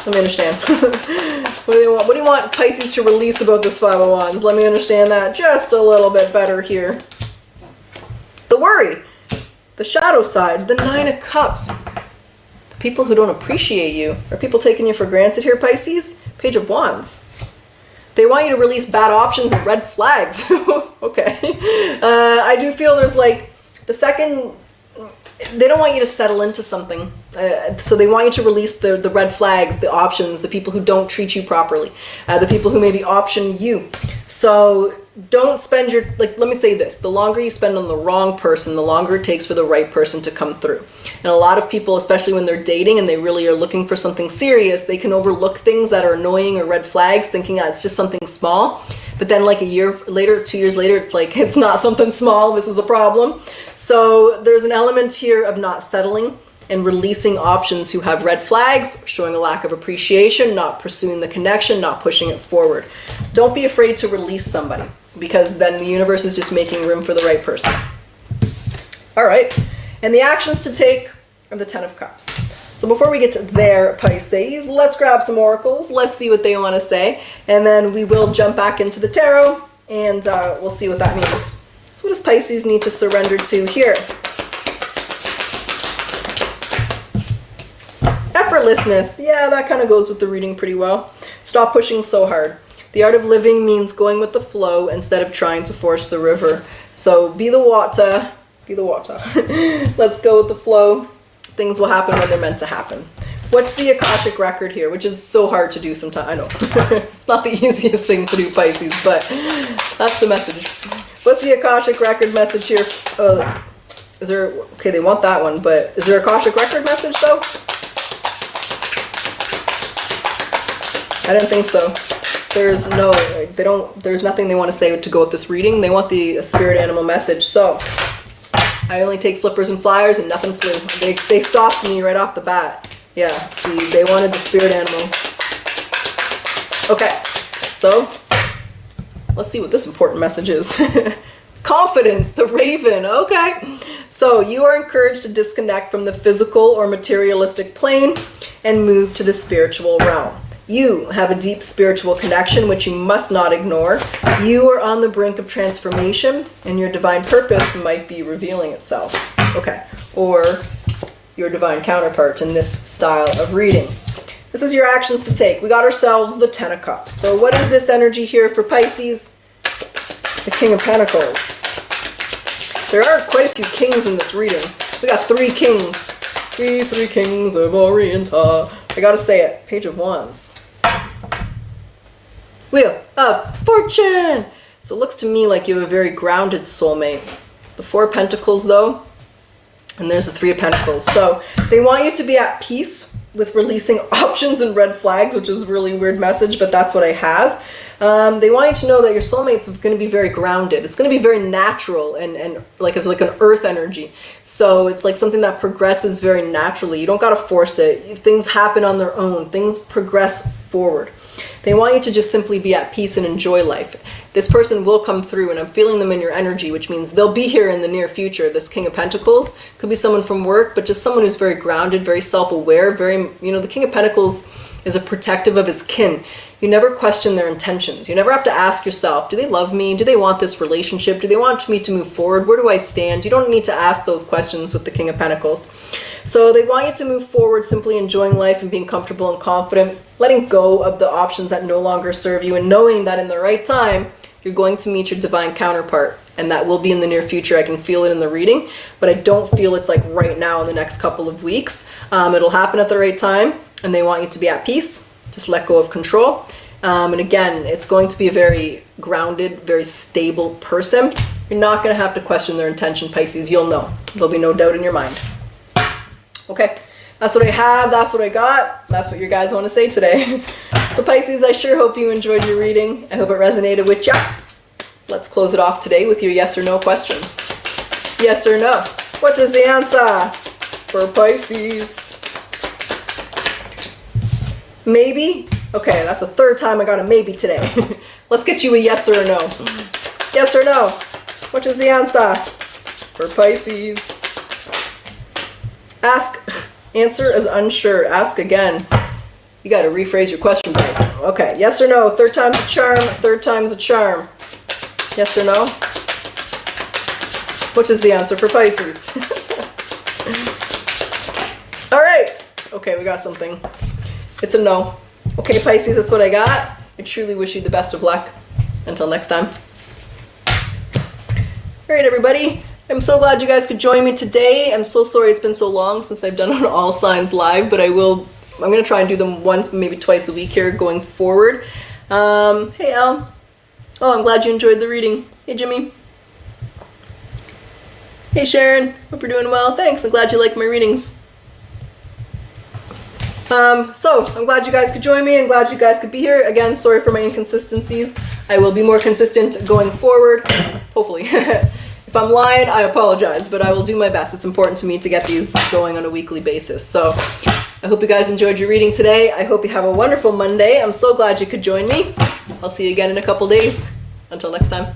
me understand. What do you want? What do you want Pisces to release about this Five of Wands? Let me understand that just a little bit better here. The worry, the shadow side, the Nine of Cups. The people who don't appreciate you. Are people taking you for granted here, Pisces? Page of Wands. They want you to release bad options and red flags. Okay. I do feel there's like the second... They don't want you to settle into something. So they want you to release the red flags, the options, the people who don't treat you properly, the people who maybe option you. So don't spend let me say this, the longer you spend on the wrong person, the longer it takes for the right person to come through. And a lot of people, especially when they're dating and they really are looking for something serious, they can overlook things that are annoying or red flags, thinking that it's just something small. But then like a year later, 2 years later, it's like, it's not something small, this is a problem. So there's an element here of not settling and releasing options who have red flags, showing a lack of appreciation, not pursuing the connection, not pushing it forward. Don't be afraid to release somebody, because then the universe is just making room for the right person. All right, and the actions to take are the Ten of Cups. So before we get to there, Pisces, let's grab some oracles. Let's see what they want to say. And then we will jump back into the tarot and we'll see what that means. So what does Pisces need to surrender to here? Effortlessness. Yeah, that kind of goes with the reading pretty well. Stop pushing so hard. The art of living means going with the flow instead of trying to force the river. So be the water. Be the water. Let's go with the flow. Things will happen when they're meant to happen. What's the Akashic record here? Which is so hard to do sometimes. I know. It's not the easiest thing to do, Pisces, but that's the message. What's the Akashic record message here? Is there... Okay, they want that one, but is there a Akashic record message, though? I didn't think so. There's no... They don't... There's nothing they want to say to go with this reading. They want the spirit animal message, so... I only take flippers and flyers, and nothing flew. They stopped me right off the bat. Yeah, see, they wanted the spirit animals. Okay, so let's see what this important message is. Confidence, the raven. Okay, so you are encouraged to disconnect from the physical or materialistic plane and move to the spiritual realm. You have a deep spiritual connection which you must not ignore. You are on the brink of transformation, and your divine purpose might be revealing itself. Okay, or your divine counterparts in this style of reading. This is your actions to take. We got ourselves the Ten of Cups. So what is this energy here for Pisces? The King of Pentacles. There are quite a few kings in this reading. We got 3 kings. Three kings of Orienta. I gotta say it. Page of Wands. Wheel of Fortune. So it looks to me like you have a very grounded soulmate. The 4 of Pentacles though. And there's the 3 of Pentacles. So they want you to be at peace with releasing options and red flags, which is a really weird message, but that's what I have. They want you to know that your soulmate's going to be very grounded. It's going to be very natural and like it's like an earth energy. So it's like something that progresses very naturally. You don't got to force it. Things happen on their own. Things progress forward. They want you to just simply be at peace and enjoy life. This person will come through, and I'm feeling them in your energy, which means they'll be here in the near future. This King of Pentacles could be someone from work, but just someone who's very grounded, very self-aware, very, you know, the King of Pentacles is a protective of his kin. You never question their intentions. You never have to ask yourself, do they love me? Do they want this relationship? Do they want me to move forward? Where do I stand? You don't need to ask those questions with the King of Pentacles. So they want you to move forward, simply enjoying life and being comfortable and confident, letting go of the options that no longer serve you, and knowing that in the right time, you're going to meet your divine counterpart, and that will be in the near future. I can feel it in the reading, but I don't feel it's like right now in the next couple of weeks. It'll happen at the right time, and they want you to be at peace. Just let go of control. And again, it's going to be a very grounded, very stable person. You're not going to have to question their intention, Pisces. You'll know. There'll be no doubt in your mind. Okay, that's what I have. That's what I got. That's what your guides want to say today. So Pisces, I sure hope you enjoyed your reading. I hope it resonated with you. Let's close it off today with your yes or no question. Yes or no? What is the answer for Pisces? Maybe? Okay, that's the 3rd time I got a maybe today. Let's get you a yes or a no. Yes or no? What is the answer for Pisces? Answer is unsure. Ask again. You got to rephrase your question back. Okay, yes or no? 3rd time's a charm. 3rd time's a charm. Yes or no? What is the answer for Pisces? All right. Okay, we got something. It's a no. Okay, Pisces, that's what I got. I truly wish you the best of luck. Until next time. All right, everybody. I'm so glad you guys could join me today. I'm so sorry it's been so long since I've done an all signs live, but I'm going to try and do them once, maybe twice a week here going forward. Hey, Al. Oh, I'm glad you enjoyed the reading. Hey, Jimmy. Hey, Sharon. Hope you're doing well. Thanks. I'm glad you like my readings. So I'm glad you guys could join me. I'm glad you guys could be here. Again, sorry for my inconsistencies. I will be more consistent going forward, hopefully. If I'm lying, I apologize, but I will do my best. It's important to me to get these going on a weekly basis. So I hope you guys enjoyed your reading today. I hope you have a wonderful Monday. I'm so glad you could join me. I'll see you again in a couple days. Until next time.